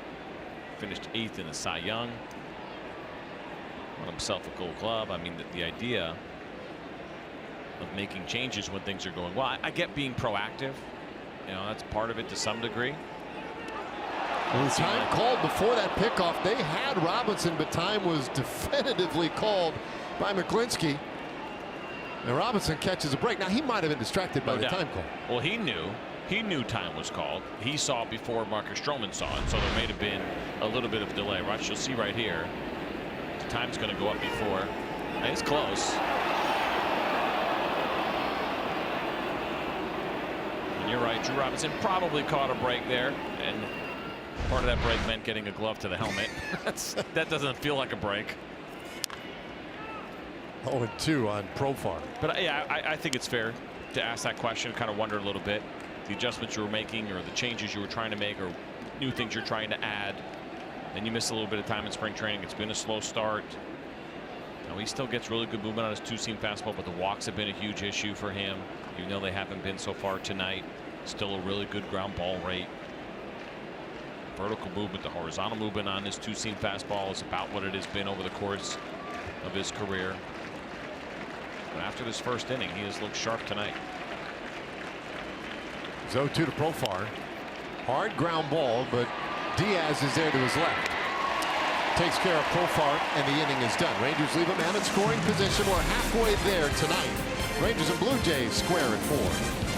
finished 8th in the Cy Young. Won himself a Gold Glove. I mean, the idea of making changes when things are going well. I get being proactive. You know, that's part of it to some degree. Well, time called before that pickoff. They had Robinson, but time was definitively called by McClinsky. And Robinson catches a break. Now, he might have been distracted by the time call. Well, he knew time was called. He saw it before Marcus Stroman saw it, so there may have been a little bit of delay. Watch, you'll see right here. The time's going to go up before. It's close. And you're right, Drew Robinson probably caught a break there, and part of that break meant getting a glove to the helmet. That doesn't feel like a break. 0-2 on Profar. But yeah, I think it's fair. to ask that question, kind of wonder a little bit the adjustments you were making or the changes you were trying to make or new things you're trying to add. Then you miss a little bit of time in spring training. It's been a slow start. Now he still gets really good movement on his two-seam fastball, but the walks have been a huge issue for him, even though they haven't been so far tonight. Still a really good ground ball rate. Vertical movement, the horizontal movement on his two-seam fastball is about what it has been over the course of his career. But after this first inning, he has looked sharp tonight. 0-2 to Profar. Hard ground ball, but Diaz is there to his left. Takes care of Profar, and the inning is done. Rangers leave a man in scoring position. We're halfway there tonight. Rangers and Blue Jays square at 4.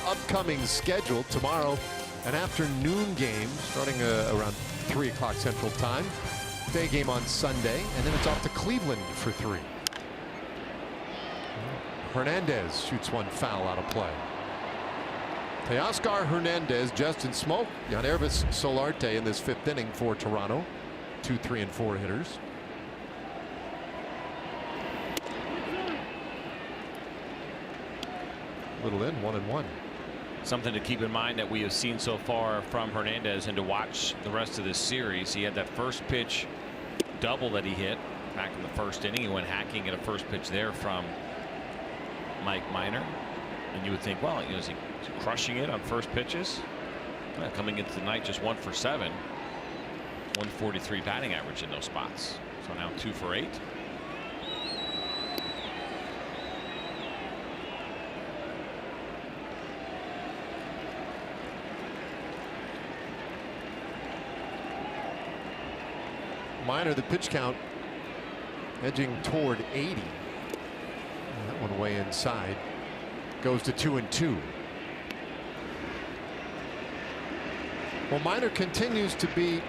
Upcoming schedule tomorrow, an afternoon game starting around 3 o'clock Central Time. Day game on Sunday, and then it's off to Cleveland for 3. Hernandez shoots one foul out of play. Teoscar Hernandez, Justin Smoke, Yannervis Solarte in this 5th inning for Toronto. 2, 3, and 4 hitters. Little in, 1-1. Something to keep in mind that we have seen so far from Hernandez, and to watch the rest of this series. He had that first pitch double that he hit back in the first inning. He went hacking at a first pitch there from Mike Minor, and you would think, well, you know, is he crushing it on first pitches? Well, coming into the night just 1 for 7, 143 batting average in those spots. So now 2 for 8. Minor, the pitch count edging toward 80. That one way inside. Goes to 2-2. Well, Minor continues to be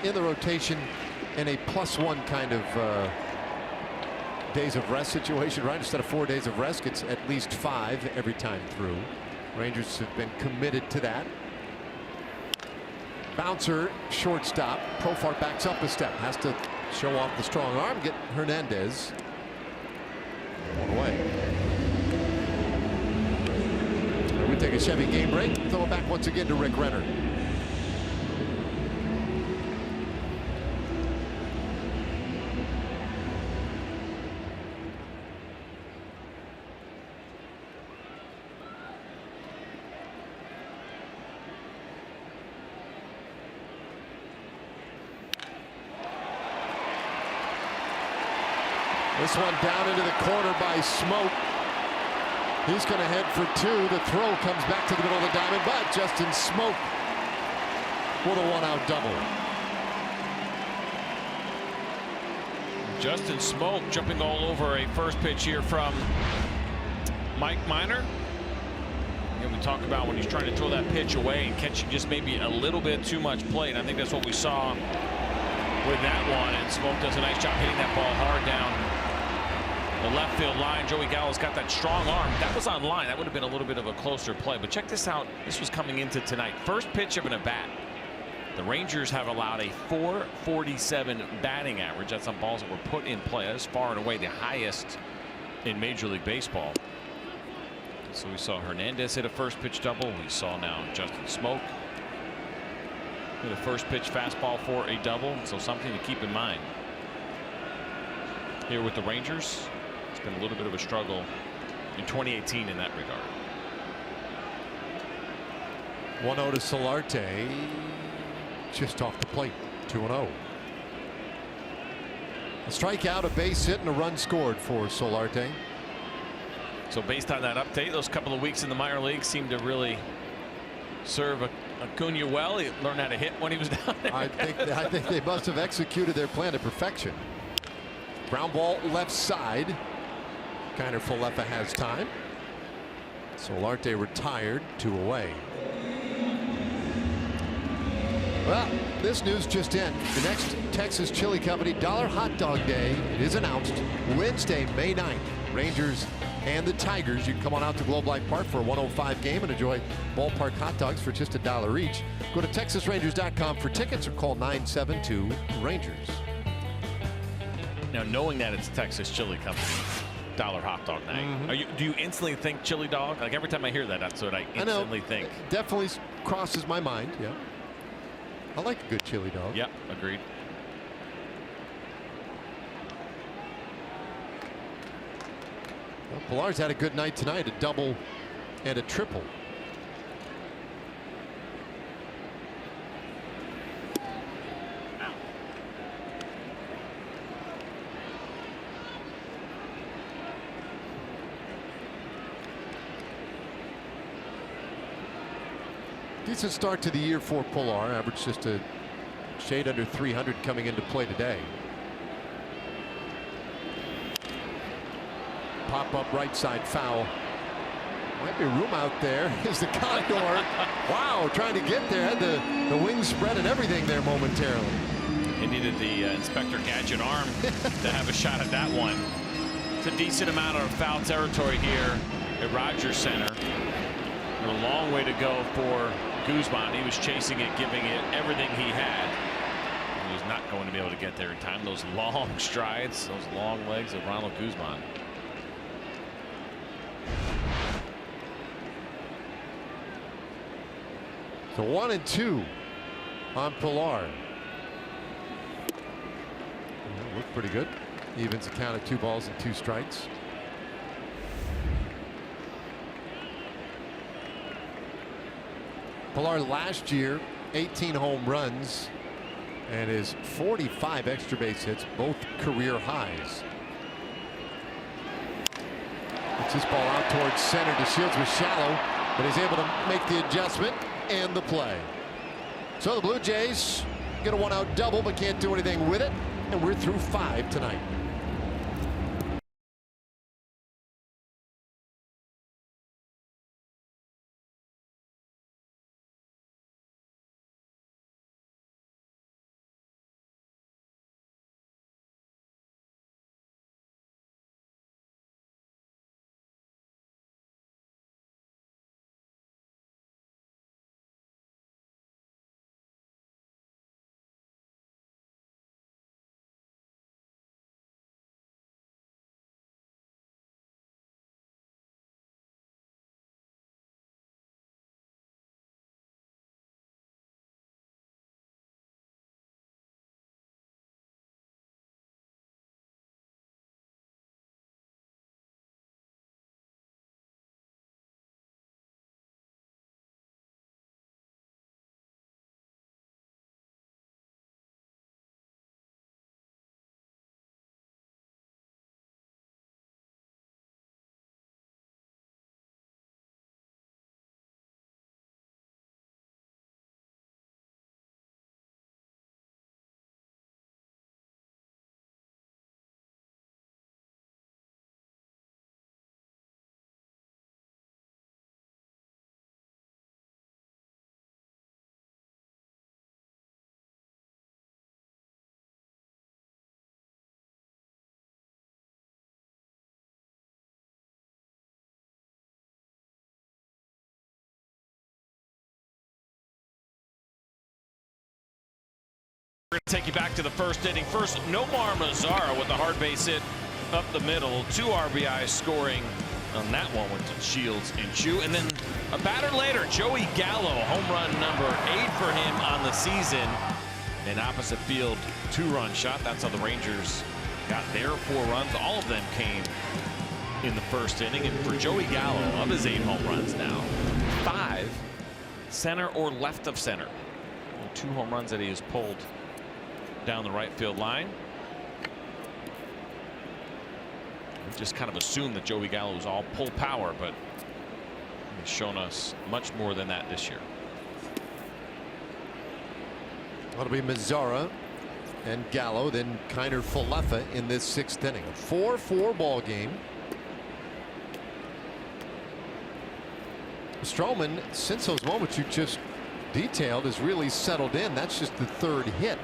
in the rotation in a +1 kind of days of rest situation, right? Instead of 4 days of rest, gets at least 5 every time through. Rangers have been committed to that. Bouncer, shortstop. Profar backs up a step. Has to show off the strong arm. Get Hernandez. 1 away. We take a Chevy game break. Throw it back once again to Rick Renner. This one down into the corner by Smoke. He's going to head for two. The throw comes back to the middle of the diamond, but Justin Smoke with a one-out double. Justin Smoke jumping all over a first pitch here from Mike Minor. And we talk about when he's trying to throw that pitch away and catching just maybe a little bit too much play. And I think that's what we saw with that one. And Smoke does a nice job hitting that ball hard down the left field line. Joey Gallo's got that strong arm. That was on line. That would have been a little bit of a closer play. But check this out. This was coming into tonight. First pitch of an at-bat. The Rangers have allowed a .447 batting average. That's on balls that were put in play. That's far and away the highest in Major League Baseball. So we saw Hernandez hit a first pitch double. We saw now Justin Smoke hit a first pitch fastball for a double. So something to keep in mind here with the Rangers. It's been a little bit of a struggle in 2018 in that regard. 1-0 to Solarte. Just off the plate. 2-0. A strikeout, a base hit, and a run scored for Solarte. So based on that update, those couple of weeks in the minor leagues seemed to really serve Acuna well. He learned how to hit when he was down there. I think they must have executed their plan to perfection. Ground ball left side. Kiner Falefa has time. Solarte retired, 2 away. Well, this news just in. The next Texas Chili Company Dollar Hot Dog Day, it is announced Wednesday, May 9th. Rangers and the Tigers. You can come on out to Globe Life Park for a 105 game and enjoy ballpark hot dogs for just $1 each. Go to TexasRangers.com for tickets or call 972-RANGERS. Now, knowing that it's Texas Chili Company Dollar Hot Dog Night, do you instantly think chili dog? Like every time I hear that, that's what I instantly think. It definitely crosses my mind. Yeah. I like a good chili dog. Yep, agreed. Well, Pilar's had a good night tonight, a double and a triple. Decent start to the year for Pilar. Averaged just a shade under 300 coming into play today. Pop up right side foul. Might be room out there. Here's the Condor. Wow, trying to get there. Had the wings spread and everything there momentarily. He needed the Inspector Gadget arm to have a shot at that one. It's a decent amount of foul territory here at Rogers Center. A long way to go for Guzman. He was chasing it, giving it everything he had. He was not going to be able to get there in time. Those long strides, those long legs of Ronald Guzman. So 1-2 on Pilar. Looked pretty good. Evens the count at 2 balls and 2 strikes. Pilar last year 18 home runs and his 45 extra base hits, both career highs. It's this ball out towards center. DeShields was shallow, but he's able to make the adjustment and the play. So the Blue Jays get a 1-out double but can't do anything with it, and we're through 5 tonight. We're going to take you back to the first inning. First, Nomar Mazara with a hard base hit up the middle. 2 RBIs scoring on that one with Shields and Chu. And then a batter later, Joey Gallo, home run number 8 for him on the season. An opposite field 2-run shot. That's how the Rangers got their 4 runs. All of them came in the first inning. And for Joey Gallo, of his 8 home runs now, 5 center or left of center. 2 home runs that he has pulled down the right field line. We just kind of assumed that Joey Gallo was all pull power, but he's shown us much more than that this year. That'll be Mazara and Gallo, then Kiner Falefa in this 6th inning. A 4-4 ball game. Stroman, since those moments you just detailed, has really settled in. That's just the 3rd hit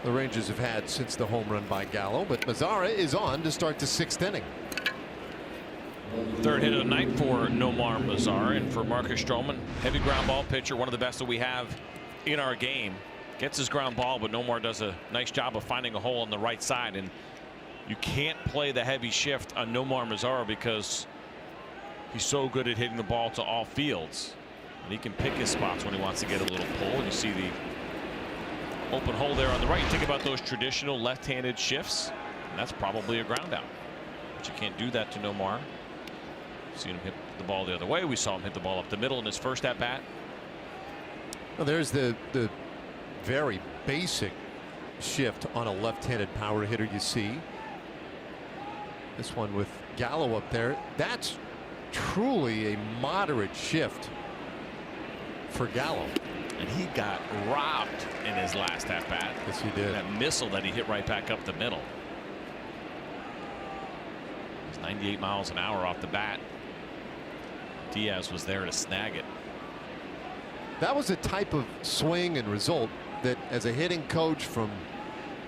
the Rangers have had since the home run by Gallo, but Mazara is on to start the 6th inning. 3rd hit of the night for Nomar Mazara, and for Marcus Stroman, heavy ground ball pitcher, one of the best that we have in our game. Gets his ground ball, but Nomar does a nice job of finding a hole on the right side, and you can't play the heavy shift on Nomar Mazara because he's so good at hitting the ball to all fields, and he can pick his spots when he wants to get a little pull. And you see the open hole there on the right. You think about those traditional left-handed shifts, and that's probably a ground out, but you can't do that to Nomar. Seen him hit the ball the other way. We saw him hit the ball up the middle in his first at bat. Well, there's the very basic shift on a left-handed power hitter. You see this one with Gallo up there. That's truly a moderate shift for Gallo. And he got robbed in his last at bat. Yes, he did. That missile that he hit right back up the middle. It's 98 miles an hour off the bat. Diaz was there to snag it. That was a type of swing and result that, as a hitting coach from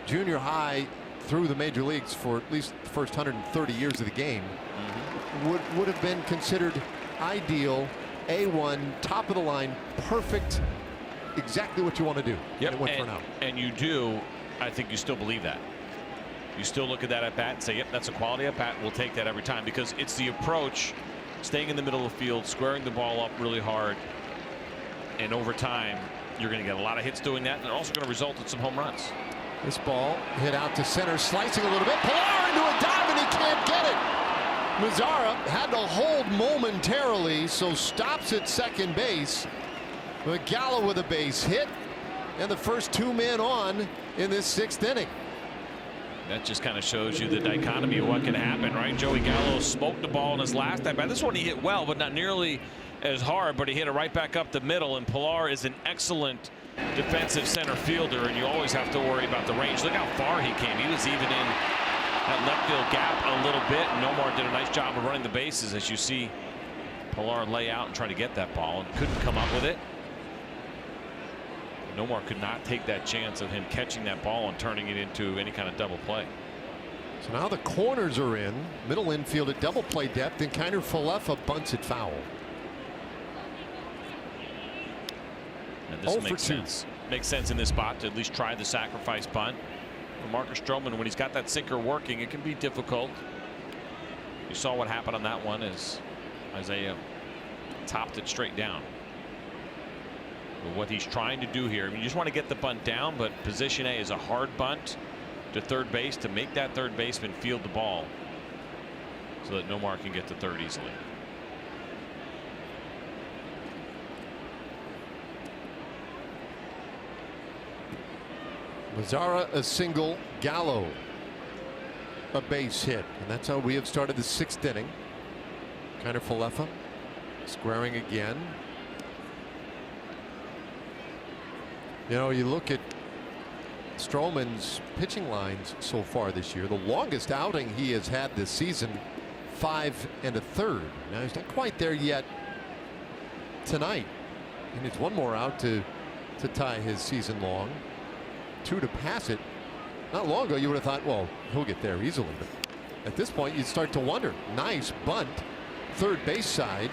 junior high through the major leagues for at least the first 130 years of the game, would have been considered ideal, A1, top of the line, perfect, exactly what you want to do. Yep. It went for an out. And you do, I think you still believe that. You still look at that at bat and say, yep, that's a quality at bat. We'll take that every time, because it's the approach, staying in the middle of the field, squaring the ball up really hard. And over time, you're going to get a lot of hits doing that, and they're also going to result in some home runs. This ball hit out to center, slicing a little bit. Pilar into a dive, and he can't get it. Mazara had to hold momentarily, so stops at second base. But Gallo with a base hit, and the first 2 men on in this 6th inning. That just kind of shows you the dichotomy of what can happen, right? Joey Gallo smoked the ball in his last at bat. This one he hit well, but not nearly as hard, but he hit it right back up the middle, and Pilar is an excellent defensive center fielder, and you always have to worry about the range. Look how far he came. He was even in that left field gap a little bit. Nomar did a nice job of running the bases, as you see Pilar lay out and try to get that ball, and couldn't come up with it. Nomar could not take that chance of him catching that ball and turning it into any kind of double play. So now the corners are in. Middle infield at double play depth, and Kiner Falefa bunts it foul. And this makes sense. Makes sense in this spot to at least try the sacrifice bunt. For Marcus Stroman, when he's got that sinker working, it can be difficult. You saw what happened on that one as Isaiah topped it straight down. But what he's trying to do here, I mean, you just want to get the bunt down, but position A is a hard bunt to third base to make that third baseman field the ball so that Nomar can get to third easily. Mazara a single, Gallo a base hit, and that's how we have started the 6th inning. Kiner Falefa squaring again. You know, you look at Stroman's pitching lines so far this year, the longest outing he has had this season, 5 1/3. Now he's not quite there yet tonight. He needs one more out to tie his season long. 2 to pass it. Not long ago you would have thought, well, he'll get there easily, but at this point you start to wonder. Nice bunt, third base side,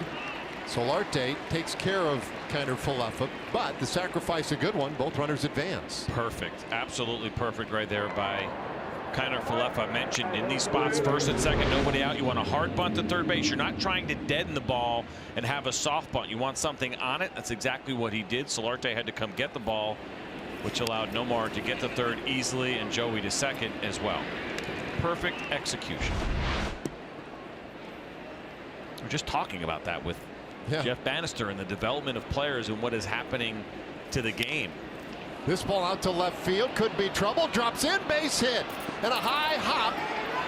Solarte takes care of Kiner Falefa, but the sacrifice a good one. Both runners advance. Perfect. Absolutely perfect right there by Kiner Falefa. I mentioned in these spots, first and second, nobody out. You want a hard bunt to third base. You're not trying to deaden the ball and have a soft bunt. You want something on it. That's exactly what he did. Solarte had to come get the ball, which allowed Nomar to get to third easily and Joey to second as well. Perfect execution. We're just talking about that with Jeff Bannister and the development of players and what is happening to the game. This ball out to left field could be trouble. Drops in, base hit, and a high hop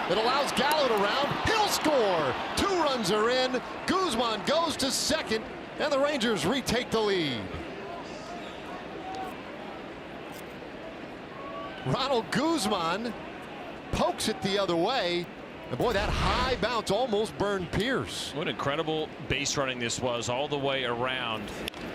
that allows Gallo to round. He'll score. 2 runs are in. Guzman goes to second, and the Rangers retake the lead. Ronald Guzman pokes it the other way. And boy, that high bounce almost burned Pierce. What incredible base running this was all the way around.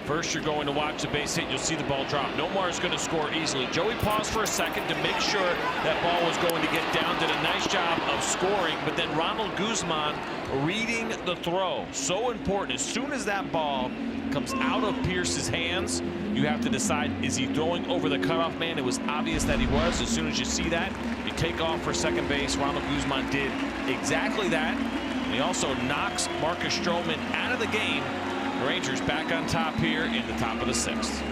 First, you're going to watch the base hit. You'll see the ball drop. Nomar is going to score easily. Joey paused for a second to make sure that ball was going to get down. Did a nice job of scoring. But then Ronald Guzman reading the throw. So important. As soon as that ball comes out of Pierce's hands, you have to decide, is he throwing over the cutoff man? It was obvious that he was. As soon as you see that, you take off for second base. Ronald Guzman did exactly that. And he also knocks Marcus Stroman out of the game. The Rangers back on top here in the top of the 6th.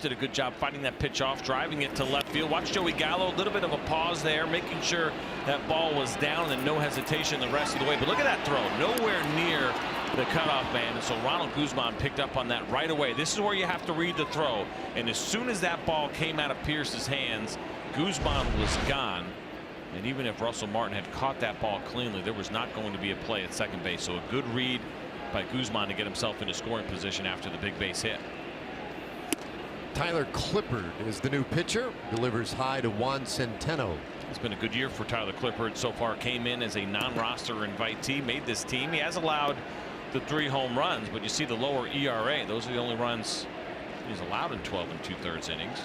Did a good job fighting that pitch off, driving it to left field. Watch Joey Gallo, a little bit of a pause there, making sure that ball was down and no hesitation the rest of the way. But look at that throw, nowhere near the cutoff man. And so Ronald Guzman picked up on that right away. This is where you have to read the throw. And as soon as that ball came out of Pierce's hands, Guzman was gone. And even if Russell Martin had caught that ball cleanly, there was not going to be a play at second base. So a good read by Guzman to get himself into scoring position after the big base hit. Tyler Clippard is the new pitcher. Delivers high to Juan Centeno. It's been a good year for Tyler Clippard so far. Came in as a non-roster invitee, made this team. He has allowed the 3 home runs, but you see the lower ERA. Those are the only runs he's allowed in 12 2/3 innings.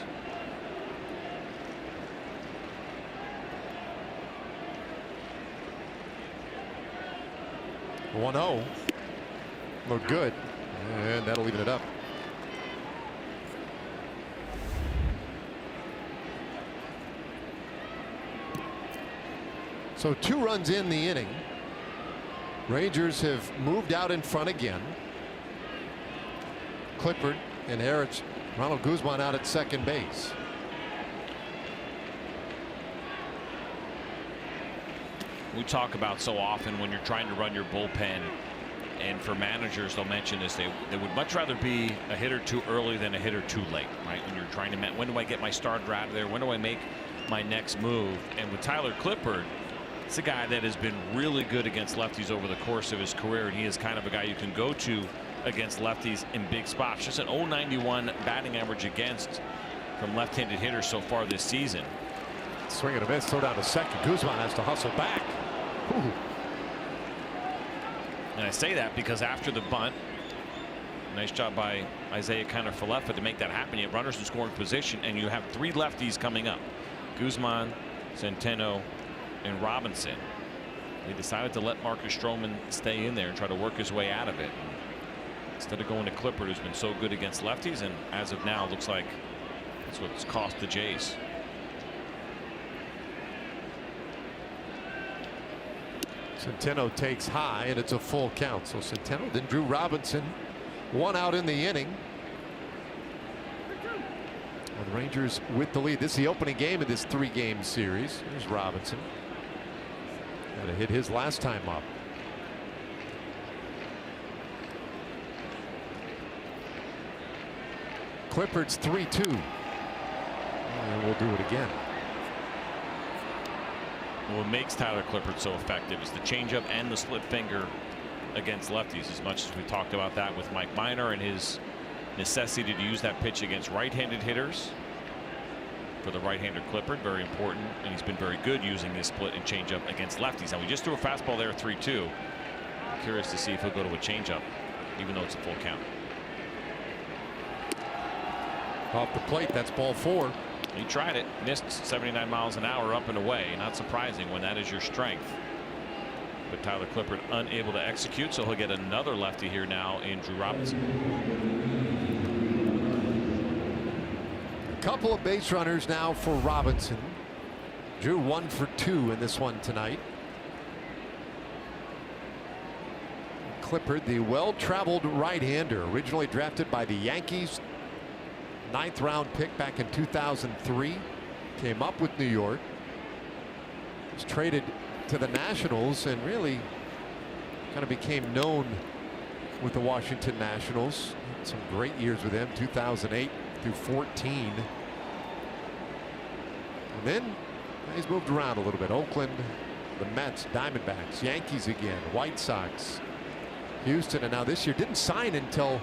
(1-0) look good, and that'll even it up. So 2 runs in the inning. Rangers have moved out in front again. Clippard inherits Ronald Guzman out at second base. We talk about so often when you're trying to run your bullpen, and for managers they'll mention this, they would much rather be a hitter too early than a hitter too late, right? When you're trying to, when do I get my starter out of there, when do I make my next move? And with Tyler Clippard, It's a guy that has been really good against lefties over the course of his career, and he is kind of a guy you can go to against lefties in big spots. Just an .091 batting average against from left-handed hitters so far this season. Swing and a miss, throw down to second. Guzman has to hustle back. Ooh. And I say that because after the bunt, nice job by Isaiah Kiner-Falefa to make that happen. You have runners in scoring position, and you have 3 lefties coming up: Guzman, Centeno, and Robinson. They decided to let Marcus Stroman stay in there and try to work his way out of it, instead of going to Clippard, who's been so good against lefties, and as of now looks like that's what's cost the Jays. Centeno takes high, and it's a full count. So Centeno, then Drew Robinson, 1 out in the inning. And the Rangers with the lead. This is the opening game of this 3-game series. Here's Robinson. Got to hit his last time up. Clippard's 3-2. And we'll do it again. What makes Tyler Clippard so effective is the changeup and the split finger against lefties. As much as we talked about that with Mike Minor and his necessity to use that pitch against right-handed hitters, for the right-hander Clippard, very important, and he's been very good using this split and changeup against lefties. Now, we just threw a fastball there, 3-2. Curious to see if he'll go to a changeup, even though it's a full count. Off the plate, that's ball 4. He tried it, missed 79 miles an hour up and away. Not surprising when that is your strength. But Tyler Clippard unable to execute, so he'll get another lefty here now in Drew Robinson. Couple of base runners now for Robinson. Drew 1 for 2 in this one tonight. Clippard, the well-traveled right-hander, originally drafted by the Yankees, 9th round pick back in 2003, came up with New York, was traded to the Nationals, and really kind of became known with the Washington Nationals. Had some great years with them, 2008 through 14. And then he's moved around a little bit. Oakland, the Mets, Diamondbacks, Yankees again, White Sox, Houston, and now this year didn't sign until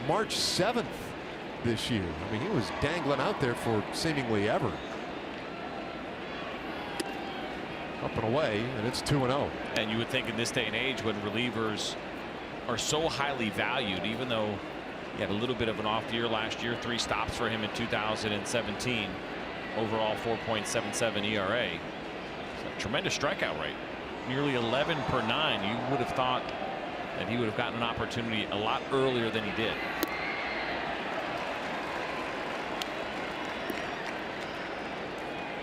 March 7th this year. I mean, he was dangling out there for seemingly ever. Up and away, and it's 2-0. And you would think in this day and age, when relievers are so highly valued, even though he had a little bit of an off year last year, 3 stops for him in 2017, overall 4.77 ERA. It's a tremendous strikeout rate, nearly 11 per 9. You would have thought that he would have gotten an opportunity a lot earlier than he did.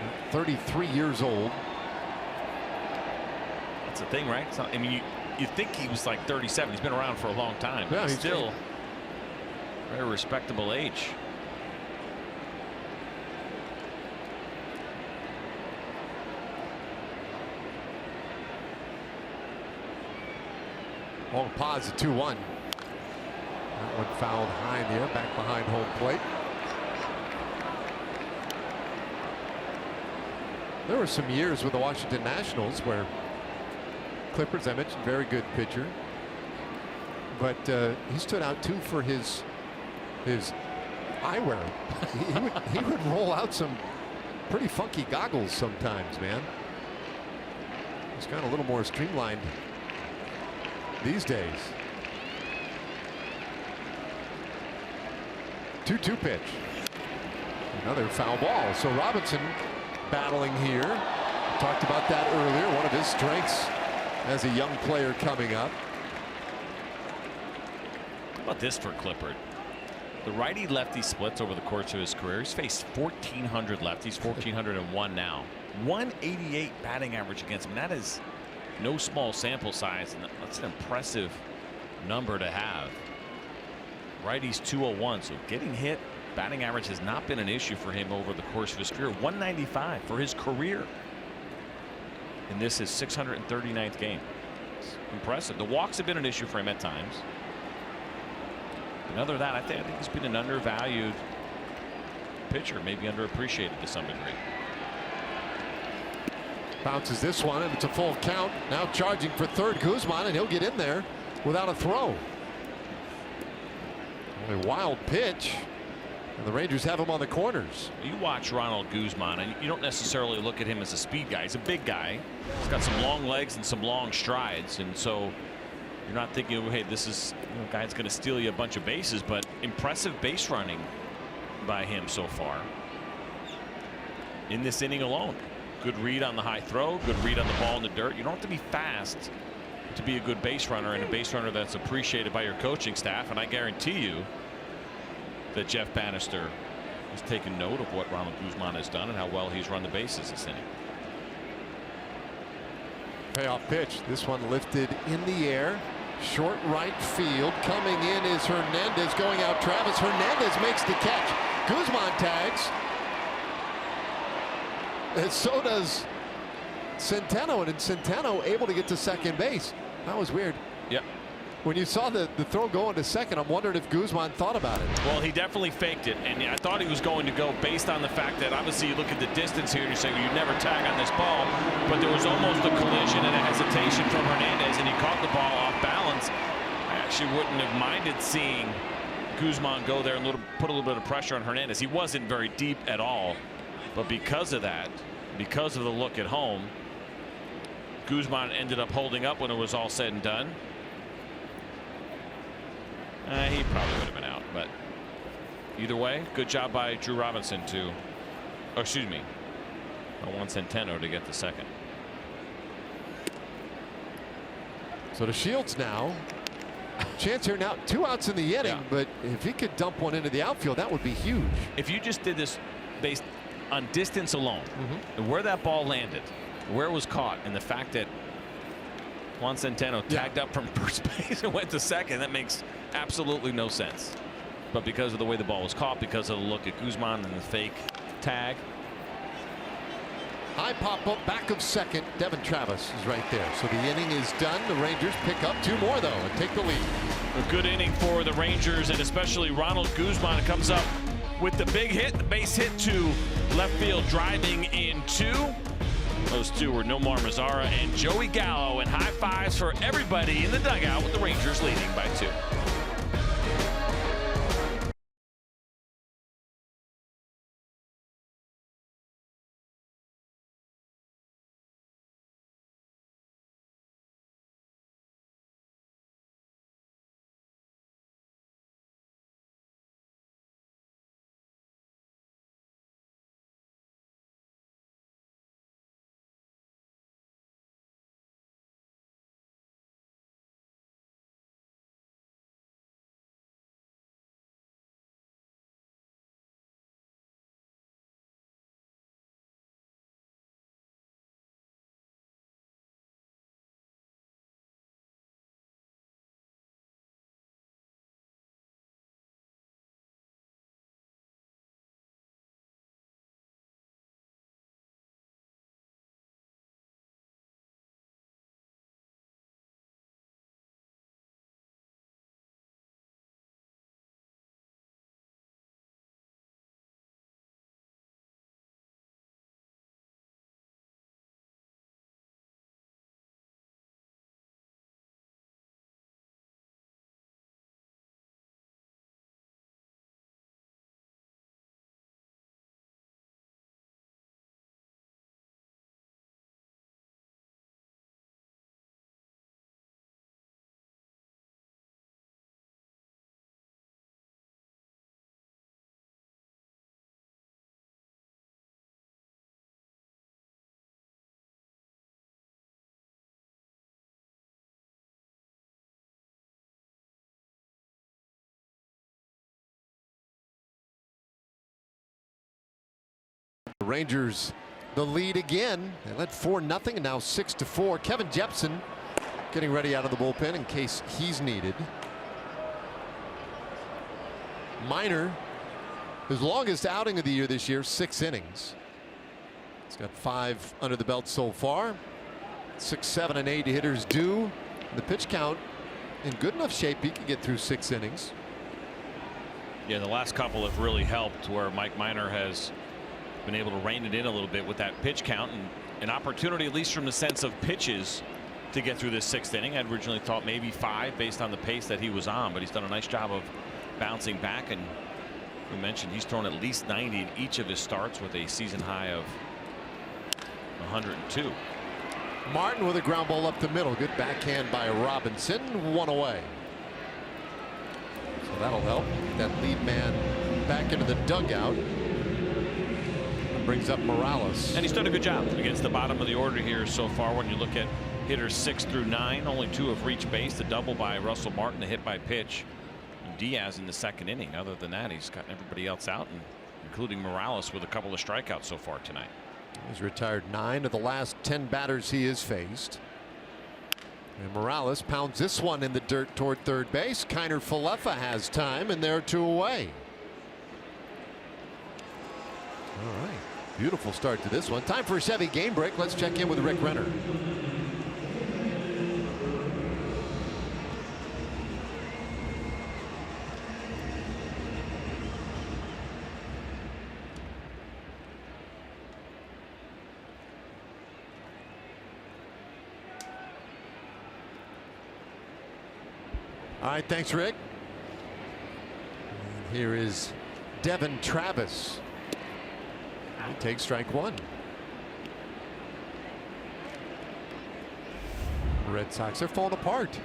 At 33 years old. That's the thing, right? I mean, you think he was like 37. He's been around for a long time. Yeah, he's still very respectable age. Long pause at 2-1. That one fouled high in the air, back behind home plate. There were some years with the Washington Nationals where Clippard, as I mentioned, very good pitcher, but he stood out too for his eyewear. he would roll out some pretty funky goggles sometimes, man. He's got a little more streamlined these days. 2-2 pitch. Another foul ball. So Robinson battling here. We talked about that earlier. One of his strengths as a young player coming up. How about this for Clippard? The righty-lefty splits over the course of his career. He's faced 1,400 lefties, 1,401 now. 188 batting average against him. That is no small sample size, and that's an impressive number to have. Righties 201, so getting hit, batting average has not been an issue for him over the course of his career. 195 for his career, and this is 639th game. It's impressive. The walks have been an issue for him at times. And other than that, I think he's been an undervalued pitcher, maybe underappreciated to some degree. Bounces this one, and it's a full count. Now charging for third, Guzman, and he'll get in there without a throw. A wild pitch, and the Rangers have him on the corners. You watch Ronald Guzman, and you don't necessarily look at him as a speed guy. He's a big guy. He's got some long legs and some long strides, and so you're not thinking, oh, hey, this is a guy that's going to steal you a bunch of bases, but impressive base running by him so far in this inning alone. Good read on the high throw, good read on the ball in the dirt. You don't have to be fast to be a good base runner, and a base runner that's appreciated by your coaching staff. And I guarantee you that Jeff Bannister has taken note of what Ronald Guzman has done and how well he's run the bases this inning. Payoff pitch. This one lifted in the air. Short right field. Coming in is Hernandez. Going out Travis. Hernandez makes the catch. Guzman tags. And so does Centeno, and Centeno able to get to second base. That was weird. Yep. When you saw the throw going to second, I'm wondering if Guzman thought about it. Well, he definitely faked it, and I thought he was going to go based on the fact that obviously you look at the distance here and you say, well, you never tag on this ball, but there was almost a collision and a hesitation from Hernandez, and he caught the ball off balance. I actually wouldn't have minded seeing Guzman go there and put a little bit of pressure on Hernandez. He wasn't very deep at all. But because of that, because of the look at home, Guzman ended up holding up when it was all said and done. He probably would have been out, but either way, good job by Drew Robinson to, oh, excuse me, Juan Centeno to get the second. So to Shields now. Chance here now, 2 outs in the inning, Yeah. but if he could dump one into the outfield, that would be huge. If you just did this based on distance alone, and where that ball landed, where it was caught, and the fact that Juan Centeno tagged up from first base and went to second, that makes absolutely no sense. But because of the way the ball was caught, because of the look at Guzman and the fake tag. High pop up back of second. Devin Travis is right there. So the inning is done. The Rangers pick up 2 more though and take the lead. A good inning for the Rangers, and especially Ronald Guzman comes up with the big hit, the base hit to left field, driving in 2. Those 2 were Nomar Mazara and Joey Gallo, and high fives for everybody in the dugout with the Rangers leading by 2. The Rangers the lead again. They led 4-0 and now 6-4. Kevin Jepson getting ready out of the bullpen in case he's needed. Minor, his longest outing of the year this year, 6 innings. He's got 5 under the belt so far. 6, 7, and 8 hitters due. The pitch count in good enough shape he can get through 6 innings. Yeah, the last couple have really helped, where Mike Minor has been able to rein it in a little bit with that pitch count, and an opportunity, at least from the sense of pitches, to get through this 6th inning. I'd originally thought maybe 5 based on the pace that he was on, but he's done a nice job of bouncing back, and we mentioned he's thrown at least 90 in each of his starts with a season high of 102. Martin with a ground ball up the middle. Good backhand by Robinson. 1 away. So that'll help. That lead man back into the dugout. Brings up Morales. And he's done a good job against the bottom of the order here so far. When you look at hitters 6 through 9, only 2 have reached base. The double by Russell Martin, the hit by pitch. And Diaz in the 2nd inning. Other than that, he's gotten everybody else out, and including Morales with a couple of strikeouts so far tonight. He's retired 9 of the last 10 batters he has faced. And Morales pounds this one in the dirt toward third base. Kiner Falefa has time, and they're 2 away. All right. Beautiful start to this one. Time for a Chevy game break. Let's check in with Rick Renner. All right, thanks, Rick. And here is Devin Travis. He takes strike 1. Red Sox are falling apart.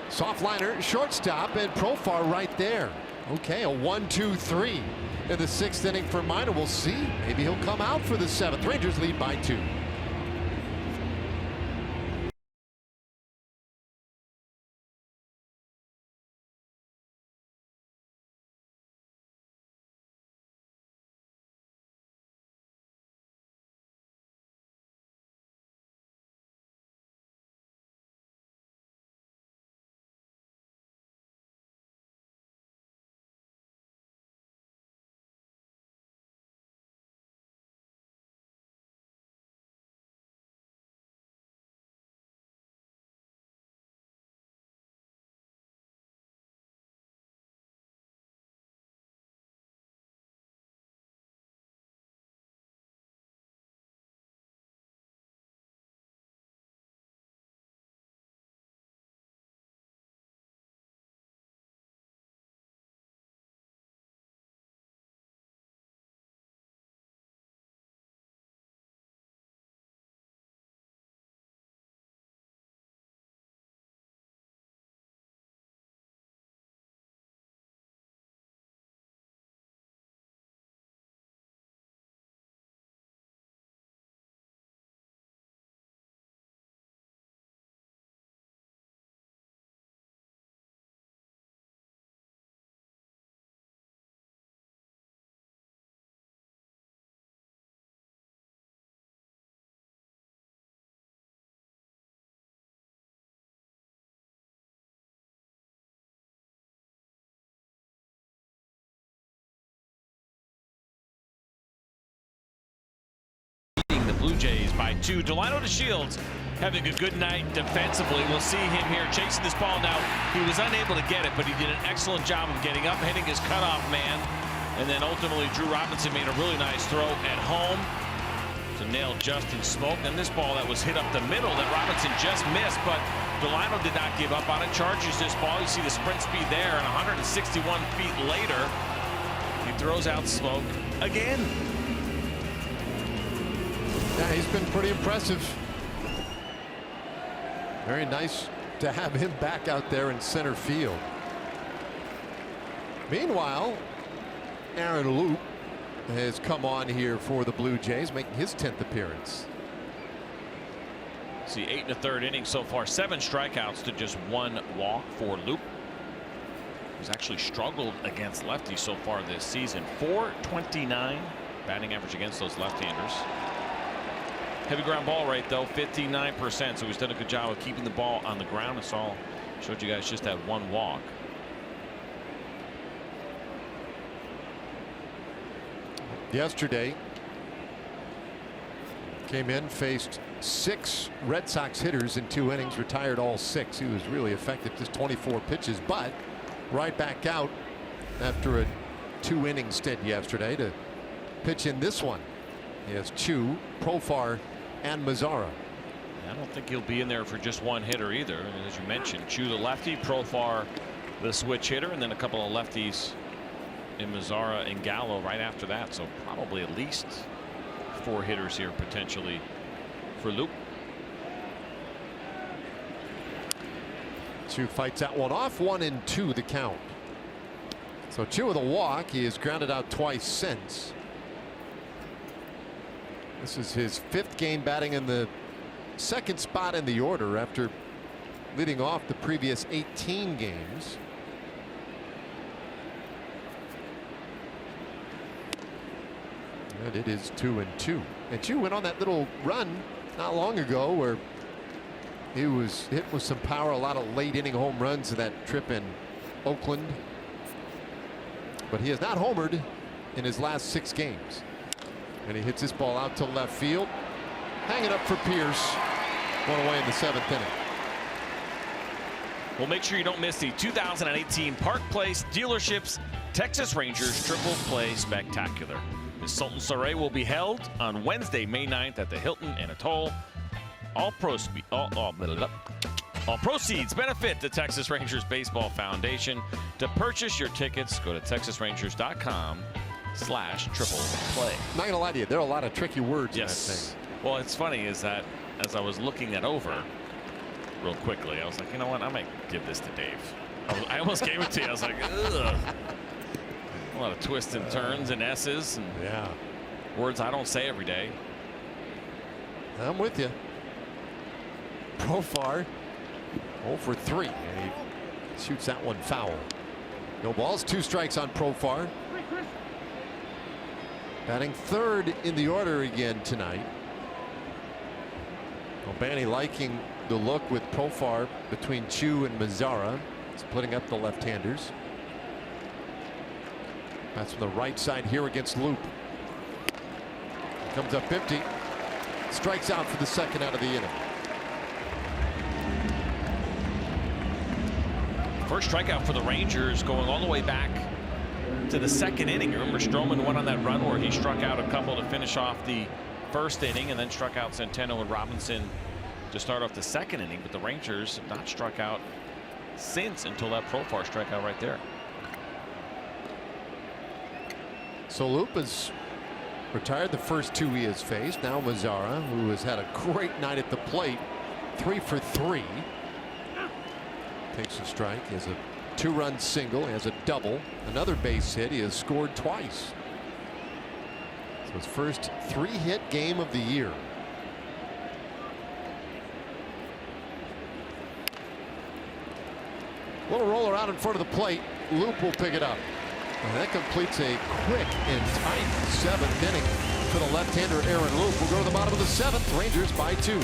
Soft liner, shortstop, and Profar right there. Okay, a 1-2-3 in the 6th inning for Minor. We'll see. Maybe he'll come out for the 7th. Rangers lead by 2. Blue Jays by 2. Delino to Shields having a good night defensively. We'll see him here chasing this ball now. He was unable to get it, but he did an excellent job of getting up, hitting his cutoff man, and then ultimately Drew Robinson made a really nice throw at home to nail Justin Smoke. And this ball that was hit up the middle that Robinson just missed, but Delino did not give up on it. Charges this ball. You see the sprint speed there, and 161 feet later, he throws out Smoke again. Yeah, he's been pretty impressive. Very nice to have him back out there in center field. Meanwhile, Aaron Loup has come on here for the Blue Jays, making his 10th appearance. See, 8 1/3 innings so far, 7 strikeouts to just 1 walk for Loup. He's actually struggled against lefties so far this season. .429 batting average against those left-handers. Heavy ground ball rate though, 59%. So he's done a good job of keeping the ball on the ground. It's all showed you guys just that 1 walk. Yesterday, came in, faced 6 Red Sox hitters in 2 innings, retired all 6. He was really effective, just 24 pitches, but right back out after a 2-inning stint yesterday to pitch in this one. He has Chu, Profar, and Mazzara. I don't think he'll be in there for just one hitter either. As you mentioned, Chu the lefty, Profar the switch hitter, and then a couple of lefties in Mazzara and Gallo right after that. So probably at least 4 hitters here potentially for Luke. Chu fights that one off. 1-2 the count. So Chu with a walk. He has grounded out twice since. This is his 5th game batting in the 2nd spot in the order after leading off the previous 18 games. And it is 2-2. And Chu went on that little run not long ago where he was hit with some power, a lot of late inning home runs in that trip in Oakland. But he has not homered in his last 6 games. And he hits this ball out to left field. Hanging up for Pierce. One away in the 7th inning. Well, make sure you don't miss the 2018 Park Place Dealerships Texas Rangers Triple Play Spectacular. The Sultan Soiree will be held on Wednesday, May 9th at the Hilton in Atoll. All proceeds benefit the Texas Rangers Baseball Foundation. To purchase your tickets, go to texasrangers.com/triple-play. Not gonna lie to you, there are a lot of tricky words in that Yes. thing. Well, it's funny is that as I was looking that over real quickly, I was like, you know what, I might give this to Dave. I almost gave it to you. I was like, ugh. A lot of twists and turns and S's and Yeah, words I don't say every day. I'm with you. Profar 0 for 3, and he shoots that one foul. No balls, 2 strikes on Profar. Batting 3rd in the order again tonight. Albany liking the look with Profar between Chu and Mazzara, splitting up the left-handers. That's from the right side here against Loop. Comes up 50. Strikes out for the 2nd out of the inning. First strikeout for the Rangers going all the way back to the 2nd inning. Remember, Stroman went on that run where he struck out a couple to finish off the 1st inning and then struck out Centeno and Robinson to start off the 2nd inning. But the Rangers have not struck out since until that Profar strikeout right there. So Loop has retired the first 2 he has faced. Now Mazzara, who has had a great night at the plate, 3 for 3. Takes a strike. He has a 2-run single. He has a double. Another base hit. He has scored twice. So his first 3-hit game of the year. Little roller out in front of the plate. Loop will pick it up. And that completes a quick and tight 7th inning for the left-hander Aaron Loop. We'll go to the bottom of the 7th. Rangers by 2.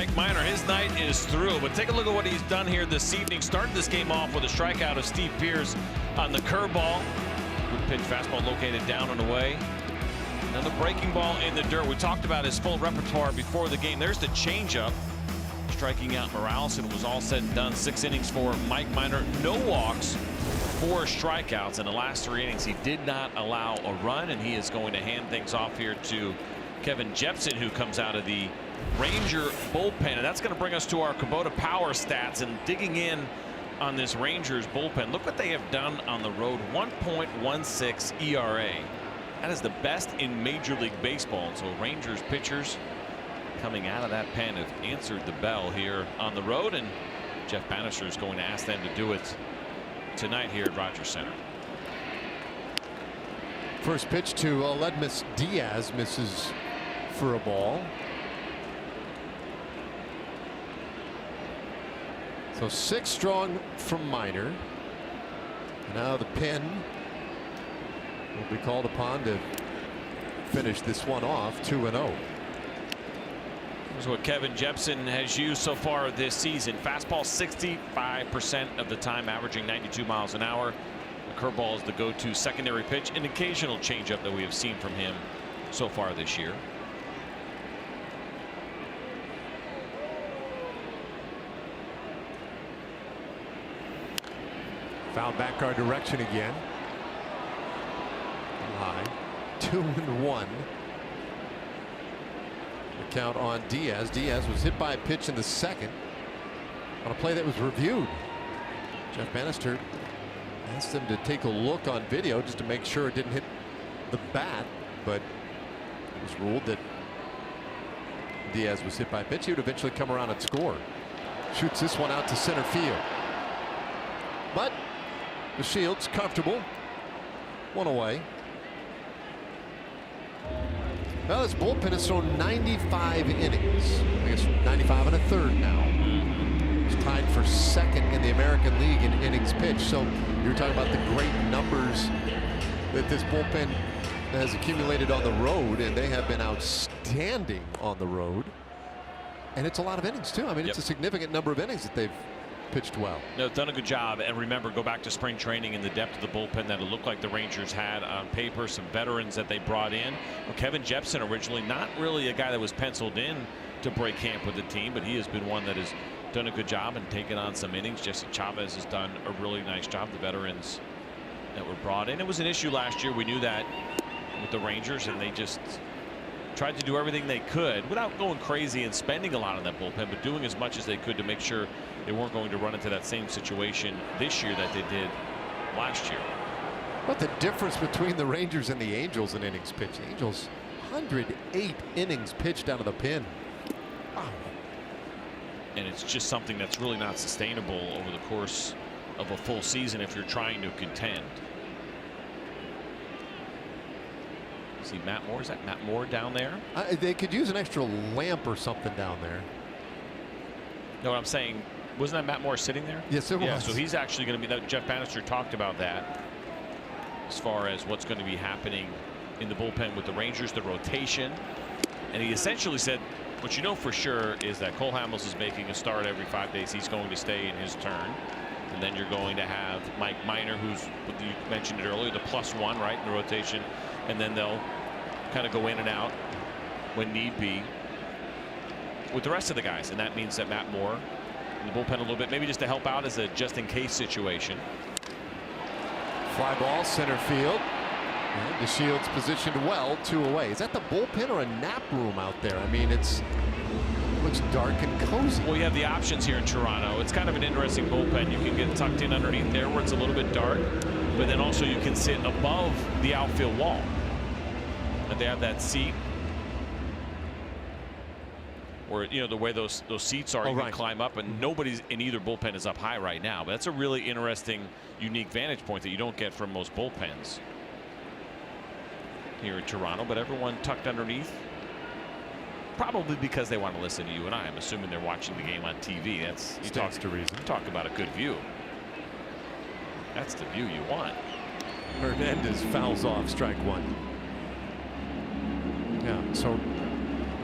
Mike Minor, his night is through, but take a look at what he's done here this evening. Started this game off with a strikeout of Steve Pearce on the curveball. Good pitch, fastball located down and away. Another breaking ball in the dirt. We talked about his full repertoire before the game. There's the changeup, striking out Morales, and it was all said and done. 6 innings for Mike Minor. No walks, 4 strikeouts in the last 3 innings. He did not allow a run, and he is going to hand things off here to Kevin Jepsen, who comes out of the Ranger bullpen. And that's going to bring us to our Kubota power stats and digging in on this Rangers bullpen. Look what they have done on the road. 1.16 ERA. That is the best in Major League Baseball. So Rangers pitchers coming out of that pen have answered the bell here on the road, and Jeff Bannister is going to ask them to do it tonight here at Rogers Center. First pitch to Ledmus Diaz, misses for a ball. So 6 strong from Minor. Now the pen will be called upon to finish this one off 2-0. Here's what Kevin Jepsen has used so far this season. Fastball 65% of the time, averaging 92 miles an hour. The curveball is the go-to secondary pitch, an occasional changeup that we have seen from him so far this year. Foul back our direction again. High. 2-1. The count on Diaz. Diaz was hit by a pitch in the second on a play that was reviewed. Jeff Bannister asked them to take a look on video just to make sure it didn't hit the bat, but it was ruled that Diaz was hit by a pitch. He would eventually come around and score. Shoots this one out to center field, but the shield's comfortable. 1 away. Well, this bullpen has thrown 95 innings. I guess 95 1/3 now. It's tied for second in the American League in innings pitched. So you're talking about the great numbers that this bullpen has accumulated on the road, and they have been outstanding on the road. And it's a lot of innings too. I mean, it's a significant number of innings that they've pitched well. No, done a good job. And remember, go back to spring training and the depth of the bullpen that it looked like the Rangers had on paper. Some veterans that they brought in. Well, Kevin Jepsen, originally not really a guy that was penciled in to break camp with the team, but he has been one that has done a good job and taken on some innings. Jesse Chavez has done a really nice job. The veterans that were brought in. It was an issue last year. We knew that with the Rangers, and they just tried to do everything they could without going crazy and spending a lot on that bullpen, but doing as much as they could to make sure they weren't going to run into that same situation this year that they did last year. What the difference between the Rangers and the Angels in innings pitched? The Angels 108 innings pitched out of the pen. Wow. And it's just something that's really not sustainable over the course of a full season if you're trying to contend. See Matt Moore. Is that Matt Moore down there? They could use an extra lamp or something down there. No, what I'm saying, wasn't that Matt Moore sitting there? Yes, it was. Yeah, so he's actually going to be. Jeff Bannister talked about that as far as what's going to be happening in the bullpen with the Rangers, the rotation. And he essentially said, what you know for sure is that Cole Hamels is making a start every 5 days. He's going to stay in his turn. And then you're going to have Mike Minor, who's, you mentioned it earlier, the +1, right, in the rotation. And then they'll kind of go in and out when need be with the rest of the guys. And that means that Matt Moore in the bullpen a little bit, maybe just to help out as a just-in-case situation. Fly ball, center field. And the shield's positioned well, 2 away. Is that the bullpen or a nap room out there? I mean, it looks dark and cozy. Well, you have the options here in Toronto. It's kind of an interesting bullpen. You can get tucked in underneath there where it's a little bit dark, but then also you can sit above the outfield wall. And they have that seat, or you know the way those seats are, you can climb up, and nobody's in either bullpen is up high right now. But that's a really interesting, unique vantage point that you don't get from most bullpens here in Toronto. But everyone tucked underneath, probably because they want to listen to you and I. I'm assuming they're watching the game on TV. That's you talk to reason. Talk about a good view. That's the view you want. Hernandez fouls off, strike 1. Yeah, so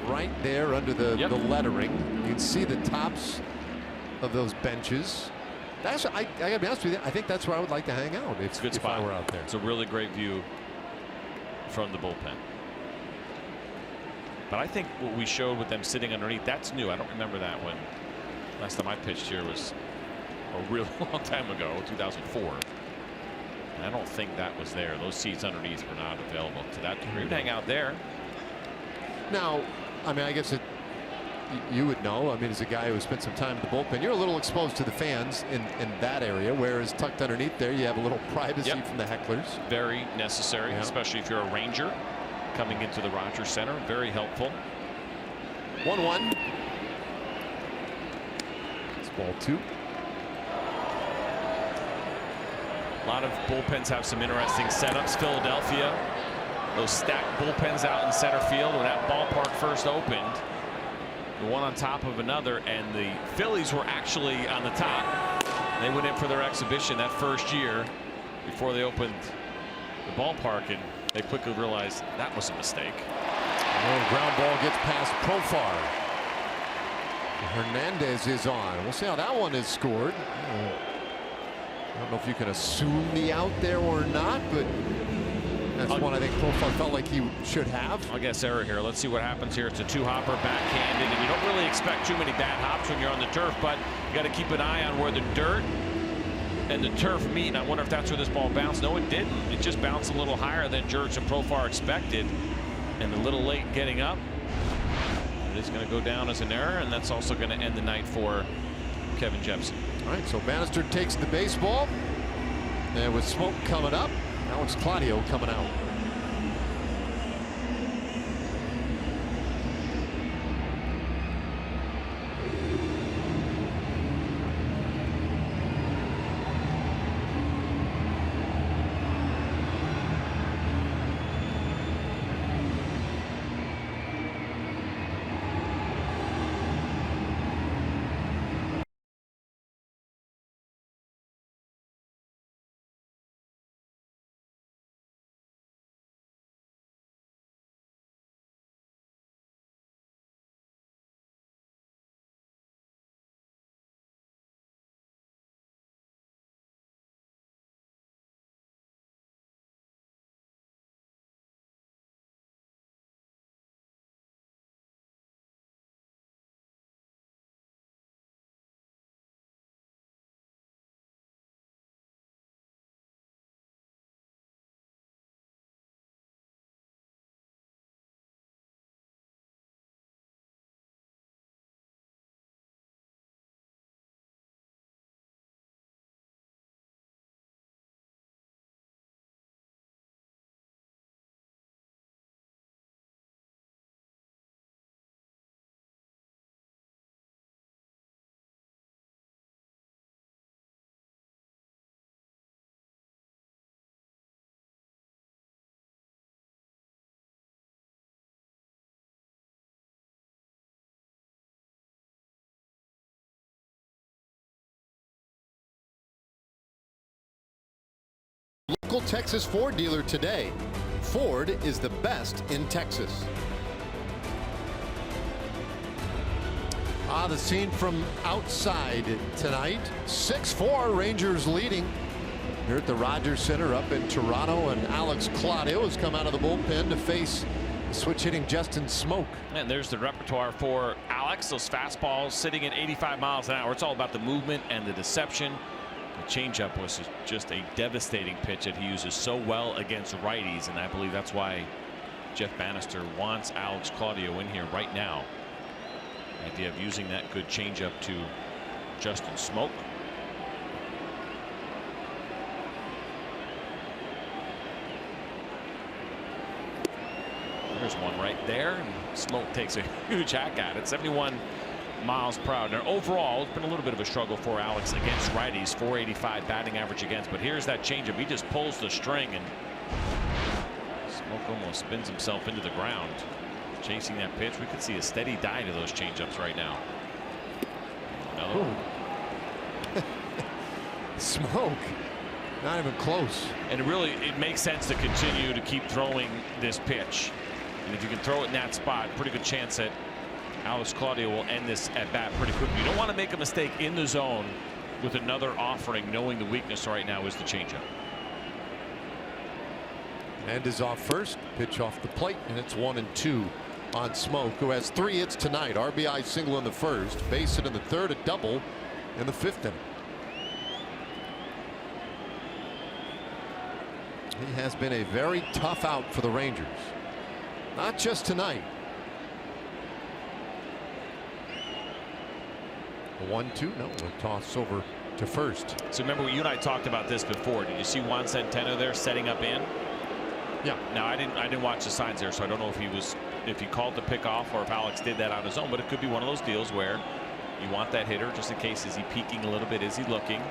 right there under the lettering. You can see the tops of those benches. That's I gotta be honest with you. I think that's where I would like to hang out It's a good spot. I were out there. It's a really great view from the bullpen. But I think what we showed with them sitting underneath, that's new. I don't remember that when last time I pitched here was a real long time ago, 2004. And I don't think that was there. Those seats underneath were not available to that degree. You'd hang out there. Now, I mean, I guess you would know. I mean, as a guy who spent some time in the bullpen, you're a little exposed to the fans in that area, whereas tucked underneath there, you have a little privacy from the hecklers. Very necessary, especially if you're a Ranger coming into the Rogers Center. Very helpful. 1-1. It's ball 2. A lot of bullpens have some interesting setups. Philadelphia, those stacked bullpens out in center field when that ballpark first opened. One on top of another, and the Phillies were actually on the top. They went in for their exhibition that first year before they opened the ballpark, and they quickly realized that was a mistake. Ground ball gets past Profar. Hernandez is on. We'll see how that one is scored. I don't know if you can assume the out there or not, but that's one I think Profar felt like he should have. I guess error here. Let's see what happens here. It's a two-hopper backhanded, and you don't really expect too many bad hops when you're on the turf, but you got to keep an eye on where the dirt and the turf meet. I wonder if that's where this ball bounced. No, it didn't. It just bounced a little higher than Jurickson and Profar expected, and a little late getting up. It is going to go down as an error, and that's also going to end the night for Kevin Jepsen. All right, so Bannister takes the baseball, and with smoke coming up, Alex Claudio coming out. Local Texas Ford dealer today. Ford is the best in Texas. The scene from outside tonight. 6-4 Rangers leading here at the Rogers Center up in Toronto, and Alex Claudio has come out of the bullpen to face switch hitting Justin Smoke. And there's the repertoire for Alex. Those fastballs sitting at 85 miles an hour. It's all about the movement and the deception. The changeup was just a devastating pitch that he uses so well against righties, and I believe that's why Jeff Bannister wants Alex Claudio in here right now. The idea of using that good changeup to Justin Smoke. There's one right there, and Smoke takes a huge hack at it. 71 miles per hour. Now, overall, it's been a little bit of a struggle for Alex against righties. 485 batting average against, but here's that changeup. He just pulls the string, and Smoke almost spins himself into the ground chasing that pitch. We could see a steady die to those changeups right now. Smoke, not even close. And it makes sense to continue to keep throwing this pitch. And if you can throw it in that spot, pretty good chance that Alex Claudio will end this at bat pretty quickly. You don't want to make a mistake in the zone with another offering, knowing the weakness right now is the changeup. And is off first, pitch off the plate, and it's 1-2 on Smoke, who has 3 hits tonight. RBI single in the first, base hit in the third, a double in the 5th inning. He has been a very tough out for the Rangers, not just tonight. 1-2, no, a toss over to first. So remember, you and I talked about this before. Did you see Juan Centeno there setting up in? Yeah. Now I didn't watch the signs there, so I don't know if he called the pick off or if Alex did that on his own. But it could be one of those deals where you want that hitter just in case. Is he peeking a little bit? Is he looking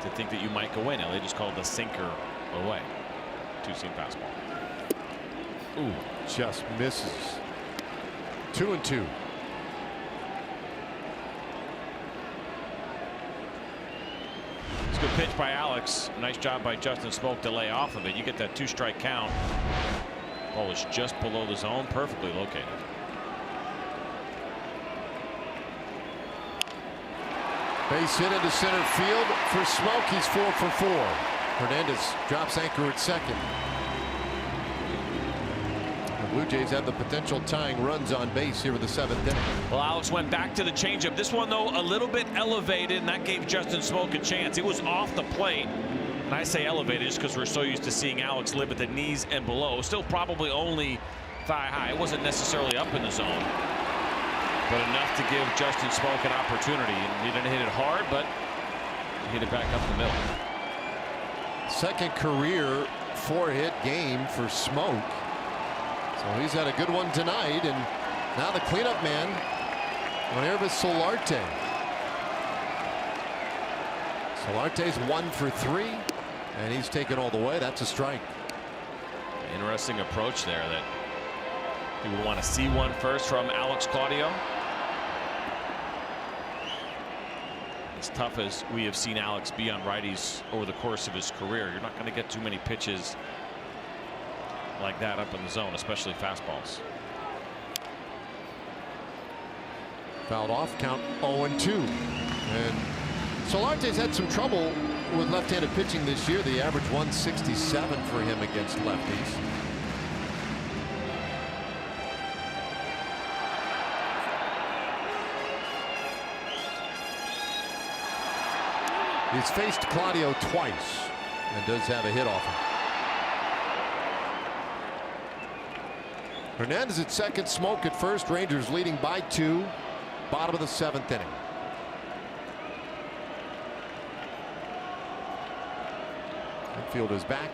to think that you might go in? Now they just called the sinker away. 2-seam fastball. Ooh, just misses. 2-2. It's a good pitch by Alex. Nice job by Justin Smoke to lay off of it. You get that 2-strike count. Ball is just below the zone, perfectly located. Base hit into center field for Smoke. He's 4 for 4. Hernandez drops anchor at second. The Blue Jays have the potential tying runs on base here in the 7th inning. Well, Alex went back to the changeup. This one, though, a little bit elevated, and that gave Justin Smoke a chance. It was off the plate. And I say elevated just because we're so used to seeing Alex live at the knees and below. Still probably only thigh high. It wasn't necessarily up in the zone, but enough to give Justin Smoke an opportunity. And he didn't hit it hard, but he hit it back up the middle. Second career 4-hit game for Smoke. So he's had a good one tonight, and now the cleanup man on Hervis Solarte. Solarte's 1 for 3, and he's taken all the way. That's a strike. Interesting approach there that you would want to see one first from Alex Claudio. As tough as we have seen Alex be on righties over the course of his career, you're not going to get too many pitches like that up in the zone, especially fastballs. Fouled off, count 0-2. And Solarte's had some trouble with left-handed pitching this year. The average 167 for him against lefties. He's faced Claudio twice and does have a hit off him. Hernandez at second, Smoke at first. Rangers leading by 2. Bottom of the 7th inning. Infield is back.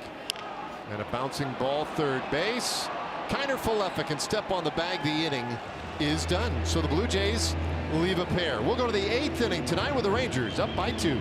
And a bouncing ball third base. Kiner Falefa can step on the bag. The inning is done. So the Blue Jays leave a pair. We'll go to the 8th inning tonight with the Rangers up by 2.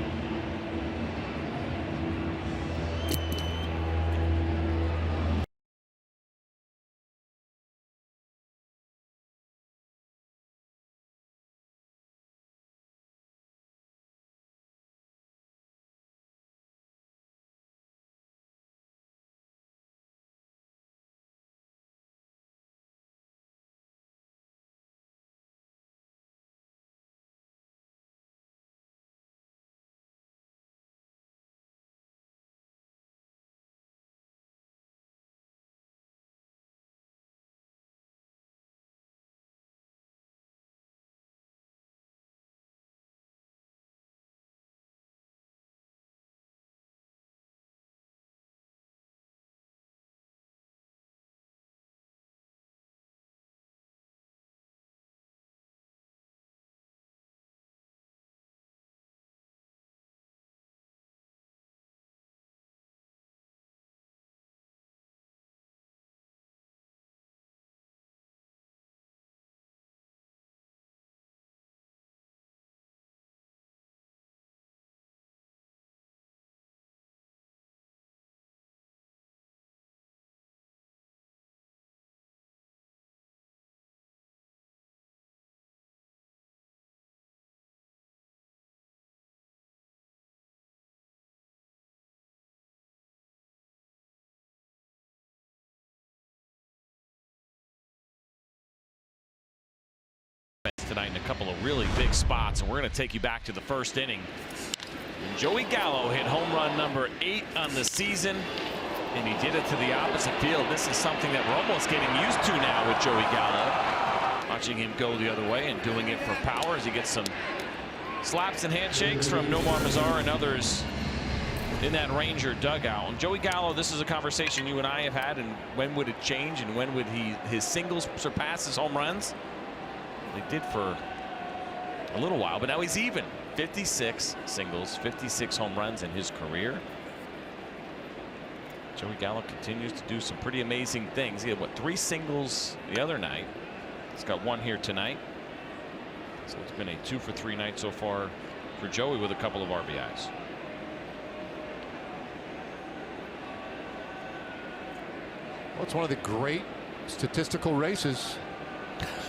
tonight in a couple of really big spots, and we're going to take you back to the first inning. And Joey Gallo hit home run number 8 on the season, and he did it to the opposite field. This is something that we're almost getting used to now with Joey Gallo. Watching him go the other way and doing it for power as he gets some slaps and handshakes from Nomar Mazar and others in that Ranger dugout. And Joey Gallo, this is a conversation you and I have had, and when would it change, and when would his singles surpass his home runs? They did for a little while, but now he's even. 56 singles, 56 home runs in his career. Joey Gallo continues to do some pretty amazing things. He had, what, 3 singles the other night. He's got 1 here tonight. So it's been a 2 for 3 night so far for Joey with a couple of RBIs. Well, it's one of the great statistical races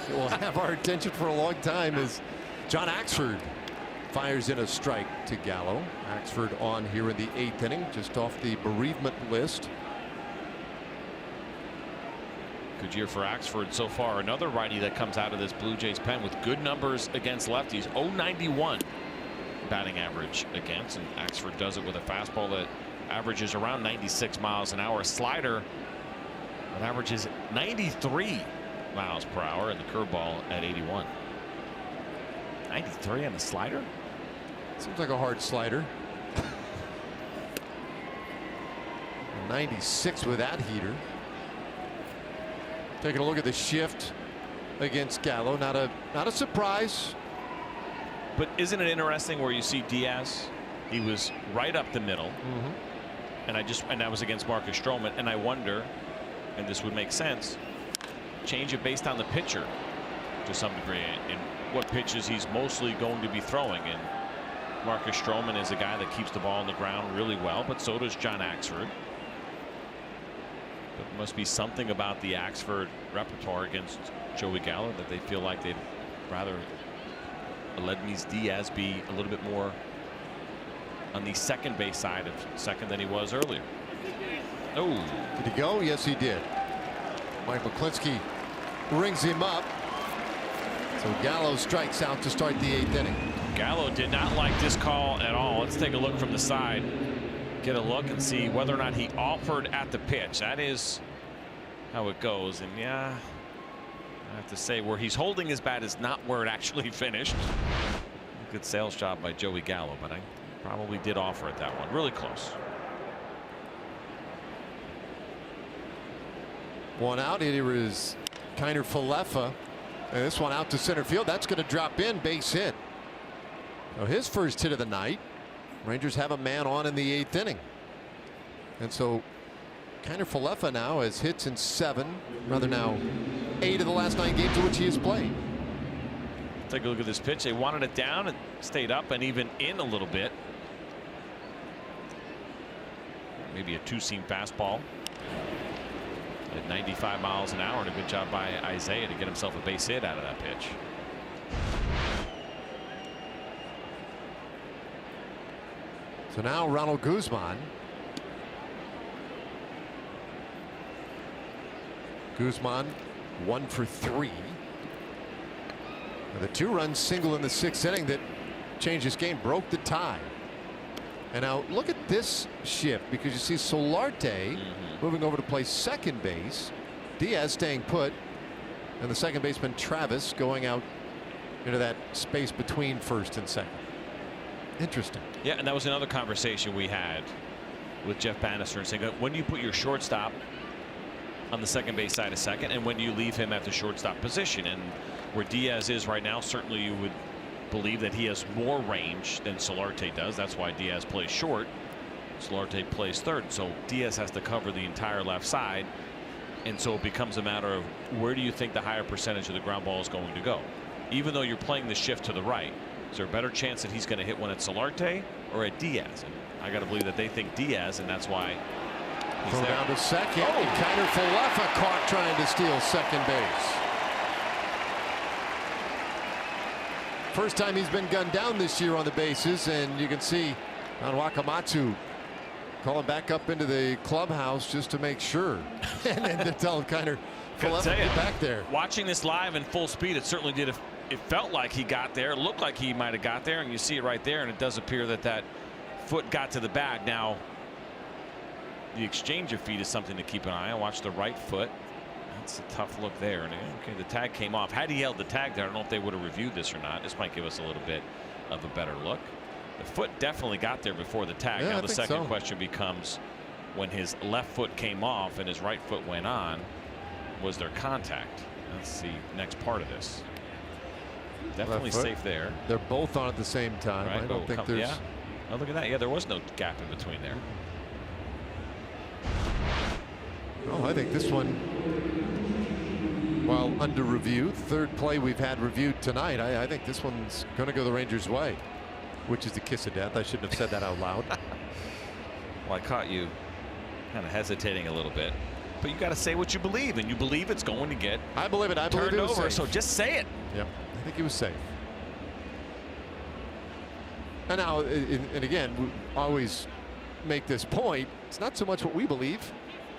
that will have our attention for a long time as John Axford fires in a strike to Gallo. Axford on here in the 8th inning, just off the bereavement list. Good year for Axford so far. Another righty that comes out of this Blue Jays pen with good numbers against lefties. 0.91 batting average against, and Axford does it with a fastball that averages around 96 miles an hour. A slider that averages 93 miles per hour, and the curveball at 81. 93 on the slider? Seems like a hard slider. 96 with that heater. Taking a look at the shift against Gallo. Not a surprise. But isn't it interesting where you see Diaz? He was right up the middle. And that was against Marcus Stroman, and I wonder, and this would make sense, change it based on the pitcher to some degree, and what pitches he's mostly going to be throwing. And Marcus Stroman is a guy that keeps the ball on the ground really well, but so does John Axford. But there must be something about the Axford repertoire against Joey Gallo that they feel like they'd rather let Diaz be a little bit more on the second base side of second than he was earlier. Oh, did he go? Yes, he did. Mike McClinsky rings him up. So Gallo strikes out to start the 8th inning. Gallo did not like this call at all. Let's take a look from the side. Get a look and see whether or not he offered at the pitch. That is how it goes. And yeah, I have to say, where he's holding his bat is not where it actually finished. Good sales job by Joey Gallo, but I probably did offer at that one. Really close. One out. Here is Kiner Falefa. And this one out to center field. That's going to drop in, base hit. Now his first hit of the night. Rangers have a man on in the 8th inning. And so Kiner Falefa now has hits in 8 of the last 9 games in which he has played. Take a look at this pitch. They wanted it down and stayed up and even in a little bit. Maybe a 2-seam fastball at 95 miles an hour, and a good job by Isaiah to get himself a base hit out of that pitch. So now Ronald Guzman. Guzman 1 for 3. And the 2-run single in the 6th inning that changed this game, broke the tie. And now look at this shift, because you see Solarte moving over to play second base. Diaz staying put, and the second baseman Travis going out into that space between first and second. Interesting. Yeah, and that was another conversation we had with Jeff Bannister, and saying, when do you put your shortstop on the second base side of second, and when do you leave him at the shortstop position? And where Diaz is right now, certainly you would believe that he has more range than Solarte does. That's why Diaz plays short. Solarte plays third. So Diaz has to cover the entire left side. And so it becomes a matter of where do you think the higher percentage of the ground ball is going to go? Even though you're playing the shift to the right, is there a better chance that he's going to hit one at Solarte or at Diaz? And I got to believe that they think Diaz, and that's why he's Throw there. down to second. And Kiner Falefa caught trying to steal second base. First time he's been gunned down this year on the bases, and you can see Ron Wakamatsu calling back up into the clubhouse just to make sure, and then to tell Kiner Falefa to get back there. Watching this live in full speed, it certainly did it felt like he got there, looked like he might have got there, and you see it right there, and it does appear that that foot got to the bag. Now, the exchange of feet is something to keep an eye on. Watch the right foot. That's a tough look there. And okay, the tag came off. Had he held the tag there, I don't know if they would have reviewed this or not. This might give us a little bit of a better look. The foot definitely got there before the tag. Yeah, now the second question becomes, when his left foot came off and his right foot went on, was there contact? That's the next part of this. Definitely safe there. They're both on at the same time. Right. I don't think there's. Yeah. Oh, look at that. Yeah, there was no gap in between there. Oh, I think this one, while under review, third play we've had reviewed tonight, I think this one's going to go the Rangers' way, which is the kiss of death. I shouldn't have said that out loud. Well, I caught you kind of hesitating a little bit, but you got to say what you believe, and you believe it's going to get. I believe it. I believe turned it was over. safe. So just say it. Yep, I think he was safe. And now, and again, we always make this point. It's not so much what we believe.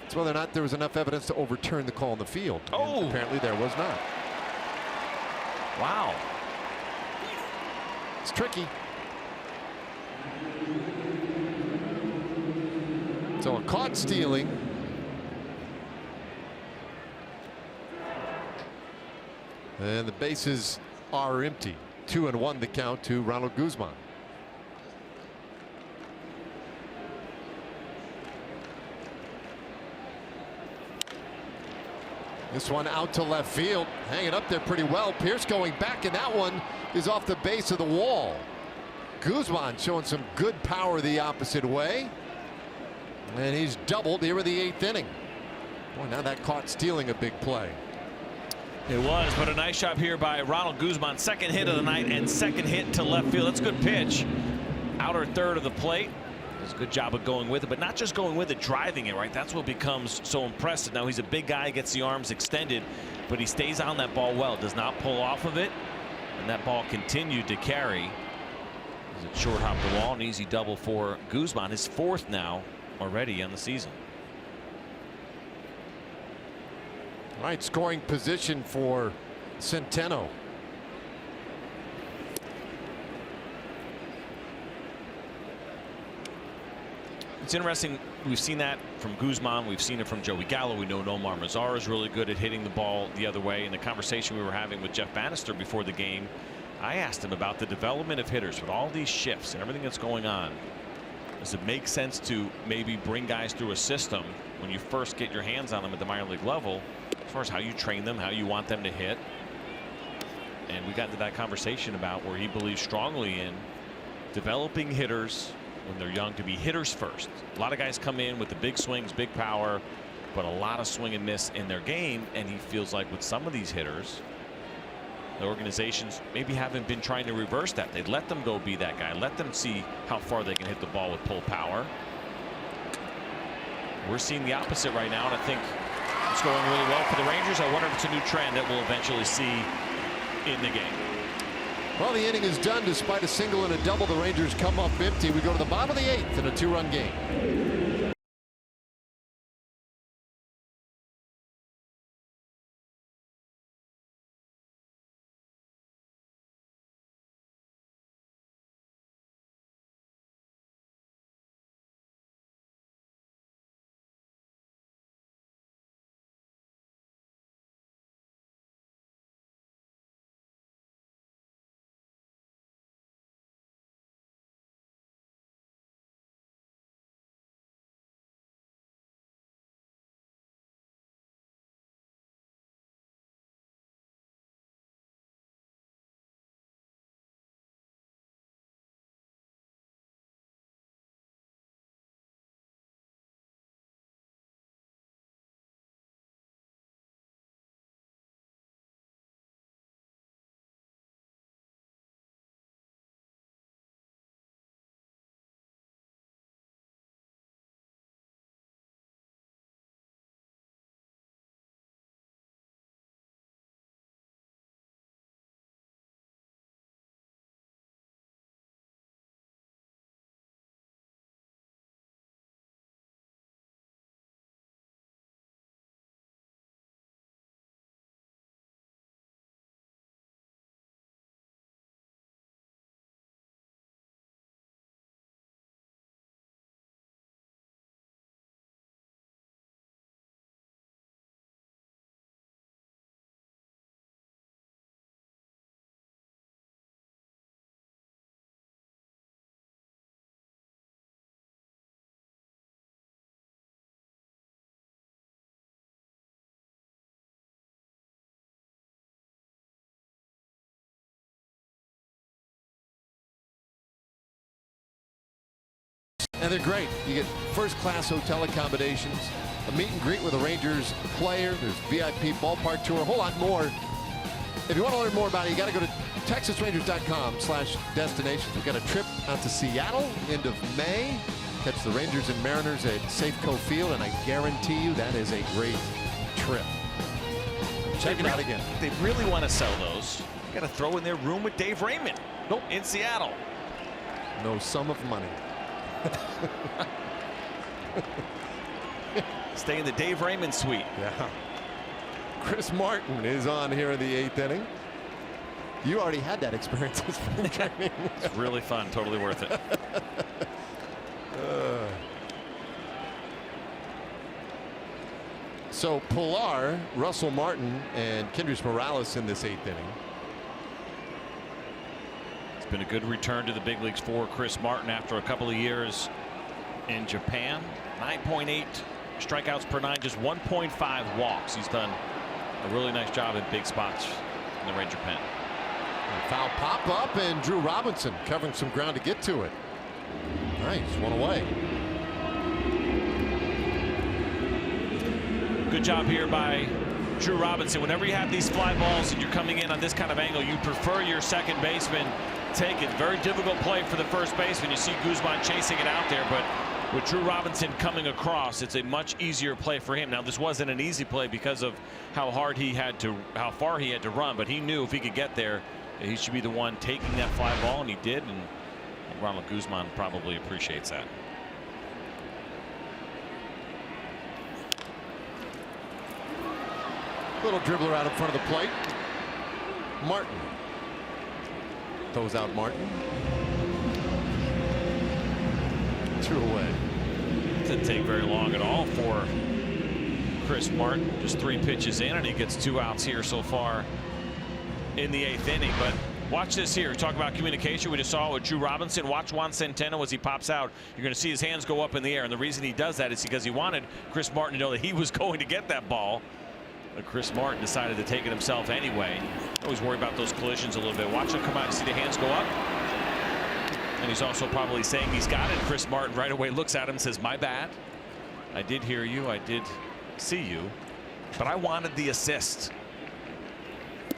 It's whether or not there was enough evidence to overturn the call on the field. Oh, and apparently there was not. Wow. It's tricky. So a caught stealing. And the bases are empty. 2-1 the count to Ronald Guzman. This one out to left field, hanging up there pretty well. Pierce going back, and that one is off the base of the wall. Guzman showing some good power the opposite way. And he's doubled here in the 8th inning. Boy, now that caught stealing a big play. It was, but a nice job here by Ronald Guzman. Second hit of the night and second hit to left field. That's a good pitch. Outer third of the plate. Does a good job of going with it, but not just going with it, driving it, right? That's what becomes so impressive. Now he's a big guy, gets the arms extended, but he stays on that ball well, does not pull off of it, and that ball continued to carry. As it short hopped the wall, an easy double for Guzman, his 4th now already on the season. All right, scoring position for Centeno. It's interesting. We've seen that from Guzman. We've seen it from Joey Gallo. We know Nomar Mazara is really good at hitting the ball the other way. In the conversation we were having with Jeff Bannister before the game, I asked him about the development of hitters with all these shifts and everything that's going on. Does it make sense to maybe bring guys through a system when you first get your hands on them at the minor league level, as far as how you train them, how you want them to hit? And we got into that conversation about where he believes strongly in developing hitters when they're young to be hitters first. A lot of guys come in with the big swings, big power, but a lot of swing and miss in their game, and he feels like with some of these hitters, the organizations maybe haven't been trying to reverse that. They let them go be that guy, let them see how far they can hit the ball with pull power. We're seeing the opposite right now, and I think it's going really well for the Rangers. I wonder if it's a new trend that we'll eventually see in the game. Well, the inning is done. Despite a single and a double, the Rangers come up empty. We go to the bottom of the 8th in a 2-run game. And they're great. You get first-class hotel accommodations, a meet and greet with a Rangers player. There's VIP ballpark tour, a whole lot more. If you want to learn more about it, you got to go to TexasRangers.com/destinations. We've got a trip out to Seattle end of May. Catch the Rangers and Mariners at Safeco Field, and I guarantee you that is a great trip. Check it out again. If they really want to sell those, you got to throw in their room with Dave Raymond. Nope. In Seattle. No sum of money. Stay in the Dave Raymond suite. Yeah. Chris Martin is on here in the 8th inning. You already had that experience in spring training. It's really fun. Totally worth it. So Pilar, Russell Martin, and Kendrys Morales in this 8th inning. It's been a good return to the big leagues for Chris Martin after a couple of years in Japan. 9.8 strikeouts per 9, just 1.5 walks. He's done a really nice job in big spots in the Ranger pen. Foul pop up, and Drew Robinson covering some ground to get to it. Nice, one away. Good job here by Drew Robinson. Whenever you have these fly balls and you're coming in on this kind of angle, you prefer your second baseman take it. Very difficult play for the first baseman. You see Guzman chasing it out there, but with Drew Robinson coming across, it's a much easier play for him. Now, this wasn't an easy play because of how far he had to run, but he knew if he could get there, he should be the one taking that fly ball, and he did. And Ronald Guzman probably appreciates that. Little dribbler out in front of the plate. Martin. Throws out Martin. 2 away. Didn't take very long at all for Chris Martin. Just 3 pitches in, and he gets 2 outs here so far in the 8th inning. But watch this here. Talk about communication. We just saw it with Drew Robinson. Watch Juan Centeno as he pops out. You're going to see his hands go up in the air, and the reason he does that is because he wanted Chris Martin to know that he was going to get that ball. But Chris Martin decided to take it himself anyway. Always worry about those collisions a little bit. Watch him come out and see the hands go up. And he's also probably saying he's got it. Chris Martin right away looks at him and says, "My bad. I did hear you. I did see you. But I wanted the assist."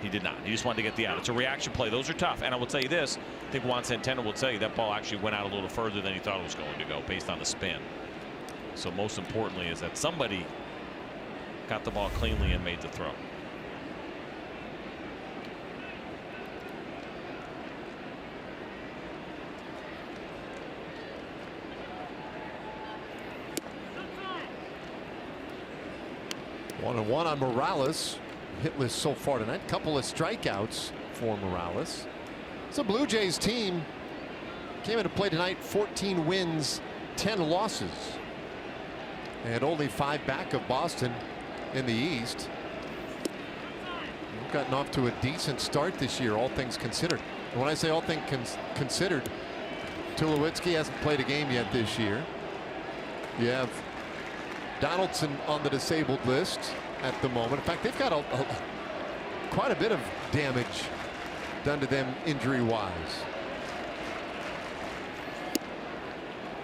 He did not. He just wanted to get the out. It's a reaction play. Those are tough. And I will tell you this. I think Juan Centeno will tell you that ball actually went out a little further than he thought it was going to go based on the spin. So most importantly is that somebody got the ball cleanly and made the throw. One and one on Morales. Hitless so far tonight. Couple of strikeouts for Morales. So Blue Jays team came into play tonight. 14 wins, 10 losses. And only 5 back of Boston in the East. We've gotten off to a decent start this year, all things considered. And when I say all things considered, Tulowitzki hasn't played a game yet this year. You have Donaldson on the disabled list at the moment. In fact, they've got quite a bit of damage done to them injury-wise.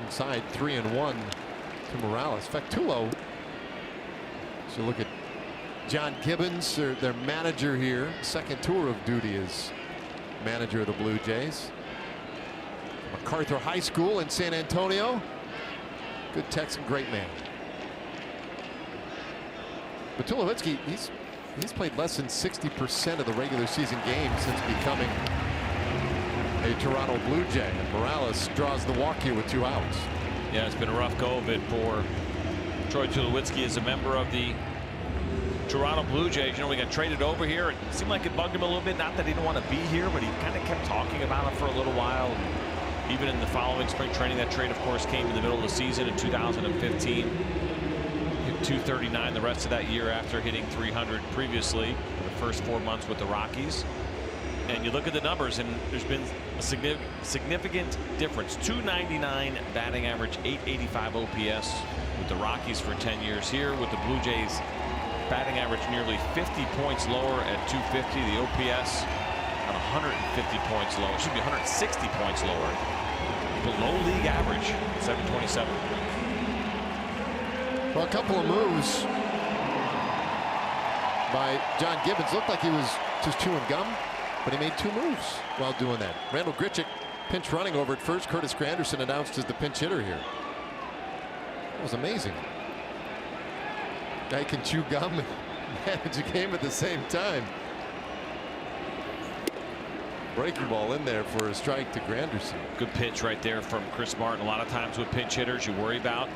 Inside 3-1 to Morales. In fact, Tulo. So look at John Gibbons, their manager here. Second tour of duty as manager of the Blue Jays. MacArthur High School in San Antonio. Good Texan, great man. But Tulowitzki, he's played less than 60% of the regular season games since becoming a Toronto Blue Jay. And Morales draws the walk here with 2 outs. Yeah, it's been a rough go of it for Troy Tulowitzki as a member of the Toronto Blue Jays. You know, we got traded over here. It seemed like it bugged him a little bit. Not that he didn't want to be here, but he kind of kept talking about it for a little while. And even in the following spring training, that trade, of course, came in the middle of the season in 2015. Hit 239 the rest of that year after hitting 300 previously for the first 4 months with the Rockies. And you look at the numbers, and there's been a significant difference. 299 batting average, 885 OPS with the Rockies for 10 years. Here with the Blue Jays, batting average nearly 50 points lower at 250. The OPS at 150 points lower. It should be 160 points lower. Below league average. 27-27. Well, a couple of moves by John Gibbons. Looked like he was just chewing gum, but he made 2 moves while doing that. Randall Grichuk pinch running over at first. Curtis Granderson announced as the pinch hitter here. That was amazing. Guy can chew gum and manage a game at the same time. Breaking ball in there for a strike to Granderson. Good pitch right there from Chris Martin. A lot of times with pinch hitters, you worry about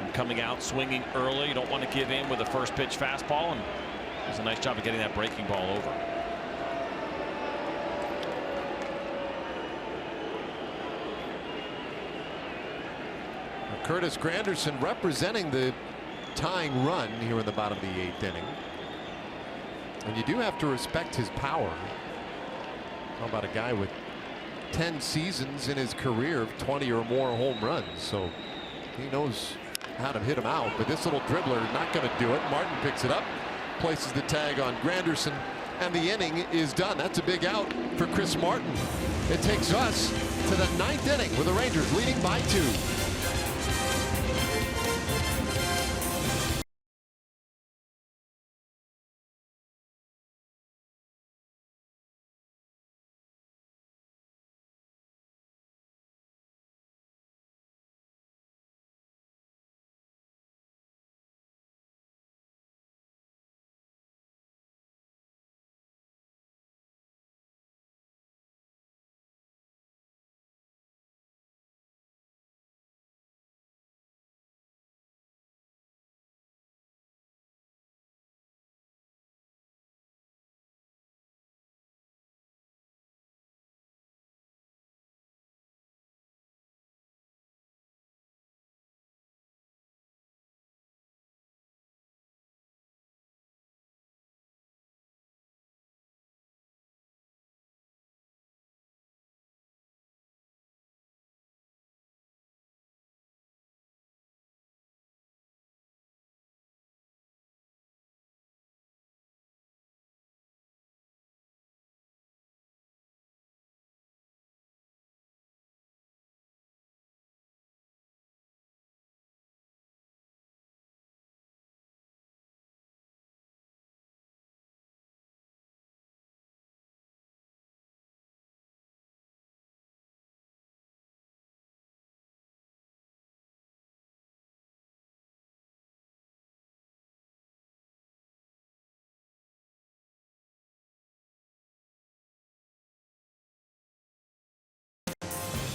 them coming out swinging early. You don't want to give in with a first pitch fastball, and it was a nice job of getting that breaking ball over. Curtis Granderson representing the tying run here in the bottom of the 8th inning. And you do have to respect his power. How about a guy with 10 seasons in his career of 20 or more home runs? So he knows how to hit him out. But this little dribbler not going to do it. Martin picks it up, places the tag on Granderson, and the inning is done. That's a big out for Chris Martin. It takes us to the 9th inning with the Rangers leading by 2.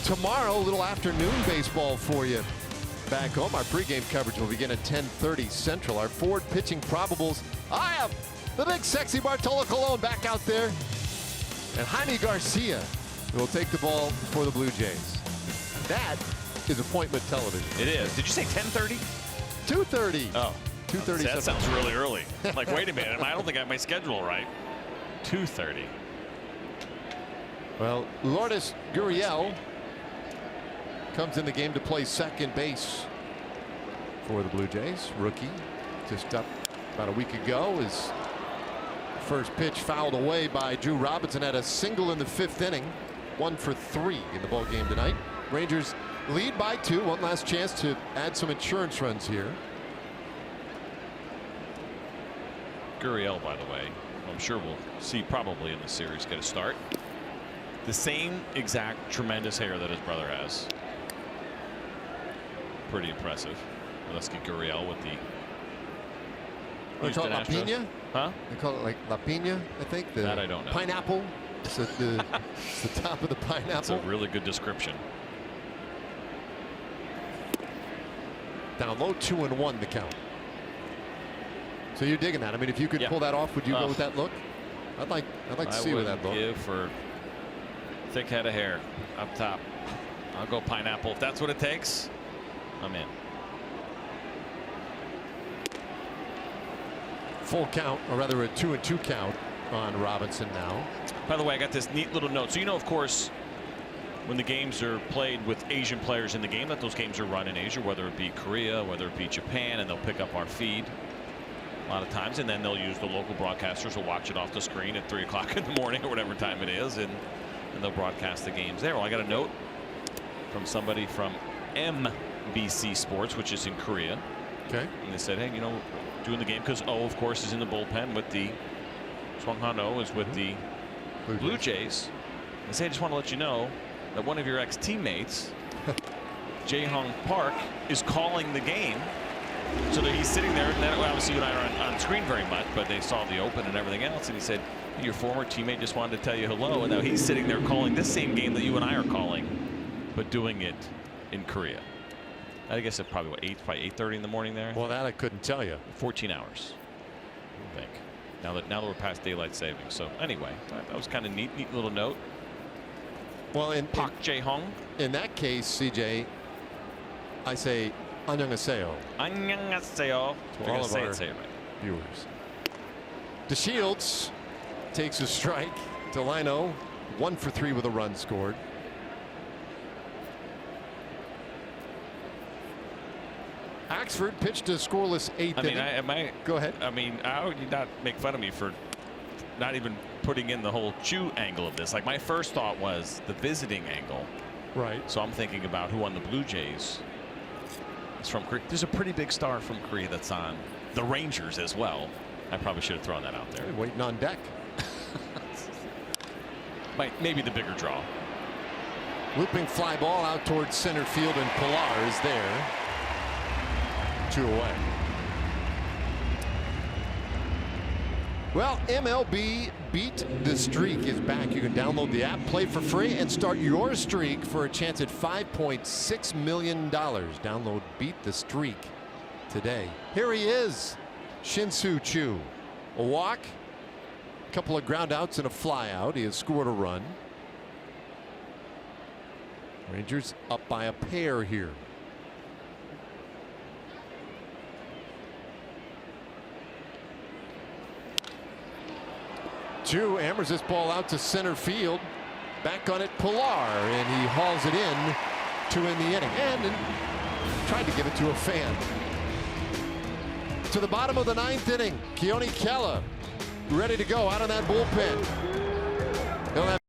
Tomorrow, a little afternoon baseball for you back home. Our pregame coverage will begin at 10:30 Central. Our forward pitching probables. I have the big sexy Bartolo Colon back out there. And Jaime Garcia will take the ball for the Blue Jays. That is appointment television. It is. Did you say 10:30? 2:30. Oh. 2:30. That sounds really early. Like, wait a minute. I don't think I have my schedule right. 2:30. Well, Lourdes Gurriel comes in the game to play second base for the Blue Jays. Rookie, just up about a week ago. His first pitch fouled away by Drew Robinson. Had a single in the 5th inning. 1 for 3 in the ball game tonight. Rangers lead by 2. One last chance to add some insurance runs here. Gurriel, by the way, I'm sure we'll see probably in the series, get a start. The same exact tremendous hair that his brother has. Pretty impressive. Let's get Gurriel with the. They call it La Pina? Huh? They call it like La Pina, I think. That I don't know. Pineapple. It's the top of the pineapple. That's a really good description. Down low, 2-1 the count. So you're digging that. I mean, if you could pull that off, would you go with that look? I'd like to see with that look. Give for thick head of hair up top. I'll go pineapple if that's what it takes. I'm in. Full count, or rather a 2-2 count on Robinson now. By the way, I got this neat little note. So, you know, of course, when the games are played with Asian players in the game, that those games are run in Asia, whether it be Korea, whether it be Japan, and they'll pick up our feed a lot of times, and then they'll use the local broadcasters will watch it off the screen at 3 o'clock in the morning or whatever time it is, and they'll broadcast the games there. Well, I got a note from somebody from MBC Sports, which is in Korea. Okay. And they said, hey, you know, doing the game because O, of course, is in the bullpen with the Swung-Han Oh is with the Blue Jays. They say, I just want to let you know that one of your ex-teammates, Jae-Hong Park, is calling the game. So that he's sitting there, and then obviously you and I are on screen very much, but they saw the open and everything else, and he said, your former teammate just wanted to tell you hello, and now he's sitting there calling this same game that you and I are calling, but doing it in Korea. I guess it's probably, what, 8:30 in the morning there? Well, that I couldn't tell you. 14 hours, I think. Now that we're past daylight savings. So anyway, that was kind of neat little note. Well, in Park Jae-Hong. In that case, CJ, I say 안녕하세요. 안녕하세요. To all of our say it right. viewers. DeShields takes a strike to Lino, 1 for 3 with a run scored. Axford pitched a scoreless 8th inning. Go ahead. I mean, how would you not make fun of me for not even putting in the whole Chu angle of this? Like, my first thought was the visiting angle. Right. So I'm thinking about who won the Blue Jays. It's from Korea. There's a pretty big star from Korea that's on the Rangers as well. I probably should have thrown that out there. Waiting on deck. Maybe the bigger draw. Looping fly ball out towards center field, and Pilar is there. 2 away. Well, MLB Beat the Streak is back. You can download the app, play for free, and start your streak for a chance at $5.6 million. Download Beat the Streak today. Here he is, Shin-Soo Choo. A walk, a couple of ground outs, and a fly out. He has scored a run. Rangers up by a pair here. Chu hammers this ball out to center field. Back on it, Pilar, and he hauls it in to end the inning. And tried to give it to a fan. To the bottom of the 9th inning, Keone Kela ready to go out of that bullpen. He'll have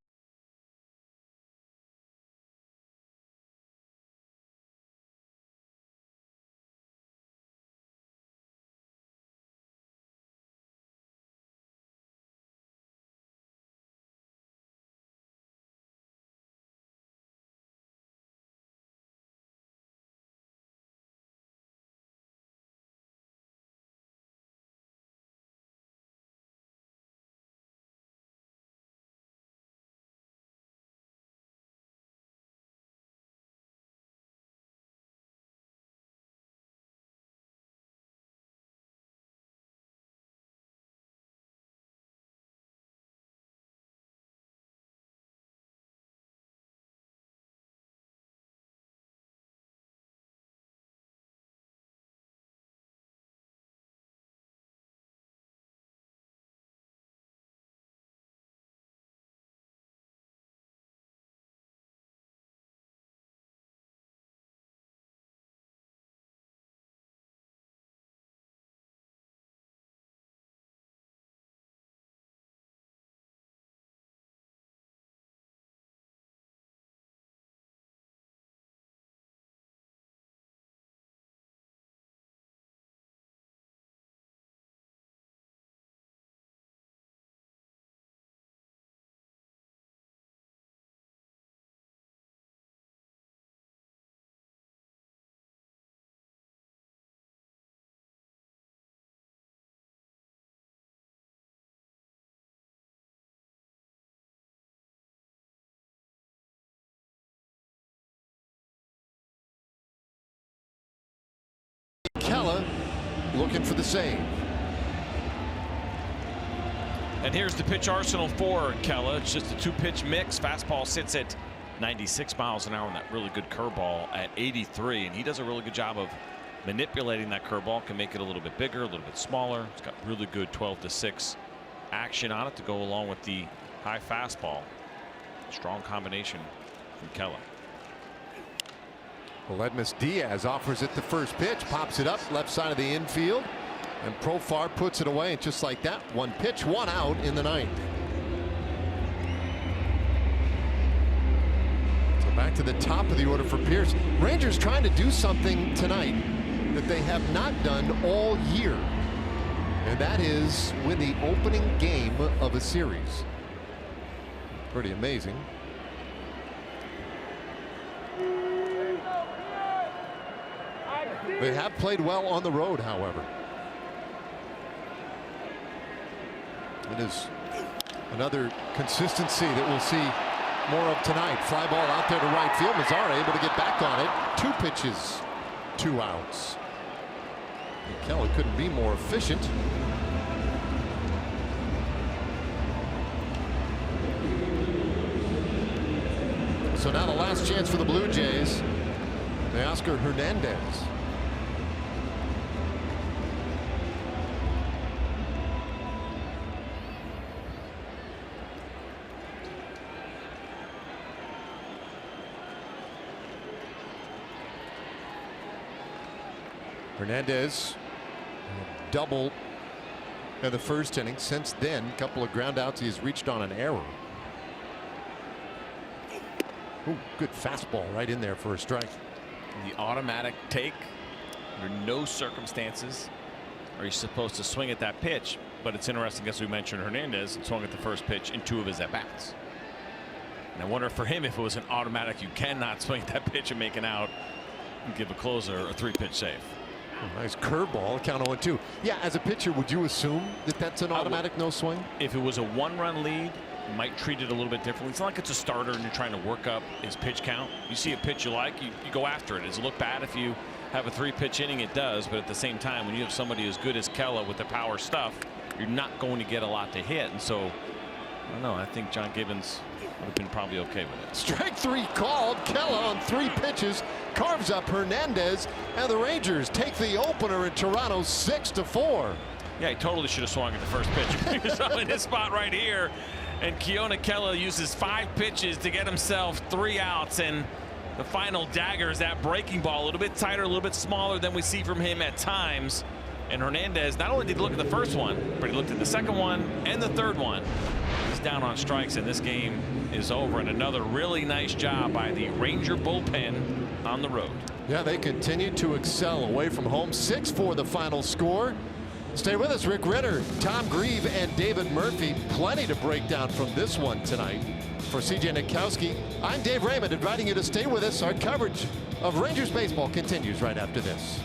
Kela looking for the save. And here's the pitch arsenal for Kela. It's just a 2-pitch mix. Fastball sits at 96 miles an hour, and that really good curveball at 83. And he does a really good job of manipulating that curveball. Can make it a little bit bigger, a little bit smaller. It's got really good 12-6 action on it to go along with the high fastball. Strong combination from Kela. Aledmus Diaz offers it the first pitch, pops it up left side of the infield, and Profar puts it away. And just like that, 1 pitch, 1 out in the 9th. So Back to the top of the order for Pierce. Rangers trying to do something tonight that they have not done all year, and that is win the opening game of a series. Pretty amazing. They have played well on the road, however. It is another consistency that we'll see more of tonight. Fly ball out there to right field. Mazzara able to get back on it. 2 pitches, 2 outs. And Kelly couldn't be more efficient. So now the last chance for the Blue Jays. Oscar Hernandez. Hernandez double in the first inning. Since then, a couple of ground outs. He's reached on an error. Ooh, good fastball right in there for a strike. The automatic take. Under no circumstances are you supposed to swing at that pitch. But it's interesting, as we mentioned, Hernandez swung at the first pitch in 2 of his at-bats. And I wonder for him, if it was an automatic, you cannot swing at that pitch and make an out and give a closer a 3-pitch save. Oh, nice curveball, count 0-2. Yeah, as a pitcher, would you assume that that's an automatic no swing? If it was a 1-run lead, you might treat it a little bit differently. It's not like it's a starter and you're trying to work up his pitch count. You see a pitch you like, you go after it. Does it look bad if you have a 3-pitch inning? It does, but at the same time, when you have somebody as good as Kella with the power stuff, you're not going to get a lot to hit. And so, I don't know, I think John Gibbons would have been probably okay with it. Strike 3 called. Kella on 3 pitches carves up Hernandez, and the Rangers take the opener in Toronto 6-4. Yeah, he totally should have swung at the first pitch. Put yourself in his spot right here. And Keona Kella uses 5 pitches to get himself 3 outs, and the final dagger is that breaking ball, a little bit tighter, a little bit smaller than we see from him at times. And Hernandez, not only did he look at the first one, but he looked at the second one and the third one. He's down on strikes, and this game is over. And another really nice job by the Ranger bullpen on the road. Yeah, they continue to excel away from home. 6-4 the final score. Stay with us. Rick Ritter, Tom Grieve, and David Murphy. Plenty to break down from this one tonight. For CJ Nitkowski, I'm Dave Raymond, inviting you to stay with us. Our coverage of Rangers baseball continues right after this.